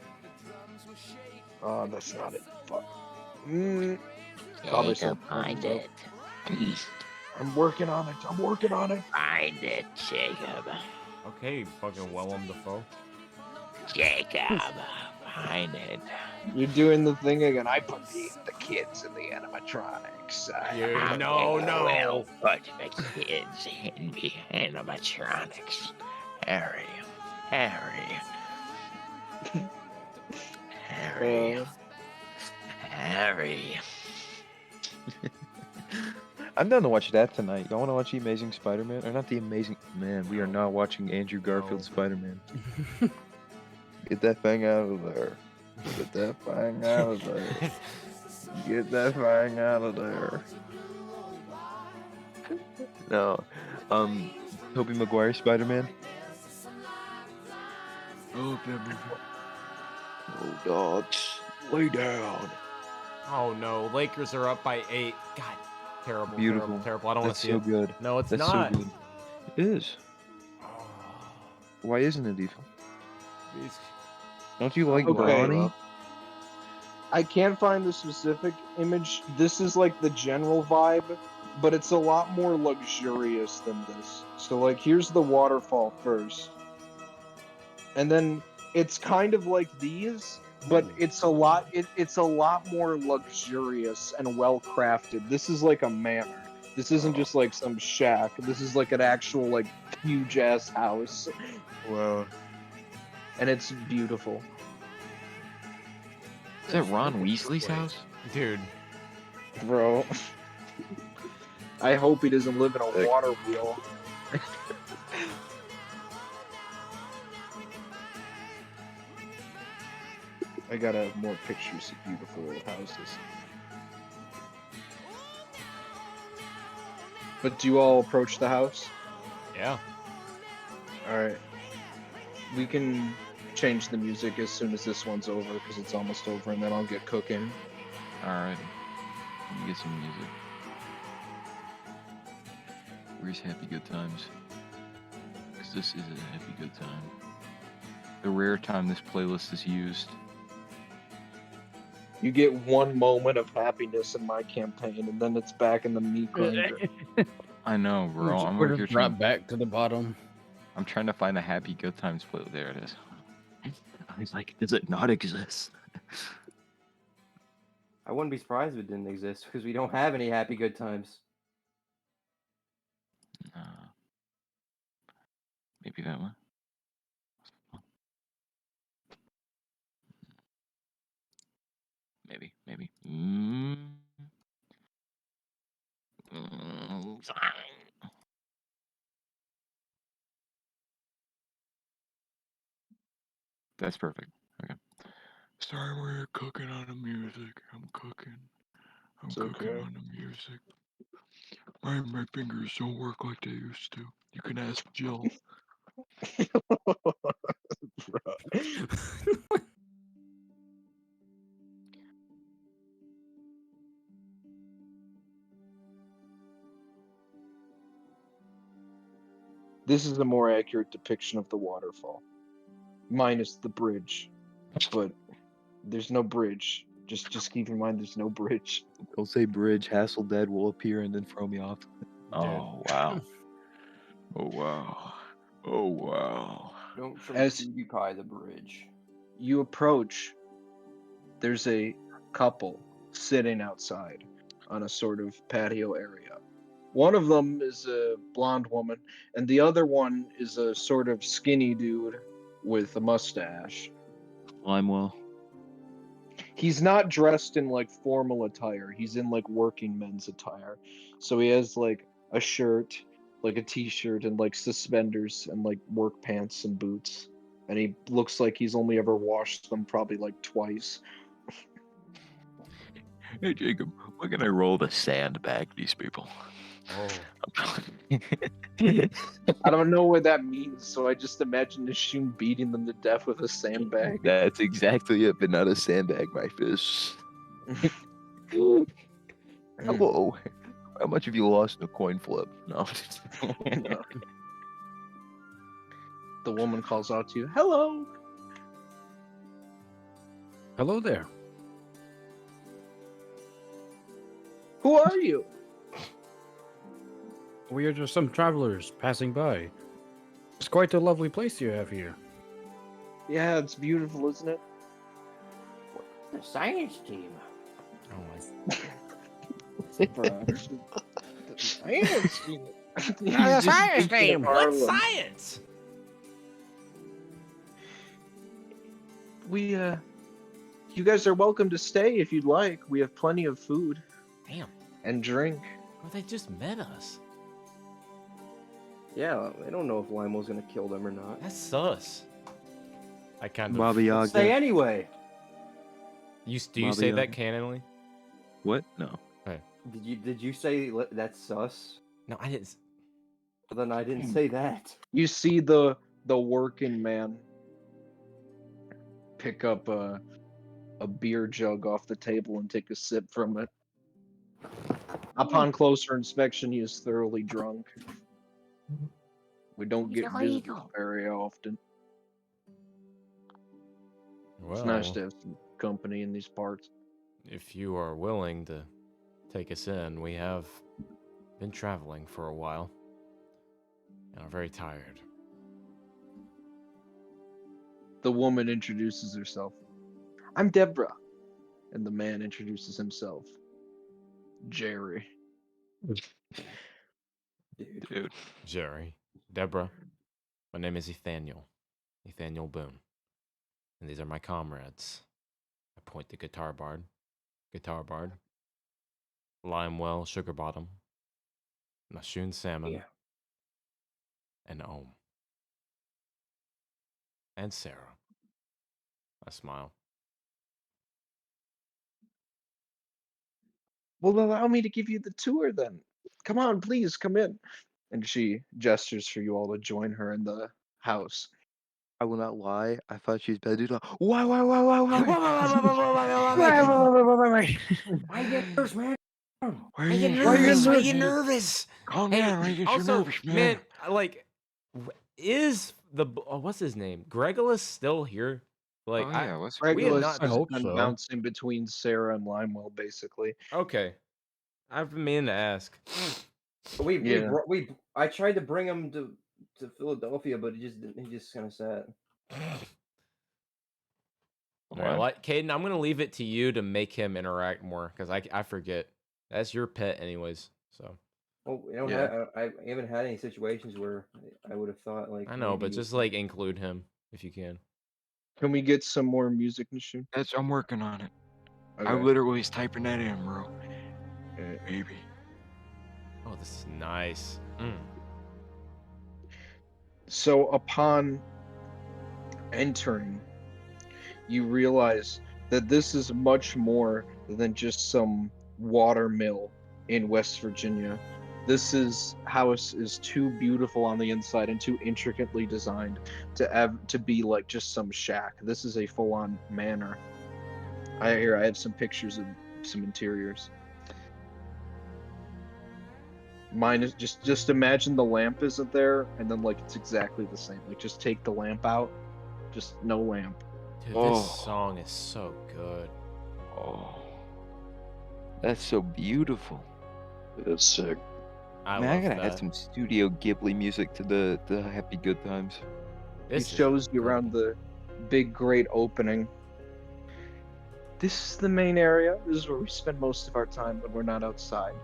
Speaker 1: That's not it. Fuck. Probably
Speaker 10: Jacob,
Speaker 1: something.
Speaker 10: find it.
Speaker 1: I'm working on it. I'm working on it.
Speaker 10: Find it, Jacob.
Speaker 12: Okay, fucking Willem Dafoe.
Speaker 10: Jacob, find it.
Speaker 1: You're doing the thing again. I put the kids in the animatronics.
Speaker 12: Dude, no.
Speaker 10: Will put the kids in the animatronics. Harry. Harry.
Speaker 9: I'm down to watch that tonight. Y'all want to watch The Amazing Spider-Man? Or not The Amazing... Man, we are not watching Andrew Garfield Spider-Man. Get that thing out of there. Get that thing out of there. Get that thing out of there. No. Tobey Maguire Spider-Man? Oh, that movie. Oh, dogs. Lay down.
Speaker 12: Oh no, Lakers are up by 8. God, terrible,
Speaker 9: Beautiful.
Speaker 12: terrible. I don't want
Speaker 9: That's
Speaker 12: to see
Speaker 9: so
Speaker 12: it.
Speaker 9: good.
Speaker 12: No, it's
Speaker 9: That's
Speaker 12: not.
Speaker 9: so good. It is. Why isn't it evil? Don't you like Bonnie?
Speaker 1: I can't find the specific image. This is like the general vibe, but it's a lot more luxurious than this. So like here's the waterfall first. And then it's kind of like these, but it's a lot more luxurious and well crafted. This is like a manor. This isn't just like some shack. This is like an actual like huge ass house.
Speaker 9: Wow.
Speaker 1: And it's beautiful.
Speaker 2: Is that Ron Weasley's house?
Speaker 12: Dude.
Speaker 1: Bro. I hope he doesn't live in a water wheel. I gotta have more pictures of beautiful houses. But do you all approach the house?
Speaker 12: Yeah.
Speaker 1: Alright. We can change the music as soon as this one's over, because it's almost over, and then I'll get cooking.
Speaker 2: Alright. Let me get some music. Where's Happy Good Times? Because this is a happy good time. The rare time this playlist is used.
Speaker 1: You get one moment of happiness in my campaign, and then it's back in the meat grinder.
Speaker 2: I know, bro. I'm
Speaker 3: We're
Speaker 2: over here
Speaker 3: just brought
Speaker 2: trying.
Speaker 3: back to the bottom.
Speaker 2: I'm trying to find a Happy Good Times playlist. There it is. I was like, does it not exist?
Speaker 7: I wouldn't be surprised if it didn't exist because we don't have any happy good times.
Speaker 2: Maybe that one. Maybe. That's perfect. Okay. Sorry, we're cooking on the music. I'm cooking on the music. My fingers don't work like they used to. You can ask Jill.
Speaker 1: This is a more accurate depiction of the waterfall. Minus the bridge. But there's no bridge. Just keep in mind there's no bridge.
Speaker 9: Don't say bridge. Hasseldad will appear and then throw me off.
Speaker 2: Oh, wow. Oh, wow. Oh, wow.
Speaker 7: Don't
Speaker 1: As
Speaker 7: occupy the bridge.
Speaker 1: you approach, there's a couple sitting outside on a sort of patio area. One of them is a blonde woman, and the other one is a sort of skinny dude with a mustache.
Speaker 2: Limewell.
Speaker 1: He's not dressed in like formal attire. He's in like working men's attire. So he has like a shirt, like a t-shirt, and like suspenders and like work pants and boots. And he looks like he's only ever washed them probably like twice.
Speaker 2: Hey, Jacob, we're going to roll to sandbag these people.
Speaker 12: Oh.
Speaker 1: I don't know what that means, so I just imagine Nishun beating them to death with a sandbag.
Speaker 9: That's exactly it, but not a sandbag, my fish. Hello. How much have you lost in a coin flip? No.
Speaker 1: The woman calls out to you, "Hello."
Speaker 3: Hello there.
Speaker 1: Who are you?
Speaker 3: We are just some travelers passing by. It's quite a lovely place you have here.
Speaker 1: Yeah, it's beautiful, isn't it?
Speaker 4: The science team.
Speaker 5: Oh my.
Speaker 1: Science team.
Speaker 10: The science team.
Speaker 5: What science?
Speaker 1: We you guys are welcome to stay if you'd like. We have plenty of food
Speaker 5: Damn.
Speaker 1: and drink.
Speaker 5: Well, they just met us.
Speaker 4: Yeah, I don't know if Limo's gonna kill them or not.
Speaker 5: That's sus. I kind of.
Speaker 11: Baba Yaga.
Speaker 4: Say anyway.
Speaker 5: Do you
Speaker 11: Baba
Speaker 5: say that
Speaker 11: Yaga.
Speaker 5: canonically?
Speaker 11: What? No.
Speaker 4: Did you say that's sus?
Speaker 5: No, I didn't.
Speaker 4: Well, then I didn't say that.
Speaker 1: You see the working man pick up a beer jug off the table and take a sip from it. Upon closer inspection, he is thoroughly drunk. We don't
Speaker 10: He's
Speaker 1: get visitors
Speaker 10: illegal.
Speaker 1: very often.
Speaker 5: Well,
Speaker 1: It's nice to have some company in these parts.
Speaker 5: if you are willing to take us in, we have been traveling for a while and are very tired.
Speaker 1: The woman introduces herself. I'm Deborah. And the man introduces himself. Jerry.
Speaker 11: Dude.
Speaker 5: Jerry, Deborah, my name is Nathaniel Boone, and these are my comrades. I point to Guitar Bard, Limewell, Sugar Bottom, Nashoon Salmon,
Speaker 4: Yeah.
Speaker 5: and Ohm. And Sarah. I smile.
Speaker 1: Well, allow me to give you the tour then. Come on, please, come in. And she gestures for you all to join her in the house.
Speaker 11: I will not lie. I thought she was better. Dude, like, why?
Speaker 4: Why you get nervous, man?
Speaker 5: Why are you nervous?
Speaker 9: Calm
Speaker 5: Hey,
Speaker 9: down. Why you get
Speaker 5: also,
Speaker 9: nervous, man?
Speaker 5: man, like, is the what's his name? Gregulus still here? Like,
Speaker 9: Oh, yeah, what's
Speaker 5: we had
Speaker 1: Regulus
Speaker 5: not.
Speaker 3: I
Speaker 1: has
Speaker 3: hope
Speaker 1: been
Speaker 3: so.
Speaker 1: bouncing between Sarah and Limewell, basically.
Speaker 5: Okay, I've been meaning to ask.
Speaker 1: Yeah.
Speaker 4: I tried to bring him to Philadelphia, but he just kind of sat.
Speaker 5: All right, like Caden, I'm gonna leave it to you to make him interact more because I forget. That's your pet, anyways. So
Speaker 4: Well, you know,
Speaker 1: Yeah.
Speaker 4: I haven't had any situations where I would have thought like.
Speaker 5: I know,
Speaker 4: maybe
Speaker 5: but just like include him if you can.
Speaker 1: Can we get some more music, Nishu?
Speaker 9: I'm working on it. I
Speaker 1: Okay.
Speaker 9: literally was typing that in, bro. Baby.
Speaker 5: Oh, this is nice.
Speaker 1: So upon entering, you realize that this is much more than just some water mill in West Virginia. This house is too beautiful on the inside and too intricately designed to be like just some shack. This is a full-on manor. I have some pictures of some interiors. Mine is just imagine the lamp isn't there, and then like it's exactly the same. Like just take the lamp out, just no lamp.
Speaker 5: Dude,
Speaker 11: Oh.
Speaker 5: this song is so good.
Speaker 11: Oh, that's so beautiful.
Speaker 8: That's sick.
Speaker 5: I
Speaker 11: Man, I
Speaker 5: love
Speaker 11: gotta
Speaker 5: that.
Speaker 11: add some Studio Ghibli music to the Happy Good Times.
Speaker 5: This
Speaker 1: It
Speaker 5: is
Speaker 1: shows you
Speaker 5: good.
Speaker 1: around the big great opening. This is the main area. This is where we spend most of our time when we're not outside.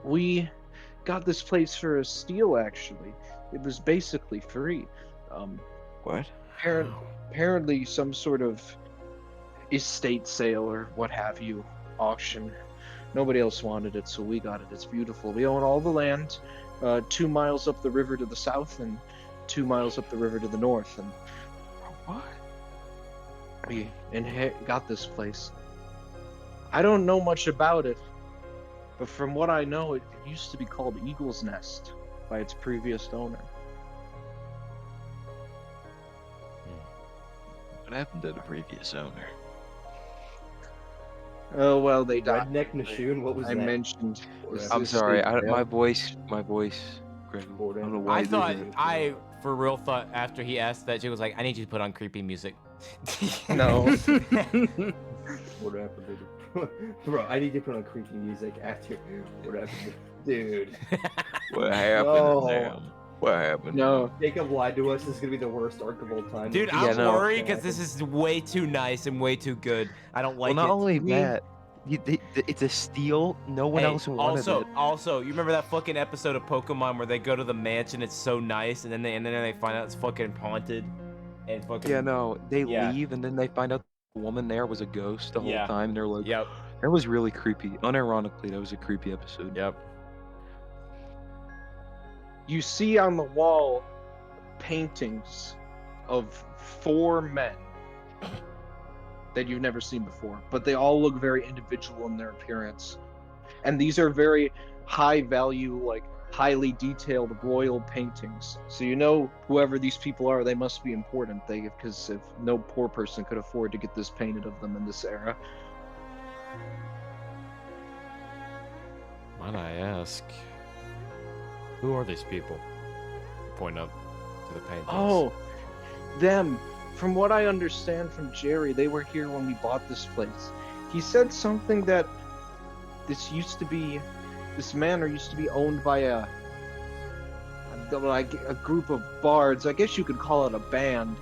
Speaker 1: We got this place for a steal, actually. It was basically free.
Speaker 11: What?
Speaker 1: Apparently some sort of estate sale or what have you, auction. Nobody else wanted it, so we got it. It's beautiful. We own all the land, 2 miles up the river to the south and 2 miles up the river to the north. And
Speaker 11: What?
Speaker 1: we got this place. I don't know much about it, but from what I know, it used to be called Eagle's Nest by its previous owner.
Speaker 11: What happened to the previous owner?
Speaker 1: Oh well, they died.
Speaker 4: Redneck Nashoon, what was
Speaker 1: I
Speaker 4: that?
Speaker 1: mentioned.
Speaker 11: I'm sorry. My
Speaker 1: Yeah.
Speaker 11: voice. Greg, I don't know why.
Speaker 5: I
Speaker 11: there's
Speaker 5: thought
Speaker 11: a-
Speaker 5: I for real thought after he asked that, she was like, "I need you to put on creepy music."
Speaker 1: No.
Speaker 4: What happened, dude? Bro, I need to put on creepy music after what happened, dude.
Speaker 11: What happened
Speaker 4: No.
Speaker 11: to them?
Speaker 9: What happened?
Speaker 1: No.
Speaker 4: Jacob lied to us. This is gonna be the worst arc of all time.
Speaker 12: Dude,
Speaker 9: Yeah,
Speaker 12: I'm
Speaker 9: no.
Speaker 12: worried because this is way too nice and way too good. I don't like
Speaker 9: Well, not
Speaker 12: it.
Speaker 9: only that, it's a steal. No one
Speaker 12: Hey,
Speaker 9: else wanted it.
Speaker 12: also, you remember that fucking episode of Pokemon where they go to the mansion, it's so nice, and then they find out it's fucking haunted, and fucking
Speaker 9: Yeah, no, they
Speaker 12: Yeah.
Speaker 9: leave and then they find out the woman there was a ghost the whole
Speaker 12: Yeah.
Speaker 9: time. And they're like,
Speaker 12: Yep.
Speaker 9: that was really creepy. Unironically, that was a creepy episode.
Speaker 12: Yep.
Speaker 1: You see on the wall paintings of 4 men that you've never seen before, but they all look very individual in their appearance. And these are very high value, like highly detailed royal paintings. So you know whoever these people are, they must be important. Because if no poor person could afford to get this painted of them in this era.
Speaker 5: Might I ask, who are these people? Point up to the paintings.
Speaker 1: Oh, them. From what I understand from Jerry, they were here when we bought this place. He said something that this manor used to be owned by a group of bards. I guess you could call it a band.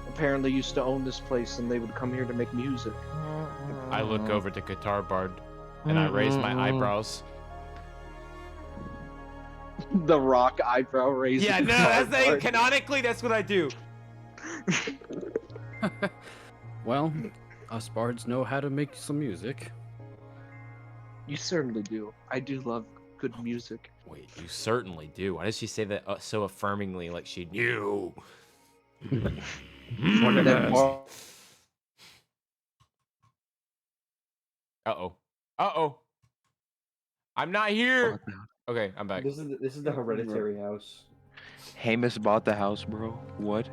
Speaker 1: Apparently used to own this place, and they would come here to make music.
Speaker 5: I look over to Guitar Bard, and I raise my eyebrows.
Speaker 1: The rock eyebrow raising.
Speaker 12: Yeah, no, that's the, canonically, that's what I do.
Speaker 3: Well, us bards know how to make some music.
Speaker 1: You certainly do. I do love good music.
Speaker 5: Wait, you certainly do. Why does she say that so affirmingly, like she knew? Uh-oh. Uh-oh. I'm not here. Okay, I'm back.
Speaker 4: This is the hereditary house.
Speaker 9: Hamus bought the house, bro. What?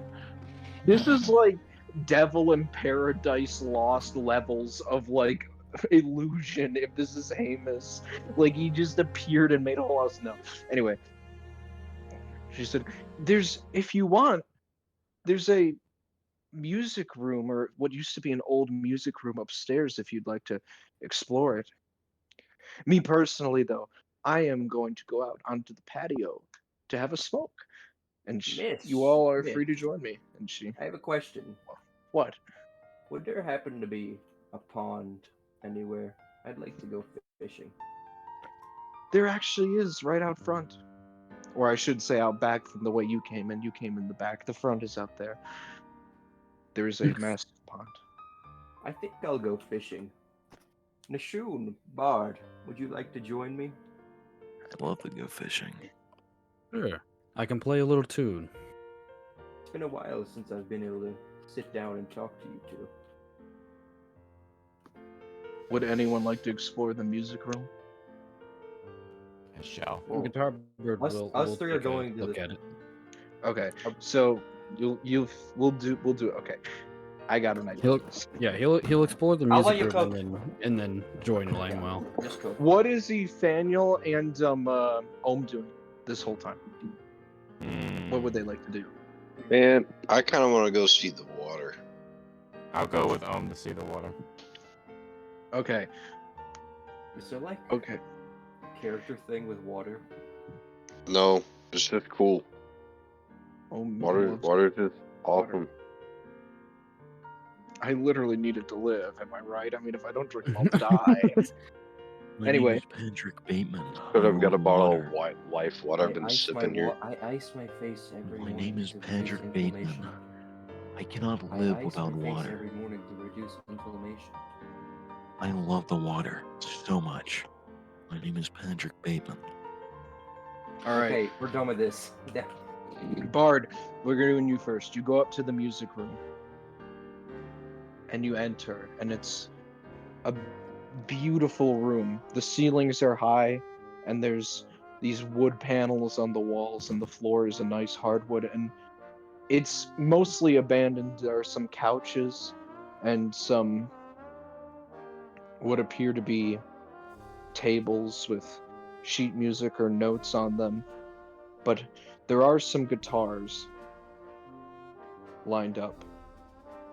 Speaker 1: This is like Devil in Paradise Lost levels of like illusion. If this is Hamus, like he just appeared and made a whole house. No. Anyway, she said, if you want, there's a music room, or what used to be an old music room upstairs if you'd like to explore it. Me personally, though, I am going to go out onto the patio to have a smoke. And you all are free to join me. And
Speaker 4: I have a question.
Speaker 1: What?
Speaker 4: Would there happen to be a pond anywhere? I'd like to go fishing.
Speaker 1: There actually is, right out front. Or I should say out back from the way you came in. You came in the back. The front is out there. There is a massive pond.
Speaker 4: I think I'll go fishing. Nashun, Bard, would you like to join me?
Speaker 11: I'd love to go fishing.
Speaker 3: Sure. I can play a little tune.
Speaker 4: It's been a while since I've been able to sit down and talk to you two.
Speaker 1: Would anyone like to explore the music room?
Speaker 5: I shall.
Speaker 4: Well,
Speaker 3: Guitar Bird
Speaker 4: us
Speaker 3: will
Speaker 4: three are
Speaker 3: take a
Speaker 4: going to
Speaker 3: look
Speaker 4: the-
Speaker 3: at it.
Speaker 1: Okay, so we'll do it. Okay, I got an idea.
Speaker 3: He'll explore the
Speaker 4: I'll let
Speaker 3: music
Speaker 4: you
Speaker 3: room and then join Langwell.
Speaker 4: Just go.
Speaker 1: What is Nathaniel and Ohm doing this whole time? What would they like to do?
Speaker 8: Man, I kind of want to go see the water.
Speaker 5: I'll go with to see the water.
Speaker 1: Okay.
Speaker 4: Is there like
Speaker 1: Okay.
Speaker 4: a character thing with water?
Speaker 8: No, it's just cool. Water is just awesome.
Speaker 1: I literally need it to live. Am I right? I mean, if I don't drink, I'll die.
Speaker 11: My
Speaker 1: Anyway.
Speaker 11: name is Patrick Bateman.
Speaker 8: But I've got a
Speaker 11: I
Speaker 8: bottle
Speaker 11: love
Speaker 8: of
Speaker 11: water.
Speaker 8: life water I've been sipping here.
Speaker 4: I ice my face every
Speaker 11: My
Speaker 4: morning.
Speaker 11: name is
Speaker 4: to reduce
Speaker 11: Patrick Bateman.
Speaker 4: inflammation.
Speaker 11: I cannot
Speaker 4: I
Speaker 11: live
Speaker 4: ice
Speaker 11: without
Speaker 4: my face
Speaker 11: water.
Speaker 4: every morning to reduce inflammation.
Speaker 11: I love the water so much. My name is Patrick Bateman.
Speaker 1: All right.
Speaker 4: Okay, we're done with this. Yeah.
Speaker 1: Bard, we're doing you first. You go up to the music room. And you enter, and it's a beautiful room. The ceilings are high, and there's these wood panels on the walls, and the floor is a nice hardwood, and it's mostly abandoned. There are some couches and some what appear to be tables with sheet music or notes on them, but there are some guitars lined up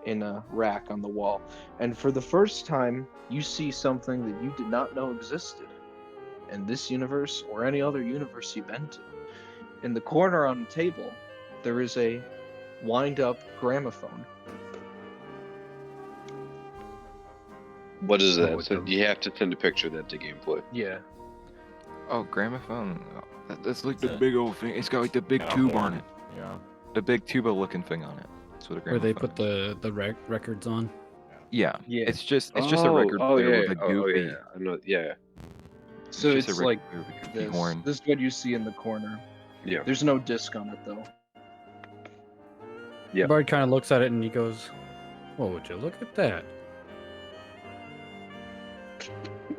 Speaker 1: in a rack on the wall. And for the first time, you see something that you did not know existed in this universe or any other universe you've been to. In the corner on the table, there is a wind-up gramophone.
Speaker 8: What is
Speaker 9: Oh,
Speaker 8: that?
Speaker 9: it's
Speaker 8: So
Speaker 9: a-
Speaker 8: you have to send a picture of that to gameplay.
Speaker 1: Yeah.
Speaker 9: Oh, gramophone. That's like the
Speaker 5: It's a-
Speaker 9: big old thing. It's got like the big
Speaker 5: Got a
Speaker 9: tube on
Speaker 5: horn.
Speaker 9: it.
Speaker 5: Yeah.
Speaker 9: The big tuba-looking thing on it. That's what a
Speaker 3: Where
Speaker 9: gramophone.
Speaker 3: they put the records on.
Speaker 9: Yeah.
Speaker 1: Yeah.
Speaker 9: It's just a record player with a
Speaker 8: Oh
Speaker 9: goofy.
Speaker 8: yeah. I know. Yeah.
Speaker 1: So
Speaker 9: just a
Speaker 1: it's
Speaker 9: record
Speaker 1: like
Speaker 9: player with a goofy
Speaker 1: this.
Speaker 9: horn.
Speaker 1: This is what you see in the corner.
Speaker 8: Yeah.
Speaker 1: There's no disc on it though.
Speaker 8: Yeah.
Speaker 3: Bard kind of looks at it and he goes, "Well, would you look at that?"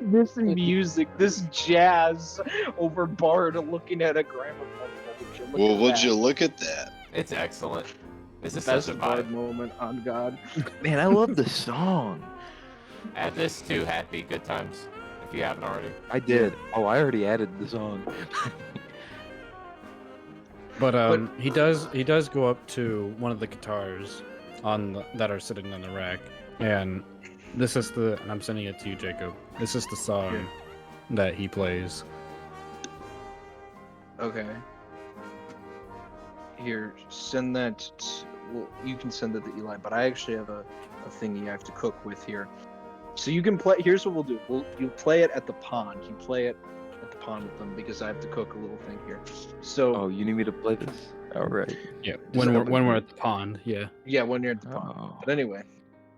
Speaker 1: This music, this jazz over Bard looking at a gramophone.
Speaker 8: Well, would you look at that?
Speaker 5: It's excellent. This is
Speaker 1: Best
Speaker 5: such a
Speaker 1: Bard
Speaker 5: vibe.
Speaker 1: moment on God.
Speaker 9: Man, I love the song.
Speaker 5: Add this to Happy Good Times if you haven't already.
Speaker 9: I did. Oh, I already added the song.
Speaker 3: But he does go up to one of the guitars that are sitting on the rack, and this is and I'm sending it to you, Jacob. This is the song that he plays.
Speaker 1: Okay. Here, send that. Well, you can send it to Eli, but I actually have a thing you have to cook with here. So you can play. Here's what we'll do. You play it at the pond. You play it at the pond with them because I have to cook a little thing here. So.
Speaker 9: Oh, you need me to play this? All right.
Speaker 3: Yeah,
Speaker 1: Just
Speaker 3: when
Speaker 1: open
Speaker 3: we're
Speaker 1: it.
Speaker 3: at the pond. Yeah.
Speaker 1: Yeah, when you're at the pond.
Speaker 9: Oh.
Speaker 1: But anyway,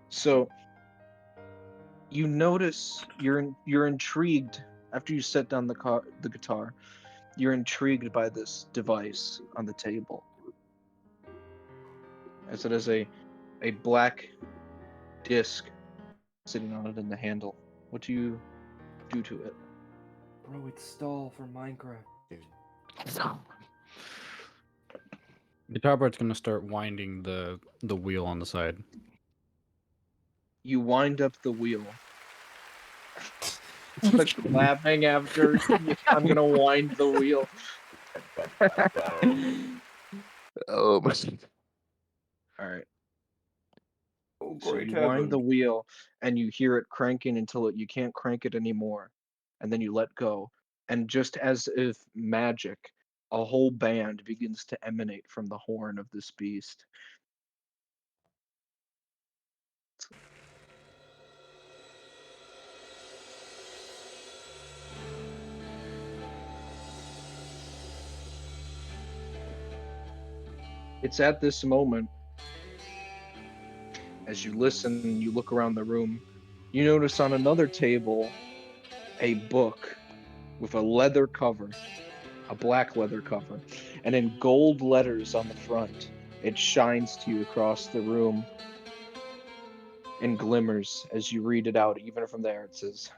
Speaker 1: so you notice you're intrigued after you set down the guitar. You're intrigued by this device on the table, as it has a black disc sitting on it in the handle. What do you do to it?
Speaker 7: Bro, it's stall for Minecraft.
Speaker 5: Dude.
Speaker 3: Guitar Bard's gonna start winding the wheel on the side.
Speaker 1: You wind up the wheel. The clapping after I'm gonna wind the wheel.
Speaker 9: Oh my.
Speaker 1: All right.
Speaker 7: Oh,
Speaker 1: So
Speaker 7: great
Speaker 1: you
Speaker 7: heaven.
Speaker 1: wind the wheel and you hear it cranking until you can't crank it anymore, and then you let go. And just as if magic, a whole band begins to emanate from the horn of this beast. It's at this moment, as you listen and you look around the room, you notice on another table a book with a leather cover, a black leather cover, and in gold letters on the front, it shines to you across the room and glimmers as you read it out. Even from there, it says,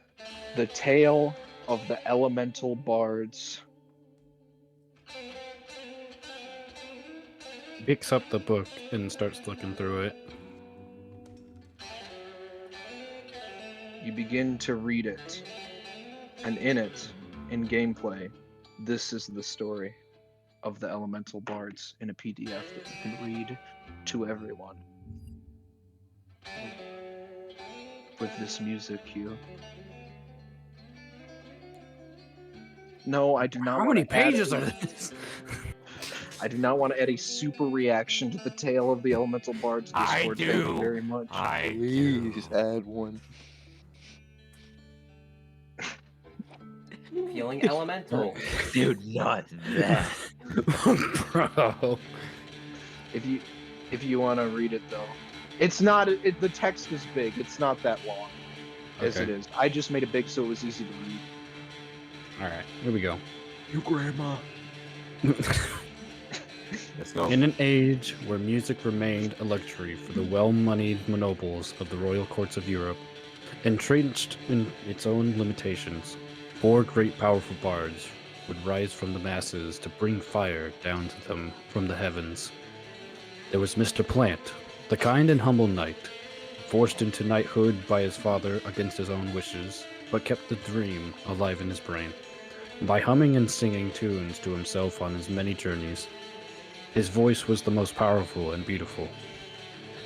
Speaker 1: "The Tale of the Elemental Bards."
Speaker 3: He picks up the book and starts looking through it.
Speaker 1: You begin to read it, and in it, in gameplay, this is the story of the Elemental Bards in a PDF that you can read to everyone. With this music cue. No, I do not.
Speaker 3: How
Speaker 1: want
Speaker 3: many
Speaker 1: to add
Speaker 3: pages
Speaker 1: a-
Speaker 3: are this?
Speaker 1: I do not want to add a super reaction to the Tale of the Elemental Bards
Speaker 5: I
Speaker 1: Discord. Thank you
Speaker 5: do.
Speaker 1: very much.
Speaker 9: Please add one.
Speaker 7: Feeling elemental.
Speaker 11: Dude, not that.
Speaker 3: Bro.
Speaker 1: If you want to read it though, it's not. The text is big. It's not that long, as it
Speaker 3: Okay.
Speaker 1: is. I just made it big so it was easy to read.
Speaker 3: Alright, here we go.
Speaker 9: You grandma.
Speaker 5: Let's go.
Speaker 3: In an age where music remained a luxury for the well-moneyed nobles of the royal courts of Europe, entrenched in its own limitations, 4 great powerful bards would rise from the masses to bring fire down to them from the heavens. There was Mr. Plant, the kind and humble knight, forced into knighthood by his father against his own wishes, but kept the dream alive in his brain. By humming and singing tunes to himself on his many journeys, his voice was the most powerful and beautiful,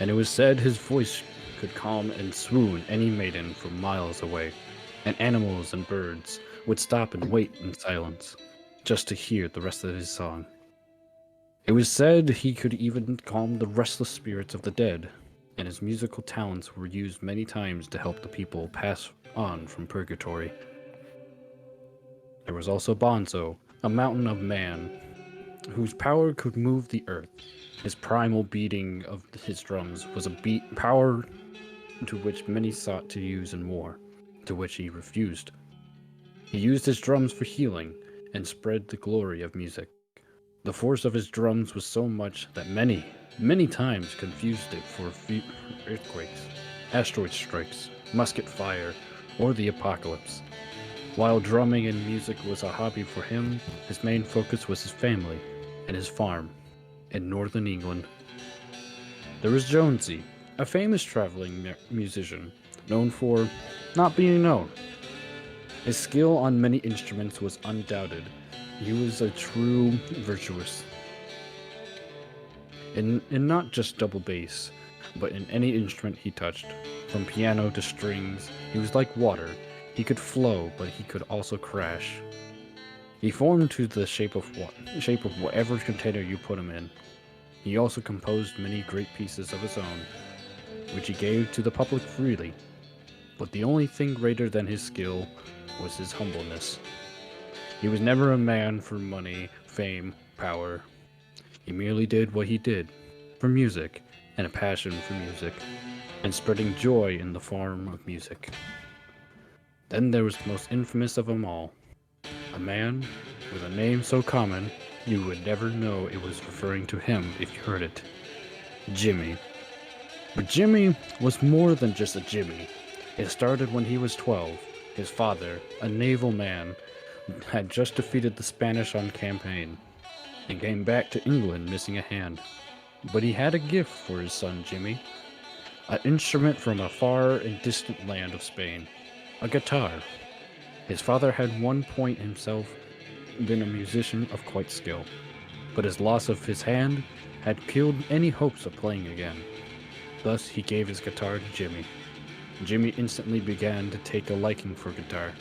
Speaker 3: and it was said his voice could calm and swoon any maiden from miles away, and animals and birds would stop and wait in silence, just to hear the rest of his song. It was said he could even calm the restless spirits of the dead, and his musical talents were used many times to help the people pass on from purgatory. There was also Bonzo, a mountain of man, whose power could move the earth. His primal beating of his drums was a power to which many sought to use in war, to which he refused. He used his drums for healing and spread the glory of music. The force of his drums was so much that many times confused it for earthquakes, asteroid strikes, musket fire, or the apocalypse. While drumming and music was a hobby for him, his main focus was his family and his farm in northern England. There was Jonesy, a famous traveling musician, known for not being known. His skill on many instruments was undoubted. He was a true virtuoso. In not just double bass, but in any instrument he touched, from piano to strings, he was like water. He could flow, but he could also crash. He formed to the shape of whatever container you put him in. He also composed many great pieces of his own, which he gave to the public freely. But the only thing greater than his skill was his humbleness. He was never a man for money, fame, power. He merely did what he did, for music, and a passion for music, and spreading joy in the form of music. Then there was the most infamous of them all, a man with a name so common you would never know it was referring to him if you heard it. Jimmy. But Jimmy was more than just a Jimmy. It started when he was 12. His father, a naval man, had just defeated the Spanish on campaign and came back to England missing a hand. But he had a gift for his son Jimmy, an instrument from a far and distant land of Spain, a guitar. His father had one point himself been a musician of quite skill, but his loss of his hand had killed any hopes of playing again. Thus he gave his guitar to Jimmy. Jimmy instantly began to take a liking for guitar,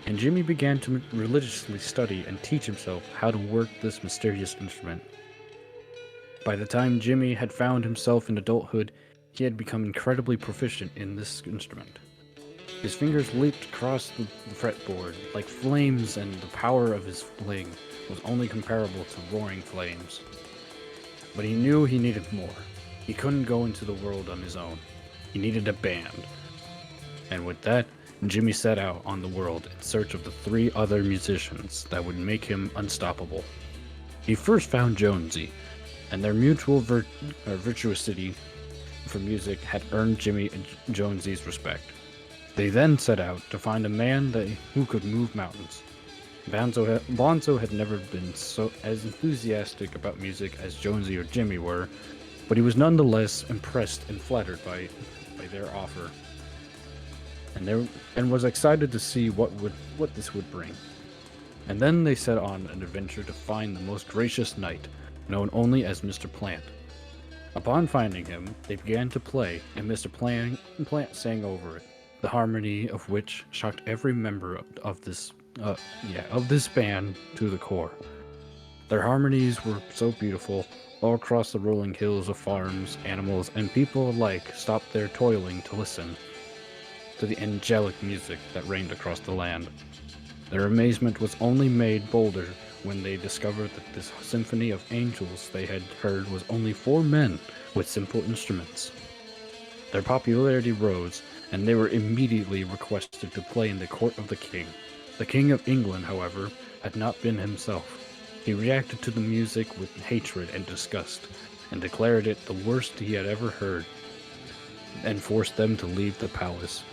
Speaker 3: and Jimmy began to religiously study and teach himself how to work this mysterious instrument. By the time Jimmy had found himself in adulthood, he had become incredibly proficient in this instrument. His fingers leaped across the fretboard like flames, and the power of his fling was only comparable to roaring flames. But he knew he needed more. He couldn't go into the world on his own. He needed a band. And with that, Jimmy set out on the world in search of the 3 other musicians that would make him unstoppable. He first found Jonesy, and their mutual virtuosity for music had earned Jimmy and Jonesy's respect. They then set out to find a man who could move mountains. Bonzo had never been as enthusiastic about music as Jonesy or Jimmy were, but he was nonetheless impressed and flattered by their offer, and was excited to see what this would bring. And then they set on an adventure to find the most gracious knight, known only as Mr. Plant. Upon finding him, they began to play, and Mr. Plant sang over it, the harmony of which shocked every member of this band to the core. Their harmonies were so beautiful. All across the rolling hills of farms, animals, and people alike stopped their toiling to listen to the angelic music that reigned across the land. Their amazement was only made bolder when they discovered that this symphony of angels they had heard was only 4 men with simple instruments. Their popularity rose, and they were immediately requested to play in the court of the king. The King of England, however, had not been himself. He reacted to the music with hatred and disgust, and declared it the worst he had ever heard, and forced them to leave the palace.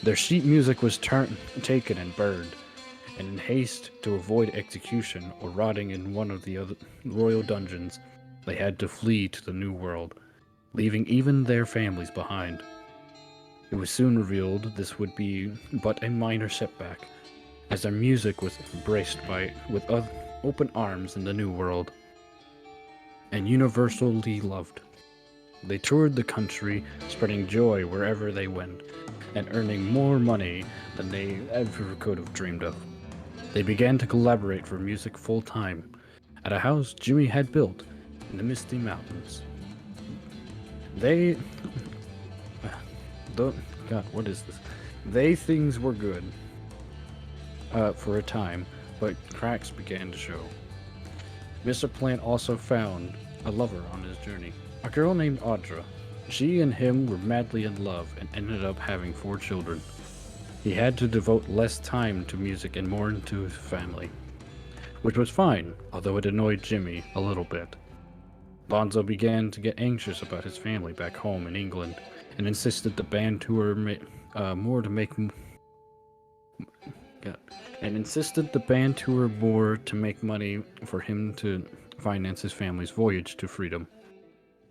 Speaker 3: Their sheet music was taken and burned, and in haste to avoid execution or rotting in one of the other royal dungeons, they had to flee to the New World, leaving even their families behind. It was soon revealed this would be but a minor setback, as their music was embraced with open arms in the New World, and universally loved. They toured the country, spreading joy wherever they went, and earning more money than they ever could have dreamed of. They began to collaborate for music full time. at a house Jimmy had built in the Misty Mountains. They... God, what is this? Things were good for a time, but cracks began to show. Mr. Plant also found a lover on his journey, a girl named Audra. She and him were madly in love and ended up having 4 children. He had to devote less time to music and more into his family, which was fine, although it annoyed Jimmy a little bit. Bonzo began to get anxious about his family back home in England and insisted the band tour more to make money for him to finance his family's voyage to freedom.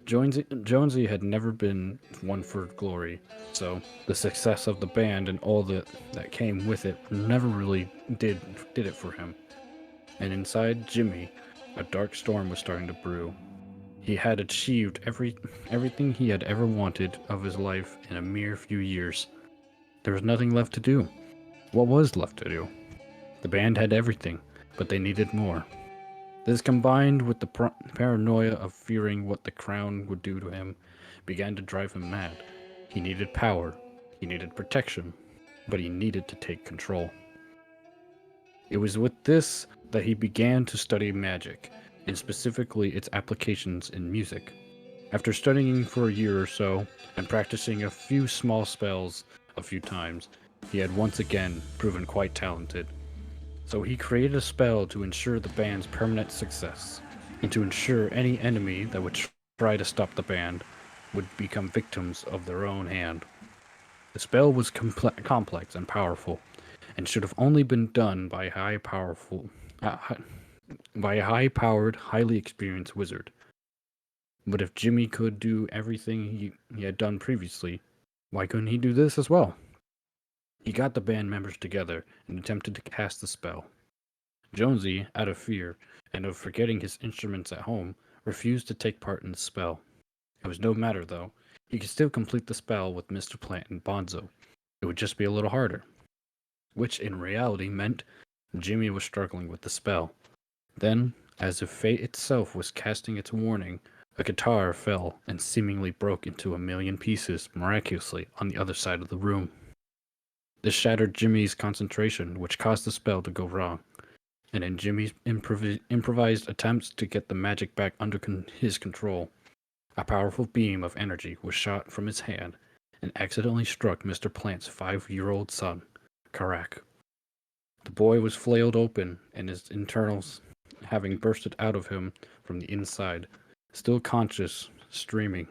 Speaker 3: Jonesy had never been one for glory, so the success of the band and all that came with it never really did it for him. And inside Jimmy, a dark storm was starting to brew. He had achieved everything he had ever wanted of his life in a mere few years. There was nothing left to do. What was left to do? The band had everything, but they needed more. This, combined with the paranoia of fearing what the crown would do to him, began to drive him mad. He needed power, he needed protection, but he needed to take control. It was with this that he began to study magic, and specifically its applications in music. After studying for a year or so, and practicing a few small spells a few times, he had once again proven quite talented. So he created a spell to ensure the band's permanent success, and to ensure any enemy that would try to stop the band would become victims of their own hand. The spell was complex and powerful, and should have only been done by a high-powered, highly experienced wizard. But if Jimmy could do everything he had done previously, why couldn't he do this as well? He got the band members together and attempted to cast the spell. Jonesy, out of fear and of forgetting his instruments at home, refused to take part in the spell. It was no matter, though. He could still complete the spell with Mr. Plant and Bonzo. It would just be a little harder. Which, in reality, meant Jimmy was struggling with the spell. Then, as if fate itself was casting its warning, a guitar fell and seemingly broke into a million pieces miraculously on the other side of the room. This shattered Jimmy's concentration, which caused the spell to go wrong, and in Jimmy's improvised attempts to get the magic back under his control, a powerful beam of energy was shot from his hand and accidentally struck Mr. Plant's 5-year-old son, Karak. The boy was flailed open, and his internals having bursted out of him from the inside, still conscious, steaming,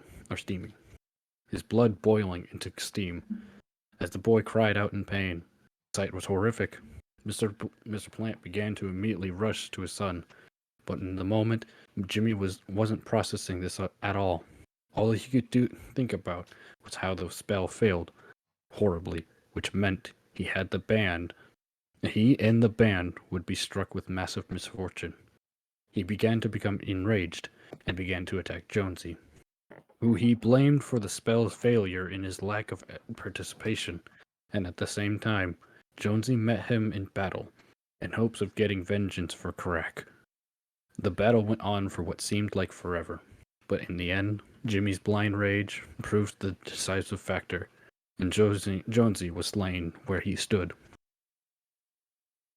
Speaker 3: his blood boiling into steam. As the boy cried out in pain, the sight was horrific. Mr. Plant began to immediately rush to his son, but in the moment, Jimmy wasn't processing this at all. All he could think about was how the spell failed horribly, which meant he and the band would be struck with massive misfortune. He began to become enraged and began to attack Jonesy, who he blamed for the spell's failure in his lack of participation, and at the same time, Jonesy met him in battle, in hopes of getting vengeance for Karak. The battle went on for what seemed like forever, but in the end, Jimmy's blind rage proved the decisive factor, and Jonesy was slain where he stood.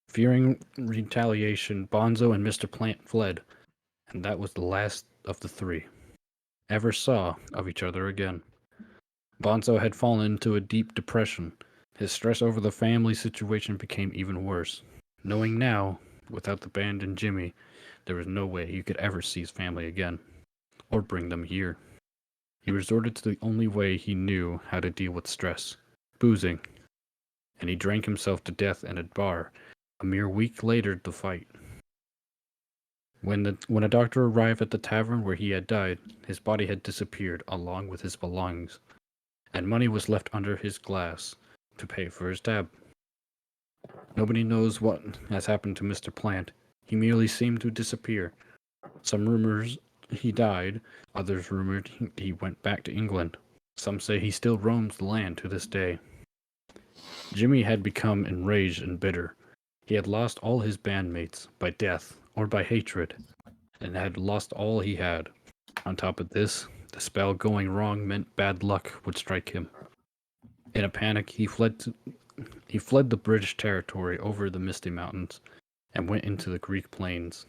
Speaker 3: Fearing retaliation, Bonzo and Mr. Plant fled, and that was the last of the 3 ever saw of each other again. Bonzo had fallen into a deep depression. His stress over the family situation became even worse. Knowing now, without the band and Jimmy, there was no way he could ever see his family again, or bring them here. He resorted to the only way he knew how to deal with stress, boozing, and he drank himself to death in a bar a mere week later to fight. When a doctor arrived at the tavern where he had died, his body had disappeared along with his belongings, and money was left under his glass to pay for his tab. Nobody knows what has happened to Mr. Plant. He merely seemed to disappear. Some rumors he died, others rumored he went back to England. Some say he still roams the land to this day. Jimmy had become enraged and bitter. He had lost all his bandmates by death or by hatred. and had lost all he had. On top of this, the spell going wrong meant bad luck would strike him. In a panic, he fled the British territory over the Misty Mountains and went into the Greek plains.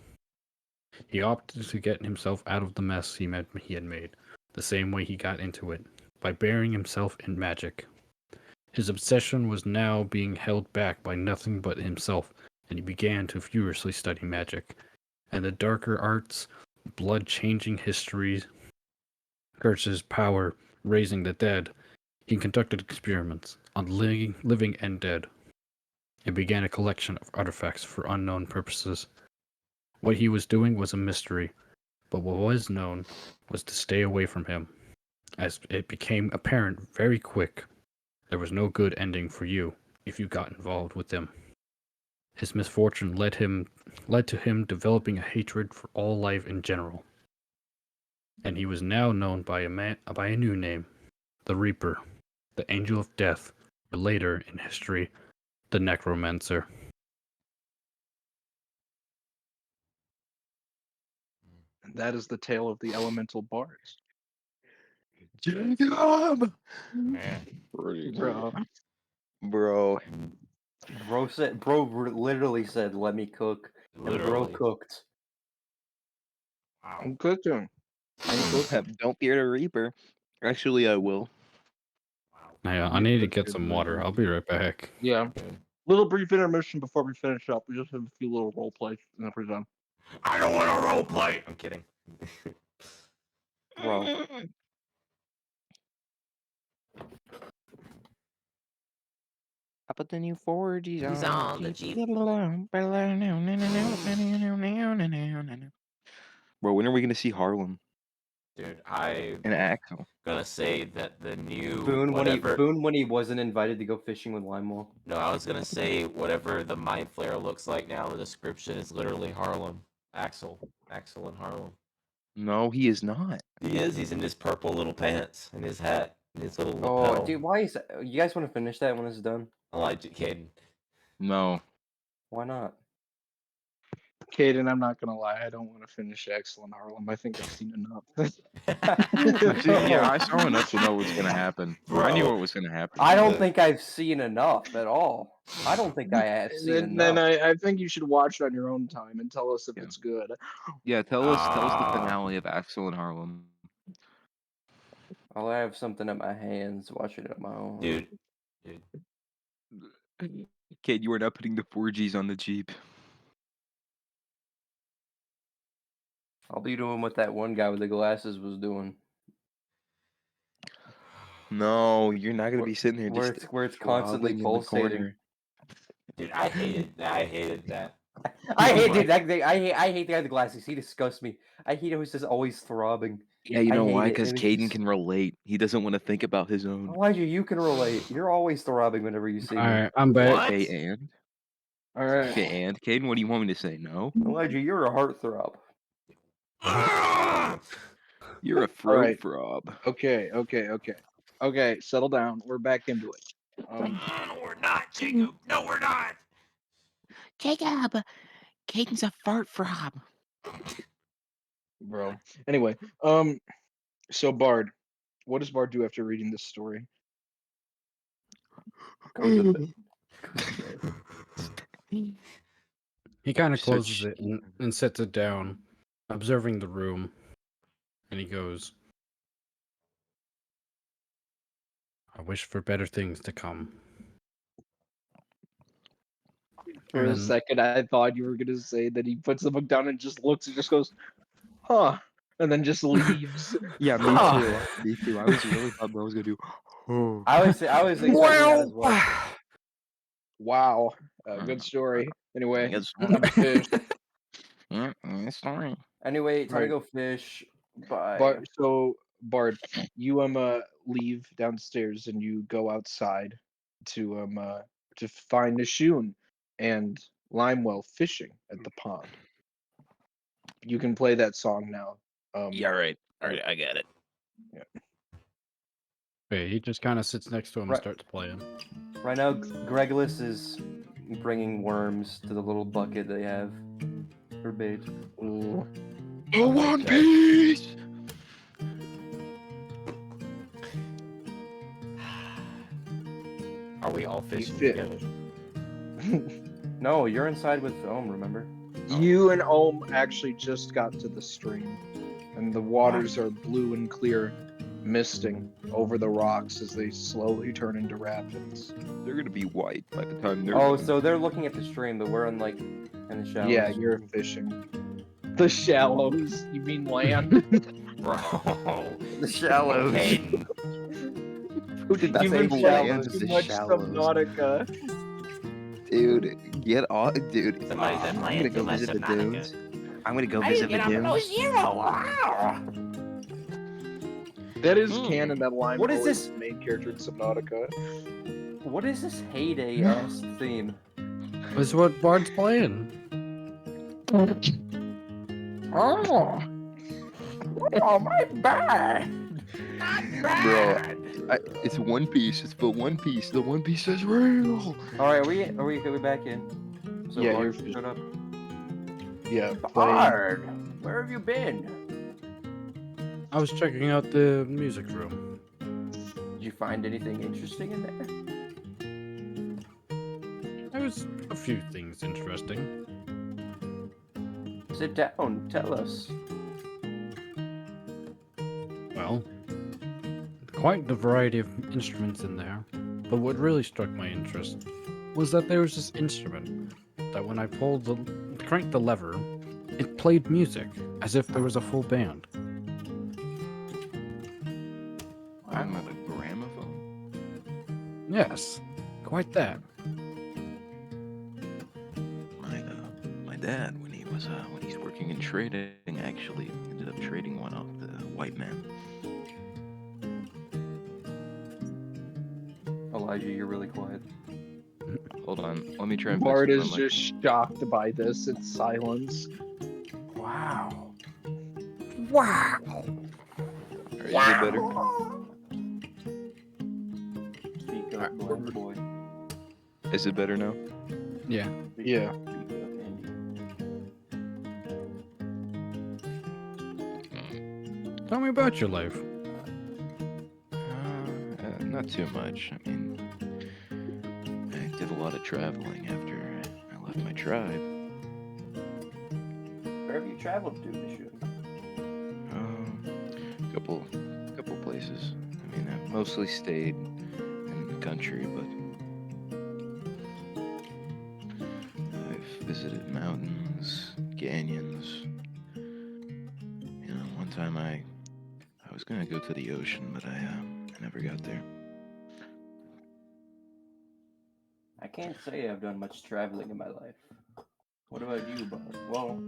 Speaker 3: He opted to get himself out of the mess he had made, the same way he got into it, by burying himself in magic. His obsession was now being held back by nothing but himself, and he began to furiously study magic, and the darker arts, blood-changing histories, curses, power, raising the dead. He conducted experiments on living and dead, and began a collection of artifacts for unknown purposes. What he was doing was a mystery, but what was known was to stay away from him, as it became apparent very quick there was no good ending for you if you got involved with him. His misfortune led to him developing a hatred for all life in general, and he was now known by a new name, the Reaper, the Angel of Death, or later in history, the Necromancer.
Speaker 1: And that is the tale of the elemental bards.
Speaker 9: Jacob!
Speaker 12: Man.
Speaker 1: Bro.
Speaker 9: Bro.
Speaker 7: Bro literally said, "Let me cook," and bro
Speaker 5: Literally.
Speaker 7: cooked.
Speaker 12: Wow.
Speaker 1: I'm cooking.
Speaker 9: Don't fear the Reaper. Actually, I will.
Speaker 3: I need to get some water. I'll be right back.
Speaker 1: Yeah. Little brief intermission before we finish up. We just have a few little role plays and then we're done.
Speaker 12: I don't want to role play. I'm kidding.
Speaker 7: Bro,
Speaker 10: I put the new 4Gs
Speaker 5: He's on the Jeep.
Speaker 9: Bro, when are we gonna see Harlem
Speaker 5: Dude, I'm
Speaker 9: and Axel?
Speaker 5: gonna say that the new
Speaker 7: Boone
Speaker 5: whatever.
Speaker 7: when he wasn't invited to go fishing with Limewall.
Speaker 5: No, I was gonna say whatever the Mind Flayer looks like now. The description is literally Harlem. Axel in Harlem.
Speaker 9: No, he is not.
Speaker 5: He is. He's in his purple little pants and his hat and his little
Speaker 7: Oh,
Speaker 5: lapel.
Speaker 7: dude, why is that? You guys want to finish that when it's done?
Speaker 5: I like it, Caden.
Speaker 9: No.
Speaker 7: Why not?
Speaker 1: Caden, I'm not gonna lie, I don't want to finish Axel in Harlem. I think I've seen enough.
Speaker 9: Yeah, I saw enough to know what's gonna happen. I knew what was gonna happen.
Speaker 7: I don't think I've seen enough at all. I don't think I have seen enough.
Speaker 1: Then I think you should watch it on your own time and tell us if it's good.
Speaker 9: Yeah, tell us the finale of Axel in Harlem.
Speaker 7: I'll have something in my hands, watching it on my own.
Speaker 5: Dude.
Speaker 9: Kid, you are not putting the 4Gs on the Jeep.
Speaker 7: I'll be doing what that one guy with the glasses was doing.
Speaker 9: No, you're not gonna be sitting here
Speaker 7: Where
Speaker 9: just
Speaker 7: it's constantly
Speaker 9: wobbling in the
Speaker 7: pulsating.
Speaker 9: corner.
Speaker 5: Dude, I hated that. I hate that.
Speaker 7: I hate dude, that thing. I hate the guy with the glasses. He disgusts me. I hate how he's just always throbbing.
Speaker 9: Yeah, you know
Speaker 7: hate
Speaker 9: why?
Speaker 7: it.
Speaker 9: Because
Speaker 7: It was
Speaker 9: Caden
Speaker 7: just-
Speaker 9: can relate. He doesn't want to think about his own.
Speaker 7: Elijah, you can relate. You're always throbbing whenever you see me.
Speaker 3: Alright, I'm back.
Speaker 9: Okay, and?
Speaker 1: Alright.
Speaker 9: Okay, and? Caden, what do you want me to say? No?
Speaker 7: Elijah, you're a heartthrob.
Speaker 9: You're a
Speaker 1: Alright.
Speaker 9: throb.
Speaker 1: Okay, settle down. We're back into it.
Speaker 5: No, we're not, Jacob. No, we're not.
Speaker 10: Jacob, Caden's a fart frog.
Speaker 1: Bro. Anyway, so Bard, what does Bard do after reading this story?
Speaker 3: He kind of
Speaker 9: Such-
Speaker 3: closes it and sets it down, observing the room, and he goes, I wish for better things to come.
Speaker 1: For a
Speaker 3: And-
Speaker 1: second, I thought you were gonna say that he puts the book down and just looks and just goes, huh, and then just leaves.
Speaker 9: Yeah, me
Speaker 1: Huh.
Speaker 9: too. Me too. I was really thought bro was gonna do. Oh.
Speaker 7: I was expecting that as well.
Speaker 1: Wow, good story. Anyway,
Speaker 9: Yes.
Speaker 1: time to fish.
Speaker 9: Yeah, sorry.
Speaker 7: Anyway, time to
Speaker 1: Right.
Speaker 7: go fish. Bye.
Speaker 1: Bard, you leave downstairs and you go outside to find Nashun and Limewell fishing at the pond. You can play that song now.
Speaker 9: Yeah, right. All right, I got it.
Speaker 3: Wait, he just kind of sits next to him
Speaker 7: Right.
Speaker 3: and starts playing.
Speaker 7: Right now, Gregulus is bringing worms to the little bucket they have for bait.
Speaker 1: Ooh.
Speaker 9: A One Piece!
Speaker 5: Are we all fishing
Speaker 1: fit.
Speaker 5: together?
Speaker 7: No, you're inside with Ohm, remember?
Speaker 1: You and Ohm actually just got to the stream, and the waters are blue and clear, misting over the rocks as they slowly turn into rapids.
Speaker 9: They're gonna be white by the time they're
Speaker 7: Oh,
Speaker 9: done.
Speaker 7: so they're looking at the stream, but we're in the shallows.
Speaker 1: Yeah, you're fishing. The shallows? You mean land?
Speaker 5: Bro.
Speaker 7: The shallows.
Speaker 11: Who did that
Speaker 1: You
Speaker 11: say
Speaker 1: mean
Speaker 11: land
Speaker 1: shallows?
Speaker 11: is
Speaker 1: Too
Speaker 11: the
Speaker 1: much
Speaker 11: shallows?
Speaker 1: Subnautica.
Speaker 11: Dude, get off, dude.
Speaker 5: Somebody said
Speaker 11: I'm
Speaker 5: land,
Speaker 11: gonna go
Speaker 5: somebody
Speaker 11: visit the
Speaker 5: said Nautica.
Speaker 11: dunes. I'm gonna go
Speaker 10: I
Speaker 11: visit
Speaker 10: didn't
Speaker 11: the
Speaker 10: get on
Speaker 11: dunes.
Speaker 10: no zero. Wow.
Speaker 1: That is canon that Lime
Speaker 7: What is
Speaker 1: Boy
Speaker 7: this?
Speaker 1: the main character in Subnautica.
Speaker 7: What is this heyday-ass theme?
Speaker 3: That's what Bard's playing.
Speaker 10: Oh. Oh, my bad.
Speaker 9: Bro, it's One Piece. It's the One Piece. The One Piece is real.
Speaker 7: Alright, are we back in? So
Speaker 1: Yeah,
Speaker 7: Bard
Speaker 1: you're
Speaker 7: showed up.
Speaker 1: Yeah, playing.
Speaker 7: Bard! Where have you been?
Speaker 3: I was checking out the music room.
Speaker 7: Did you find anything interesting in there?
Speaker 3: There was a few things interesting.
Speaker 7: Sit down, tell us.
Speaker 3: Well, quite the variety of instruments in there. But what really struck my interest was that there was this instrument that when I cranked the lever, it played music as if there was a full band.
Speaker 9: I'm not a gramophone.
Speaker 3: Yes, quite that.
Speaker 11: My dad, when he's working in trading, actually ended up trading one off the white man.
Speaker 7: Elijah, you're really quiet.
Speaker 9: Hold on, let me try and
Speaker 1: Bard
Speaker 9: fix
Speaker 1: is
Speaker 9: my
Speaker 1: just shocked by this. It's silence.
Speaker 7: Wow.
Speaker 10: Wow.
Speaker 9: Is it better?
Speaker 7: Speak up, blind boy.
Speaker 9: Is it better now?
Speaker 3: Yeah.
Speaker 1: Yeah.
Speaker 7: Speak up, Andy.
Speaker 3: Tell me about your life.
Speaker 11: Not too much. I mean, I did a lot of traveling after I left my tribe.
Speaker 7: Where have you traveled to, Monsieur?
Speaker 11: Couple places. I mean, I mostly stayed in the country, but I've visited mountains, canyons. You know, one time I was gonna go to the ocean, but I never got there.
Speaker 7: I can't say I've done much traveling in my life. What about you, Bard? Well,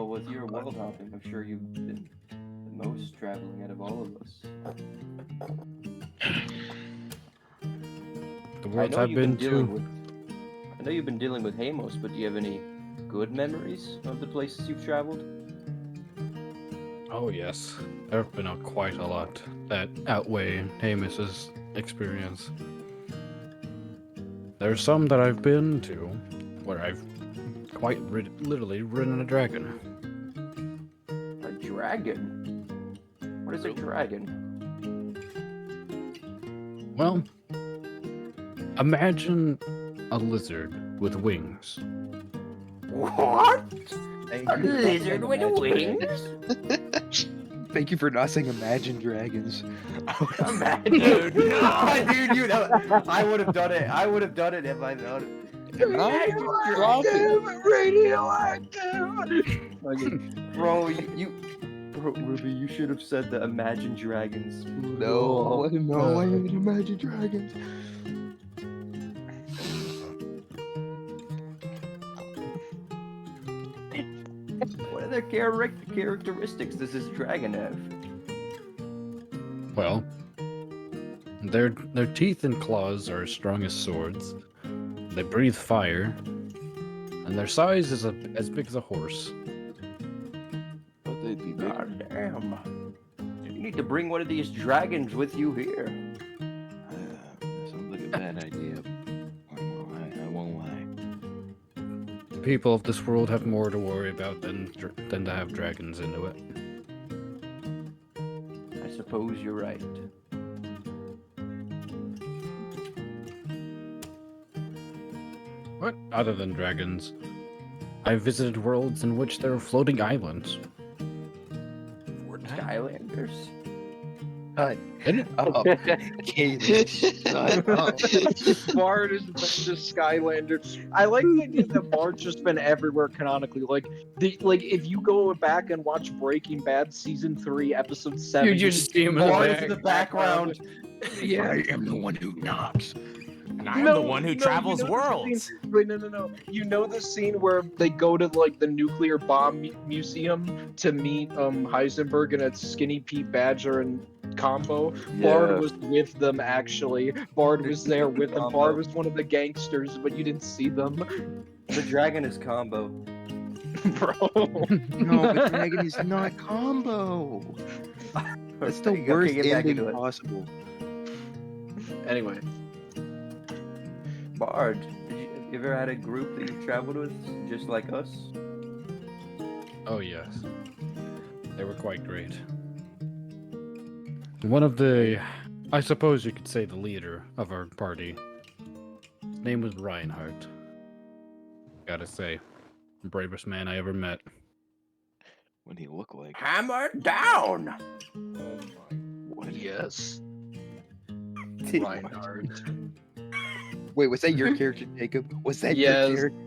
Speaker 7: with your world hopping, I'm sure you've been the most traveling out of all of us.
Speaker 3: The worlds I've been to.
Speaker 7: I know you've been dealing with Hamos, but do you have any good memories of the places you've traveled?
Speaker 3: Oh yes, there have been quite a lot that outweigh Amos's experience. There's some that I've been to where I've quite literally ridden a dragon.
Speaker 7: A dragon? What is a dragon?
Speaker 3: Well, imagine a lizard with wings.
Speaker 7: What?
Speaker 10: A lizard with wings?
Speaker 9: Thank you for not saying Imagine Dragons.
Speaker 7: Dude, no, dude, you know, I would have done it. I would have done it if I known it.
Speaker 1: Radioactive!
Speaker 7: Bro, Ruby, you should have said the Imagine Dragons.
Speaker 9: No, I hated Imagine Dragons.
Speaker 7: What other characteristics does this dragon have?
Speaker 3: Well, their teeth and claws are as strong as swords. They breathe fire, and their size is as big as a horse.
Speaker 9: Thought they'd be big.
Speaker 7: God damn. You need to bring one of these dragons with you here.
Speaker 11: Sounds like a bad idea. I won't lie.
Speaker 3: people of this world have more to worry about than to have dragons into it.
Speaker 7: I suppose you're right.
Speaker 3: What? Other than dragons, I've visited worlds in which there are floating islands.
Speaker 7: Skylanders.
Speaker 1: Bard has been the Skylander. I like the idea that Bard's just been everywhere canonically. Like if you go back and watch Breaking Bad season 3, episode 7,
Speaker 3: You just see him in the
Speaker 7: Bard's
Speaker 3: back.
Speaker 7: in the background.
Speaker 1: Yeah.
Speaker 11: I am the one who knocks.
Speaker 12: And I'm the one who travels
Speaker 1: you know
Speaker 12: worlds.
Speaker 1: Wait, no. You know the scene where they go to like the nuclear bomb museum to meet Heisenberg and it's Skinny Pete Badger and Combo. Bard was with them actually. Bard was there with them. Bard was one of the gangsters, but you didn't see them.
Speaker 7: The dragon is Combo.
Speaker 1: Bro.
Speaker 11: No, the dragon is not Combo. That's the
Speaker 7: Okay,
Speaker 11: worst
Speaker 7: get back
Speaker 11: ending
Speaker 7: into it.
Speaker 11: possible.
Speaker 1: Anyway.
Speaker 7: Bard, did you ever had a group that you traveled with, just like us?
Speaker 3: Oh yes, they were quite great. One of the, I suppose you could say, the leader of our party. His name was Reinhardt. Gotta say, the bravest man I ever met.
Speaker 11: What did he look like?
Speaker 7: Hammer down!
Speaker 1: Yes.
Speaker 7: Reinhardt.
Speaker 11: Wait, was that your character, Jacob? Was that
Speaker 1: Yes.
Speaker 11: your character?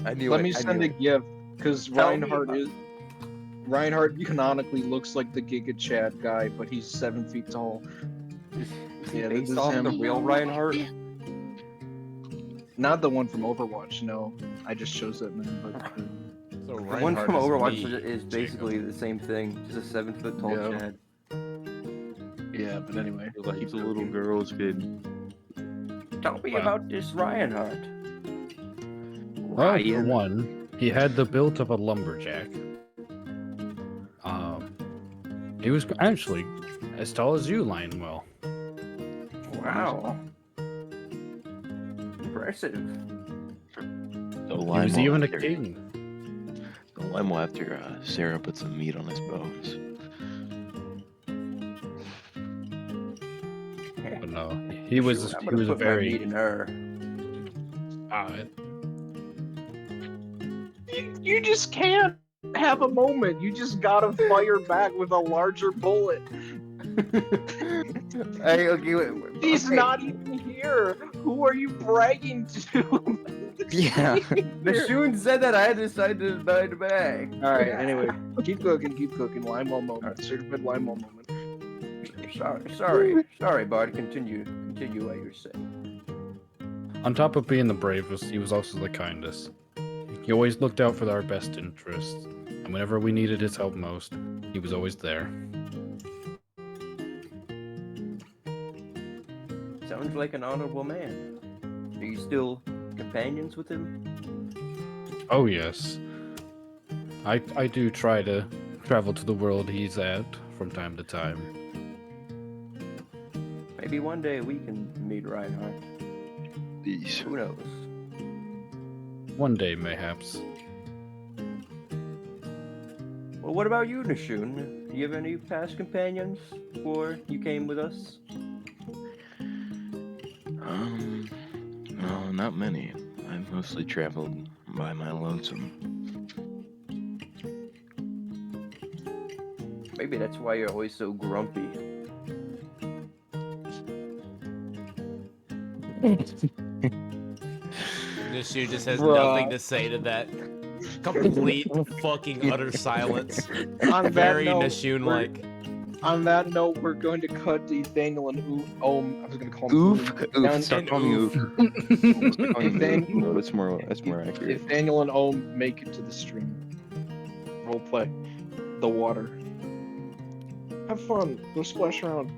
Speaker 11: I knew
Speaker 1: Let
Speaker 11: it.
Speaker 1: me
Speaker 11: I
Speaker 1: send
Speaker 11: knew
Speaker 1: a
Speaker 11: it.
Speaker 1: gift because
Speaker 7: Tell me
Speaker 1: Reinhardt
Speaker 7: about-
Speaker 1: is. Reinhardt canonically looks like the Giga Chad guy, but he's 7 feet tall. Yeah, this
Speaker 7: Based
Speaker 1: is
Speaker 7: off
Speaker 1: him.
Speaker 7: the real Reinhardt?
Speaker 1: Not the one from Overwatch. No, I just chose that name. But
Speaker 12: So
Speaker 7: The one
Speaker 12: Reinhardt
Speaker 7: from
Speaker 12: is
Speaker 7: Overwatch
Speaker 12: me,
Speaker 7: is basically
Speaker 12: Jacob.
Speaker 7: the same thing, just a 7-foot tall
Speaker 1: Yeah.
Speaker 7: Chad.
Speaker 1: yeah, but anyway.
Speaker 9: Like the little girl's kid.
Speaker 7: Tell me
Speaker 3: Wow.
Speaker 7: about this Reinhardt.
Speaker 3: Well, for one, he had the build of a lumberjack. He was actually as tall as you, Lionwell.
Speaker 7: Wow. Impressive.
Speaker 11: The
Speaker 3: He
Speaker 11: lime
Speaker 3: was
Speaker 11: will
Speaker 3: even a
Speaker 11: after-
Speaker 3: king.
Speaker 11: The lime will after Sarah put some meat on his bones.
Speaker 3: But no, he was
Speaker 7: I'm
Speaker 3: he
Speaker 7: gonna
Speaker 3: was a
Speaker 7: put my meat
Speaker 3: very.
Speaker 7: in her.
Speaker 1: You just can't have a moment. You just gotta fire back with a larger bullet.
Speaker 7: Hey, okay, wait,
Speaker 1: He's
Speaker 7: okay.
Speaker 1: not even here. Who are you bragging to?
Speaker 11: Yeah.
Speaker 7: Nashoon said that I had decided to die back.
Speaker 1: All right. Anyway, keep cooking. Limewell moment. Certified Limewell moment.
Speaker 7: Sorry, Bard. Continue what you're saying.
Speaker 3: On top of being the bravest, he was also the kindest. He always looked out for our best interests, and whenever we needed his help most, he was always there.
Speaker 7: Sounds like an honorable man. Are you still companions with him?
Speaker 3: Oh yes, I do try to travel to the world he's at from time to time.
Speaker 7: Maybe one day we can meet Reinhardt.
Speaker 11: These.
Speaker 7: Who knows?
Speaker 3: One day, mayhaps.
Speaker 7: Well, what about you, Nashoon? Do you have any past companions before you came with us?
Speaker 11: No, not many. I've mostly traveled by my lonesome.
Speaker 7: Maybe that's why you're always so grumpy.
Speaker 12: Nashoon just has
Speaker 1: Bruh.
Speaker 12: nothing to say to that. Complete fucking utter silence.
Speaker 1: On that
Speaker 12: Very
Speaker 1: note,
Speaker 12: Nashoon like.
Speaker 1: On that note, we're going to cut Nathaniel and I was going to call him
Speaker 11: Oof.
Speaker 1: down
Speaker 11: Oof. Stop
Speaker 1: to
Speaker 11: calling me Oof. Stop calling me Oof. No, that's more accurate.
Speaker 1: Nathaniel and Ohm make it to the stream. Roleplay. The water. Have fun. Go splash around.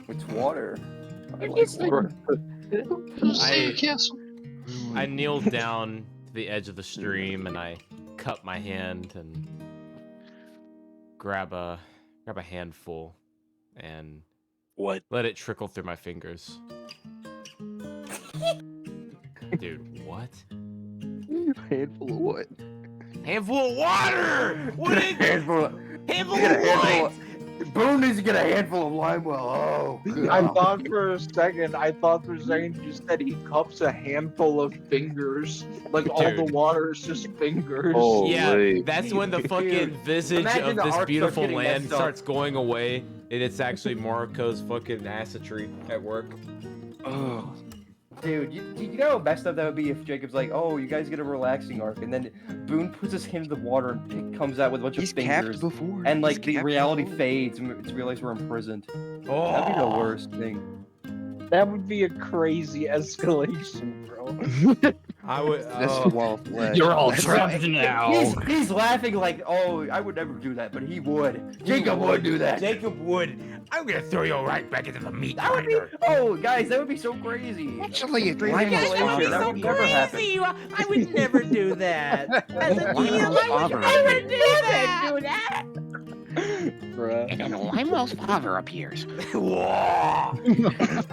Speaker 7: It's water. I like
Speaker 10: It's
Speaker 7: water.
Speaker 8: Who's the castle?
Speaker 12: I kneeled down to the edge of the stream and I cup my hand and grab a handful and
Speaker 11: What?
Speaker 12: let it trickle through my fingers. Dude, what?
Speaker 9: Handful of what?
Speaker 12: Handful of water. What is
Speaker 4: handful of
Speaker 12: what?
Speaker 4: Boone needs to get a handful of Limewell. Oh,
Speaker 1: I
Speaker 4: God.
Speaker 1: thought for a second, for a second you said he cups a handful of fingers. Like all the
Speaker 12: Dude.
Speaker 1: water is just fingers.
Speaker 6: Oh,
Speaker 12: Yeah,
Speaker 6: wait.
Speaker 12: that's when the fucking visage
Speaker 4: imagine
Speaker 12: of
Speaker 4: the
Speaker 12: this
Speaker 4: arc starts
Speaker 12: beautiful
Speaker 4: getting
Speaker 12: land
Speaker 4: messed up.
Speaker 12: starts going away, and it's actually Marco's fucking acid tree at work.
Speaker 9: Oh,
Speaker 4: Dude, you know how messed up that would be if Jacob's like, oh, you guys get a relaxing arc, and then Boone puts his hand in the water and comes out with a bunch
Speaker 9: he's
Speaker 4: of
Speaker 9: capped
Speaker 4: fingers,
Speaker 9: before.
Speaker 4: and
Speaker 9: He's
Speaker 4: like the
Speaker 9: capped
Speaker 4: reality
Speaker 9: before.
Speaker 4: fades, and we realize we're imprisoned.
Speaker 12: Oh,
Speaker 4: That'd be the worst thing.
Speaker 1: That would be a crazy escalation, bro.
Speaker 12: I would.
Speaker 9: That's
Speaker 12: Oh.
Speaker 9: wall flesh.
Speaker 3: You're all
Speaker 9: That's-
Speaker 3: trapped now.
Speaker 4: He's laughing like, oh, I would never do that, but he would. Jacob would do that.
Speaker 12: Jacob would. I'm gonna throw you right back into the meat
Speaker 4: That would be,
Speaker 12: grinder.
Speaker 4: oh, guys, that would be so crazy.
Speaker 9: Actually, it's
Speaker 4: Dream
Speaker 9: Limeless
Speaker 4: escalation,
Speaker 9: father.
Speaker 4: that would never happen.
Speaker 12: I would never do that. As a
Speaker 9: Limeless father.
Speaker 12: never do that.
Speaker 1: Bruh.
Speaker 10: And then Limewell's father appears.
Speaker 12: Whoa.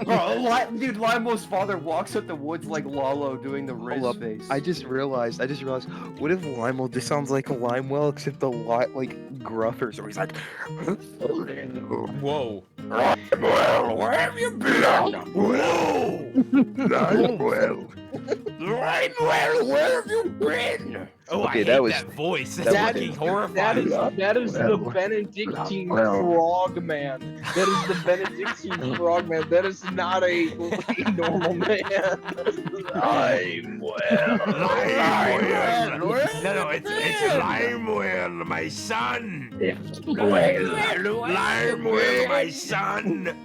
Speaker 4: Bro, dude, Limewell's father walks up the woods like Lalo doing the Riz
Speaker 9: Hold up.
Speaker 4: face.
Speaker 9: I just realized. What if Limewell just sounds like a Limewell, except a lot like gruffer? So he's like,
Speaker 12: Whoa.
Speaker 9: Limewell, where have you been? Whoa, Limewell, Limewell, where have you been?
Speaker 12: Oh,
Speaker 9: Okay,
Speaker 12: I
Speaker 9: that
Speaker 12: hate
Speaker 9: was-
Speaker 12: that voice.
Speaker 1: that
Speaker 12: That's
Speaker 1: is-
Speaker 12: fucking horrifying.
Speaker 1: That is the
Speaker 9: Well.
Speaker 1: Benedictine
Speaker 9: Well.
Speaker 1: frogman. That is the Benedictine frogman. That is not a normal man.
Speaker 9: I'm well.
Speaker 12: No, it's Limewell, my son. Limewell, my son.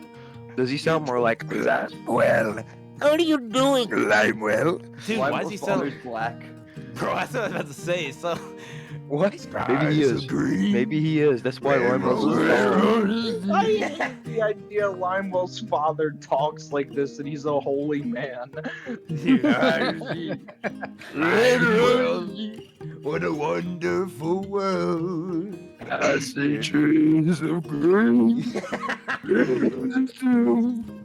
Speaker 9: Does he sound more like Limewell?
Speaker 10: What are you doing?
Speaker 9: Limewell?
Speaker 12: Dude, why does he
Speaker 4: Limewell's
Speaker 12: sound?
Speaker 4: father's black.
Speaker 12: Bro, that's what I was about to say. So,
Speaker 9: What? Maybe he is. Maybe he is. That's why Limewell's
Speaker 1: I hate the idea Limewell's father talks like this and he's a holy man.
Speaker 12: dude,
Speaker 9: what a wonderful world. I see trees of green.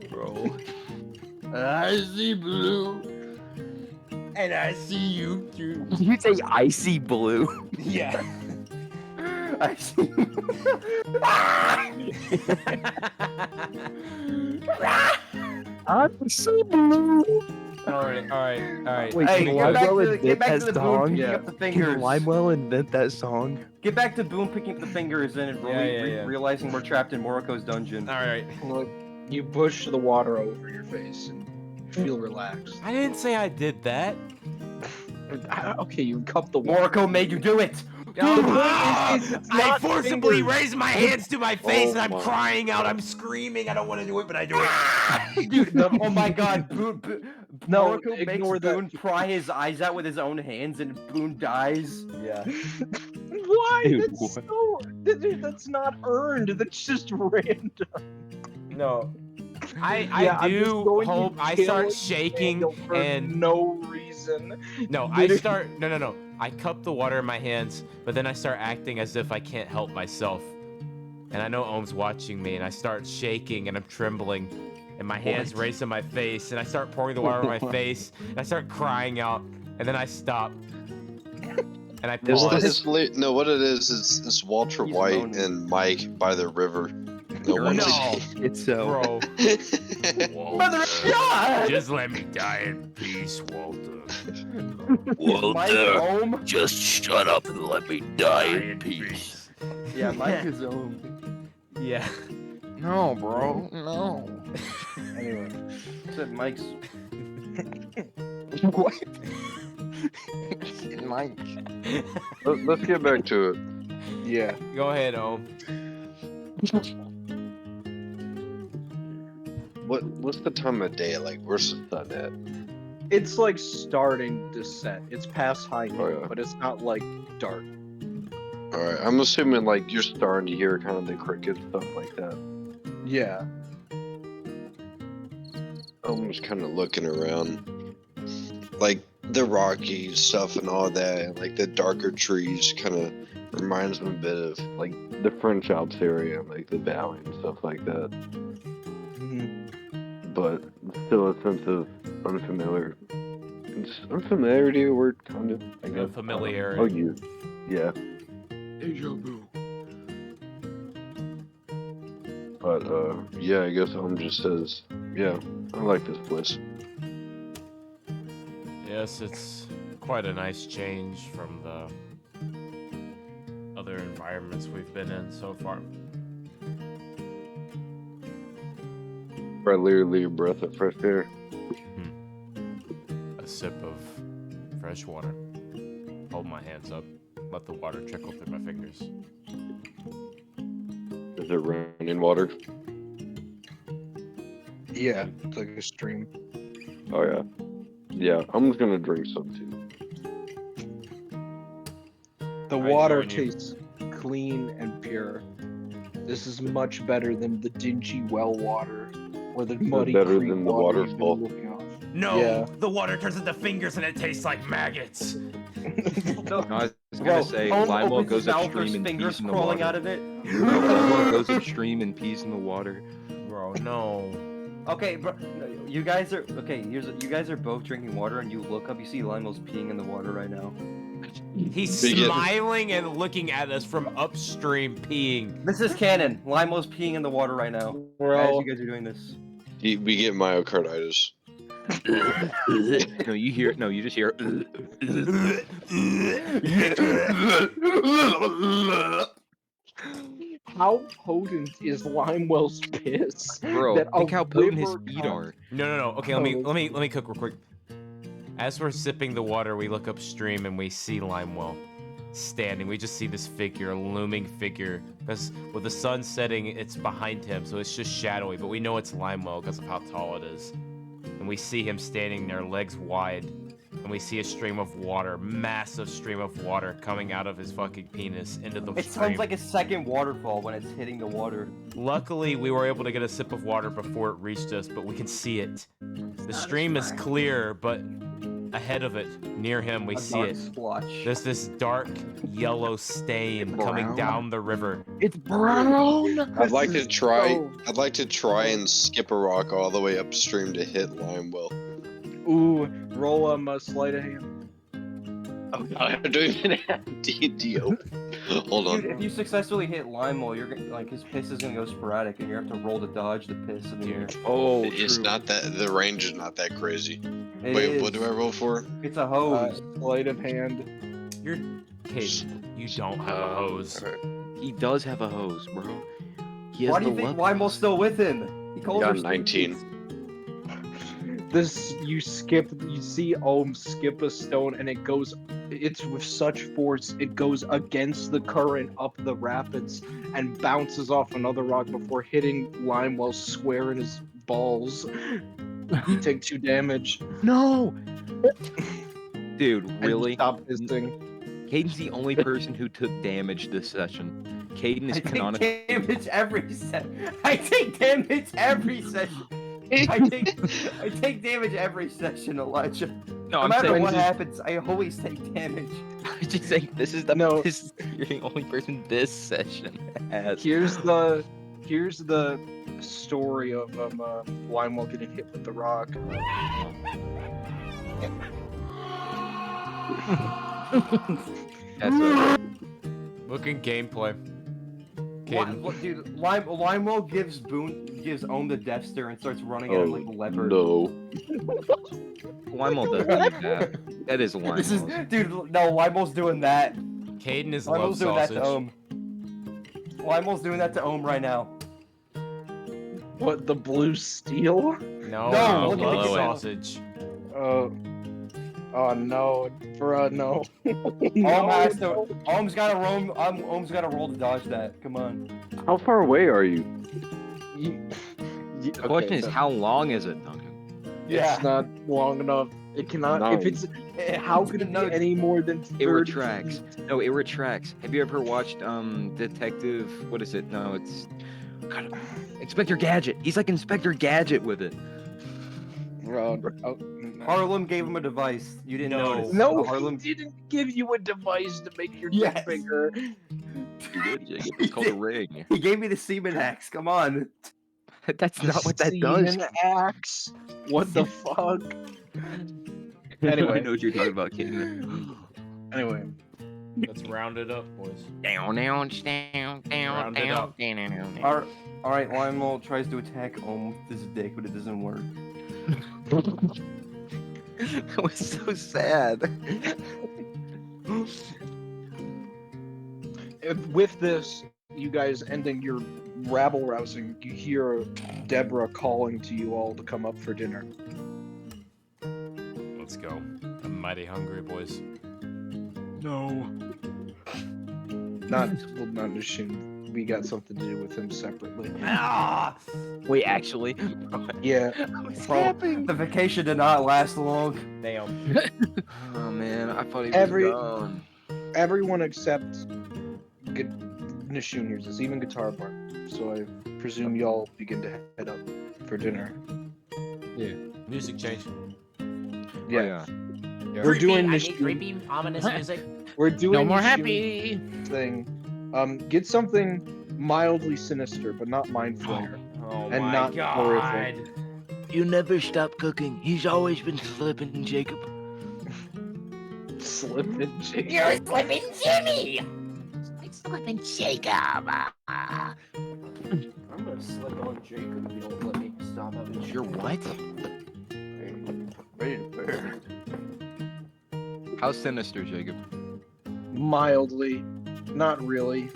Speaker 9: Bro. I see blue.
Speaker 12: and I see you too.
Speaker 9: Did you say icy blue?
Speaker 12: Yeah.
Speaker 4: I see.
Speaker 9: I see blue.
Speaker 12: All right.
Speaker 9: Wait,
Speaker 4: Hey,
Speaker 9: can
Speaker 4: get back
Speaker 9: Limewell
Speaker 4: to
Speaker 9: invent
Speaker 4: the
Speaker 9: that
Speaker 4: Boone
Speaker 9: song?
Speaker 4: picking
Speaker 1: Yeah.
Speaker 4: up the
Speaker 9: Can
Speaker 4: fingers.
Speaker 9: Limewell invent that song?
Speaker 4: Get back to Boone picking up the fingers and
Speaker 12: Yeah.
Speaker 4: realizing we're trapped in Moriko's dungeon.
Speaker 12: All right.
Speaker 1: Look, you push the water over your face and feel relaxed.
Speaker 12: I didn't say I did that.
Speaker 1: Okay, you cup the water.
Speaker 4: Moriko made you do it.
Speaker 12: I
Speaker 1: not
Speaker 12: forcibly
Speaker 1: fingers.
Speaker 12: raise my hands to my face and I'm
Speaker 1: my.
Speaker 12: crying out. I'm screaming. I don't want to do it, but I do it.
Speaker 4: Dude, oh my god, Boone,
Speaker 1: No,
Speaker 4: Moriko
Speaker 1: ignore
Speaker 4: makes
Speaker 1: that.
Speaker 4: Boone pry his eyes out with his own hands and Boone dies.
Speaker 12: Yeah.
Speaker 1: Why?
Speaker 9: Dude,
Speaker 1: That's so. Dude, that's not earned. That's just random.
Speaker 12: No. I
Speaker 1: Yeah, I'm just
Speaker 12: do
Speaker 1: going to
Speaker 12: hope I
Speaker 1: kill
Speaker 12: start shaking
Speaker 1: Daniel for
Speaker 12: and
Speaker 1: no reason.
Speaker 12: no, I start no. I cup the water in my hands, but then I start acting as if I can't help myself. And I know Ohm's watching me, and I start shaking and I'm trembling, and my hands race to my face, and I start pouring the water on my face, and I start crying out, and then I stop. And I
Speaker 8: It's,
Speaker 12: pause.
Speaker 8: what it is Walter
Speaker 4: He's
Speaker 8: White
Speaker 4: moaning.
Speaker 8: and Mike by the river. No
Speaker 12: No,
Speaker 8: wonder.
Speaker 9: It's so.
Speaker 12: bro.
Speaker 4: Mother of God!
Speaker 12: Just let me die in peace, Walter.
Speaker 4: Mike home?
Speaker 11: just shut up and let me die in peace.
Speaker 4: Yeah, Mike is home.
Speaker 12: Yeah.
Speaker 9: No, bro. No.
Speaker 4: Anyway, said Mike's.
Speaker 9: What? Mike.
Speaker 6: Let's get back to it.
Speaker 1: Yeah.
Speaker 12: Go ahead, Ohm.
Speaker 8: What's the time of day? Like, where's the sun at?
Speaker 1: It's like starting to set. It's past high noon,
Speaker 8: Oh, yeah.
Speaker 1: but it's not like dark.
Speaker 8: All right, I'm assuming like you're starting to hear kind of the crickets stuff like that.
Speaker 1: Yeah.
Speaker 8: I'm just kind of looking around, like the rocky stuff and all that, and like the darker trees kind of reminds me a bit of like the French Alps area, like the valley and stuff like that.
Speaker 1: Mm-hmm.
Speaker 8: But still a sense of unfamiliar.
Speaker 6: It's unfamiliarity a word, kind of. I guess.
Speaker 12: Familiarity.
Speaker 6: Oh, you. Yeah.
Speaker 2: Deja vu.
Speaker 6: But yeah, I guess just says, yeah, I like this place.
Speaker 12: Yes, it's quite a nice change from the other environments we've been in so far.
Speaker 6: Right, literally a breath of fresh air.
Speaker 12: A sip of fresh water. Hold my hands up. Let the water trickle through my fingers.
Speaker 6: Is it raining water?
Speaker 1: Yeah, it's like a stream.
Speaker 6: Oh yeah. Yeah, I'm just gonna drink some too.
Speaker 1: The
Speaker 12: I
Speaker 1: water
Speaker 12: join you.
Speaker 1: tastes clean and pure. This is much better than the dingy well water or the muddy
Speaker 6: better
Speaker 1: creek
Speaker 6: than the
Speaker 1: water you've been
Speaker 6: waterfall.
Speaker 1: looking off.
Speaker 12: No!
Speaker 1: Yeah.
Speaker 12: The water turns into fingers and it tastes like maggots!
Speaker 9: No, I was gonna say, Limo goes upstream and
Speaker 4: fingers
Speaker 9: pees in the
Speaker 4: crawling
Speaker 9: water.
Speaker 4: out of it.
Speaker 9: Limo goes upstream and pees in the water.
Speaker 12: Bro, no.
Speaker 7: Okay, bro, no, you guys are you guys are both drinking water, and you look up, you see Lionel's peeing in the water right now.
Speaker 12: He's
Speaker 8: We get-
Speaker 12: smiling and looking at us from upstream peeing.
Speaker 7: This is canon. Lionel's peeing in the water right now. As
Speaker 1: Bro,
Speaker 7: you guys are doing this.
Speaker 8: We get myocarditis.
Speaker 9: No, you hear. No, you just hear.
Speaker 1: how potent is Limewell's piss?
Speaker 9: Bro,
Speaker 1: that a
Speaker 9: think how potent his
Speaker 1: river
Speaker 9: feet
Speaker 1: comes-
Speaker 9: are.
Speaker 12: No. Okay, let me cook real quick. As we're sipping the water, we look upstream and we see Limewell standing. We just see this figure, a looming figure. Because with the sun setting, it's behind him, so it's just shadowy. But we know it's Limewell because of how tall it is. And we see him standing there, legs wide. And we see a stream of water, massive stream of water coming out of his fucking penis into the
Speaker 7: It
Speaker 12: stream.
Speaker 7: sounds like a second waterfall when it's hitting the water.
Speaker 12: Luckily, we were able to get a sip of water before it reached us, but we can see it. The stream is clear, but ahead of it, near him, we
Speaker 7: A
Speaker 12: see
Speaker 7: dark
Speaker 12: it.
Speaker 7: splotch.
Speaker 12: There's this dark yellow stain coming
Speaker 1: Brown?
Speaker 12: down the river.
Speaker 1: It's brown.
Speaker 8: I'd like to try.
Speaker 1: so-
Speaker 8: I'd like to try and skip a rock all the way upstream to hit Limewell.
Speaker 1: Ooh, roll a sleight of hand.
Speaker 8: Oh, I don't even have D&D open. Hold
Speaker 7: Dude,
Speaker 8: on.
Speaker 7: if you successfully hit Lionel, you're like his piss is gonna go sporadic, and you have to roll to dodge the piss in the air.
Speaker 9: Oh,
Speaker 8: It's
Speaker 9: true.
Speaker 8: not that the range is not that crazy.
Speaker 7: It
Speaker 8: Wait, what
Speaker 7: is.
Speaker 8: do I roll for?
Speaker 7: It's a hose.
Speaker 1: Sleight of hand.
Speaker 12: You're kidding. You don't have a hose.
Speaker 9: He does have a hose, bro. He has
Speaker 7: Why do you
Speaker 9: the
Speaker 7: think
Speaker 9: weapon.
Speaker 7: Limel's still with him? He calls
Speaker 8: Yeah,
Speaker 7: her
Speaker 8: 19.
Speaker 1: This you see Ohm skip a stone and it goes it's with such force it goes against the current up the rapids and bounces off another rock before hitting Limewell square in his balls. You take 2 damage.
Speaker 9: No. Dude,
Speaker 1: And
Speaker 9: really?
Speaker 1: stop hissing.
Speaker 9: Caden's the only person who took damage this session. Caden is
Speaker 7: I take
Speaker 9: canonically.
Speaker 7: damage every session. I take damage every session. I take damage every session, Elijah.
Speaker 9: No,
Speaker 7: No
Speaker 9: I'm
Speaker 7: matter
Speaker 9: saying
Speaker 7: what
Speaker 9: this is-
Speaker 7: happens, I always take damage.
Speaker 9: I'm just saying this is the
Speaker 1: No.
Speaker 9: this, you're the only person this session has.
Speaker 1: Here's the story of Limewell getting hit with the rock.
Speaker 9: That's it.
Speaker 12: Look in gameplay. Caden.
Speaker 7: Dude, Limewell gives Ohm the Death Stare and starts running at him like a leopard.
Speaker 6: No.
Speaker 9: Limo doesn't do that. That is Limo.
Speaker 7: This is, dude, no, Limewell's doing that.
Speaker 12: Caden is love
Speaker 7: Limel's doing that
Speaker 12: sausage.
Speaker 7: to Ohm. Limel's doing that to Ohm right now.
Speaker 1: What, the blue steel?
Speaker 12: No,
Speaker 7: No, look at
Speaker 12: love
Speaker 7: the
Speaker 12: sausage.
Speaker 1: Oh no, bruh, no.
Speaker 7: Ohm's gotta roll to dodge that. Come on.
Speaker 6: How far away are you?
Speaker 9: The question is, how long is it, Duncan?
Speaker 7: Yeah.
Speaker 1: It's not long enough. It cannot. If it's how could it be any more than 30
Speaker 9: It retracts. No, it retracts. Have you ever watched Detective? What is it? No, it's God, Inspector Gadget. He's like Inspector Gadget with it.
Speaker 1: Bro,
Speaker 7: Harlem gave him a device. You didn't notice.
Speaker 1: No,
Speaker 7: Harlem
Speaker 1: he didn't give you a device to make your
Speaker 7: Yes.
Speaker 1: dick bigger.
Speaker 9: He did, Jake. It's called a ring.
Speaker 7: He gave me the semen axe. Come on.
Speaker 9: That's not what that does.
Speaker 1: Semen axe. What the fuck? Anyway.
Speaker 9: I know what you're talking about, King.
Speaker 1: Anyway,
Speaker 12: Let's round it up, boys.
Speaker 10: Down, down, down, down,
Speaker 12: Round it
Speaker 10: down,
Speaker 12: up.
Speaker 10: down, down, down.
Speaker 7: Alright, Lime Mole tries to attack Ohm with his dick, but it doesn't work.
Speaker 11: That was so sad.
Speaker 1: with this, you guys ending your rabble rousing, you hear Deborah calling to you all to come up for dinner.
Speaker 12: Let's go. I'm mighty hungry, boys.
Speaker 2: No.
Speaker 1: Not Nishun. We got something to do with him separately.
Speaker 11: Wait, actually,
Speaker 1: Yeah.
Speaker 11: what's
Speaker 1: Bro.
Speaker 11: happening?
Speaker 7: The vacation did not last long.
Speaker 12: Damn.
Speaker 11: Oh man, I thought he was
Speaker 1: Every-
Speaker 11: gone.
Speaker 1: Everyone except Nishun hears this, even Guitar Bar. So I presume y'all begin to head up for dinner.
Speaker 12: Music change.
Speaker 1: Yeah.
Speaker 9: Yeah.
Speaker 1: We're doing
Speaker 12: I
Speaker 1: this.
Speaker 12: need creepy, ominous music.
Speaker 1: We're doing
Speaker 3: No more
Speaker 1: Nishun
Speaker 3: happy.
Speaker 1: thing. Get something mildly sinister, but not mind flayer.
Speaker 12: Oh
Speaker 1: And
Speaker 12: my
Speaker 1: not
Speaker 12: god.
Speaker 1: horrific.
Speaker 11: You never stop cooking. He's always been slipping, Jacob.
Speaker 1: Slipping Jacob.
Speaker 10: You're slipping, Jimmy. Slipping, Jacob.
Speaker 7: I'm gonna slip on Jacob if you don't let me stop having
Speaker 11: You're what?
Speaker 7: Ready to burn.
Speaker 9: How sinister, Jacob?
Speaker 1: Mildly, not really.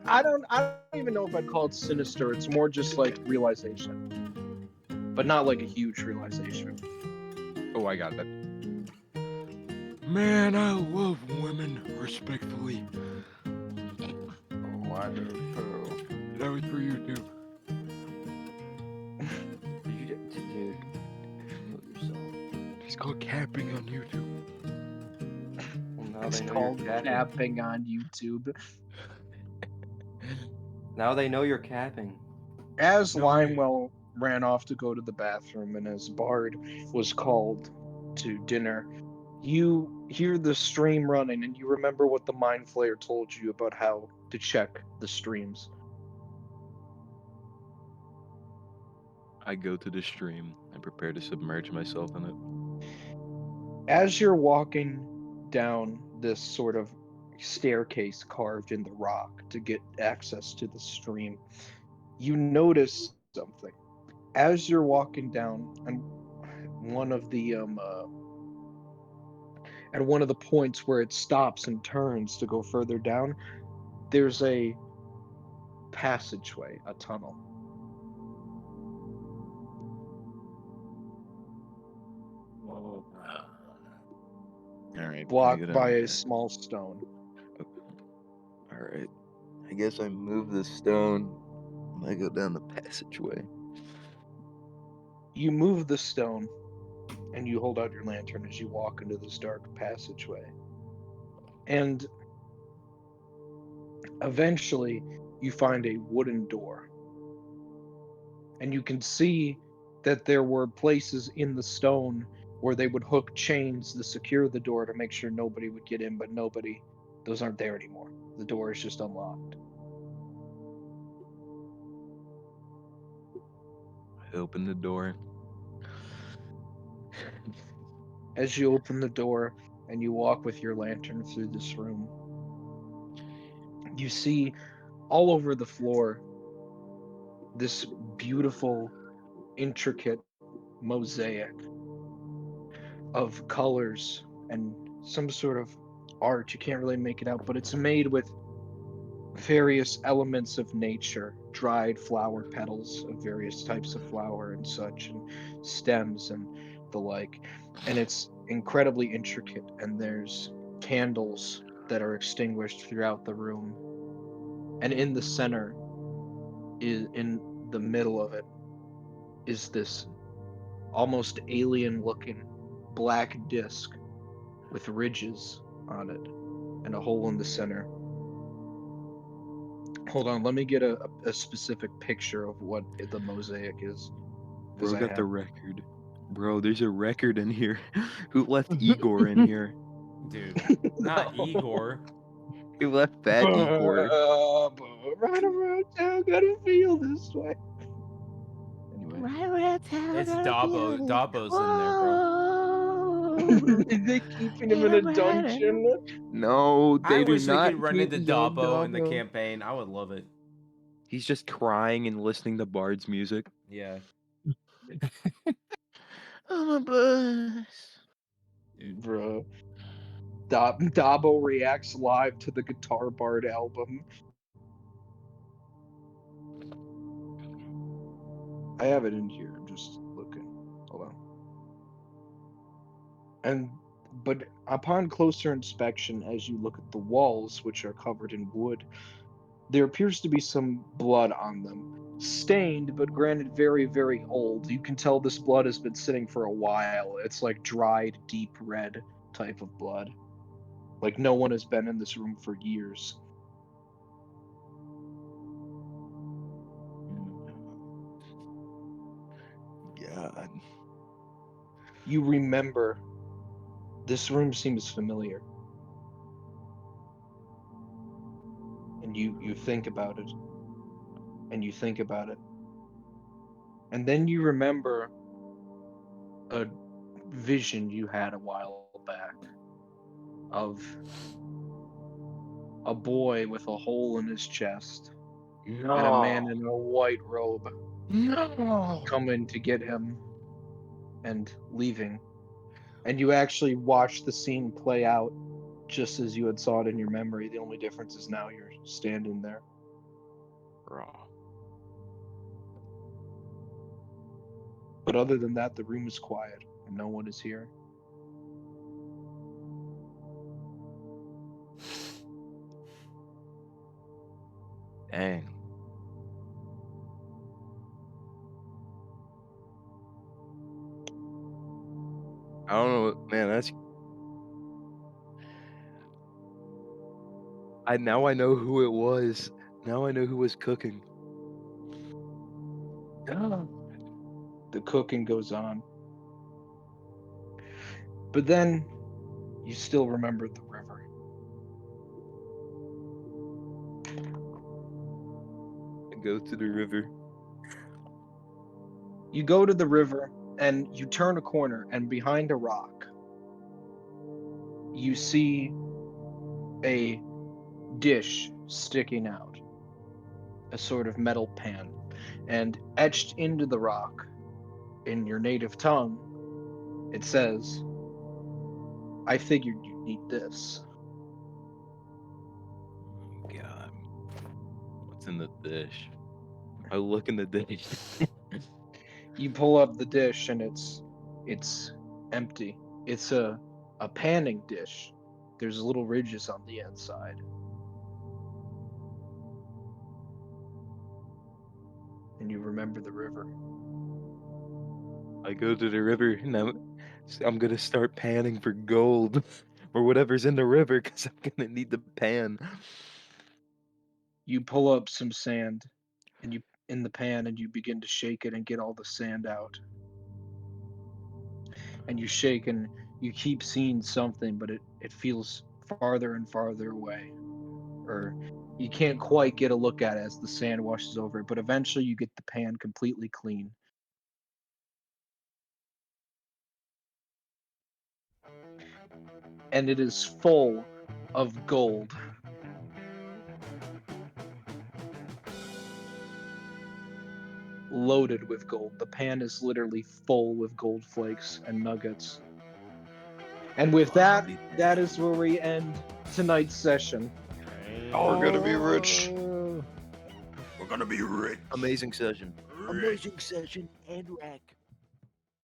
Speaker 1: I don't even know if I'd call it sinister. It's more just like realization, but not like a huge realization.
Speaker 9: Oh, I got that.
Speaker 2: Man, I love women, respectfully. That was for you too.
Speaker 7: Dude, kill yourself.
Speaker 2: It's called capping on YouTube.
Speaker 7: Well, now
Speaker 1: It's
Speaker 7: they know
Speaker 1: called
Speaker 7: you're capping.
Speaker 1: capping on YouTube.
Speaker 7: Now they know you're capping.
Speaker 1: As Limewell ran off to go to the bathroom and as Bard was called to dinner, you hear the stream running and you remember what the Mind Flayer told you about how to check the streams.
Speaker 9: I go to the stream and prepare to submerge myself in it.
Speaker 1: As you're walking down this sort of staircase carved in the rock to get access to the stream, you notice something. As you're walking down, and one of the at one of the points where it stops and turns to go further down, there's a passageway, a tunnel.
Speaker 11: All right.
Speaker 1: Blocked by a small stone.
Speaker 11: All right. I guess I move the stone. And I go down the passageway.
Speaker 1: You move the stone and you hold out your lantern as you walk into this dark passageway. And eventually you find a wooden door. And you can see that there were places in the stone where they would hook chains to secure the door to make sure nobody would get in, but those aren't there anymore. The door is just unlocked.
Speaker 9: I open the door.
Speaker 1: As you open the door and you walk with your lantern through this room, you see all over the floor this beautiful, intricate mosaic of colors and some sort of art. You can't really make it out, but it's made with various elements of nature, dried flower petals of various types of flower and such, and stems and the like. And it's incredibly intricate, and there's candles that are extinguished throughout the room. And in the center, in the middle of it, is this almost alien-looking black disc with ridges on it and a hole in the center. Hold on, let me get a specific picture of what the mosaic is. 'cause
Speaker 9: Bro
Speaker 1: I
Speaker 9: got the
Speaker 1: have-
Speaker 9: record. Bro, there's a record in here. Who left Igor in here?
Speaker 12: Dude, not Igor.
Speaker 11: Who left Fat Igor?
Speaker 1: Right around town, gotta feel this way. Anyway,
Speaker 12: It's Dabo. Dabo's in there, bro.
Speaker 1: They keeping him in a dungeon.
Speaker 9: No,
Speaker 12: I
Speaker 9: they do
Speaker 12: wish we
Speaker 9: not
Speaker 12: could run
Speaker 9: keep
Speaker 12: into
Speaker 9: young
Speaker 12: Dabo in the
Speaker 9: Dabo.
Speaker 12: campaign. I would love it.
Speaker 9: He's just crying and listening to Bard's music.
Speaker 12: Yeah.
Speaker 11: I'm a bus.
Speaker 1: Bro. Dabo reacts live to the Guitar Bard album. I have it in here. I'm just looking. Hold on. But upon closer inspection, as you look at the walls, which are covered in wood, there appears to be some blood on them. Stained, but granted very, very old. You can tell this blood has been sitting for a while. It's like dried, deep red type of blood. Like no one has been in this room for years.
Speaker 11: God.
Speaker 1: You remember this room seems familiar. And you think about it. And you think about it. And then you remember a vision you had a while back of a boy with a hole in his chest and a man in a white robe coming to get him and leaving. And you actually watched the scene play out just as you had saw it in your memory. The only difference is now you're standing there.
Speaker 5: Raw.
Speaker 1: But other than that, the room is quiet and no one is here.
Speaker 9: Dang. I don't know, man. Now I know who it was. Now I know who was cooking.
Speaker 1: The cooking goes on. But then you still remember the river.
Speaker 9: I go to the river.
Speaker 1: You go to the river and you turn a corner, and behind a rock, you see a dish sticking out, a sort of metal pan, and etched into the rock in your native tongue, it says, "I figured you'd need this."
Speaker 9: God. What's in the dish? I look in the dish.
Speaker 1: You pull up the dish and it's empty. It's a panning dish. There's little ridges on the inside. And you remember the river.
Speaker 9: I go to the river and I'm gonna start panning for gold or whatever's in the river because I'm gonna need the pan.
Speaker 1: You pull up some sand and you in the pan and you begin to shake it and get all the sand out. And you shake and you keep seeing something, but it feels farther and farther away. Or you can't quite get a look at it as the sand washes over it, but eventually you get the pan completely clean. And it is full of gold. Loaded with gold. The pan is literally full with gold flakes and nuggets. And with that, that is where we end tonight's session.
Speaker 8: We're gonna be rich.
Speaker 11: We're gonna be rich.
Speaker 9: Amazing session.
Speaker 11: Amazing session and rack.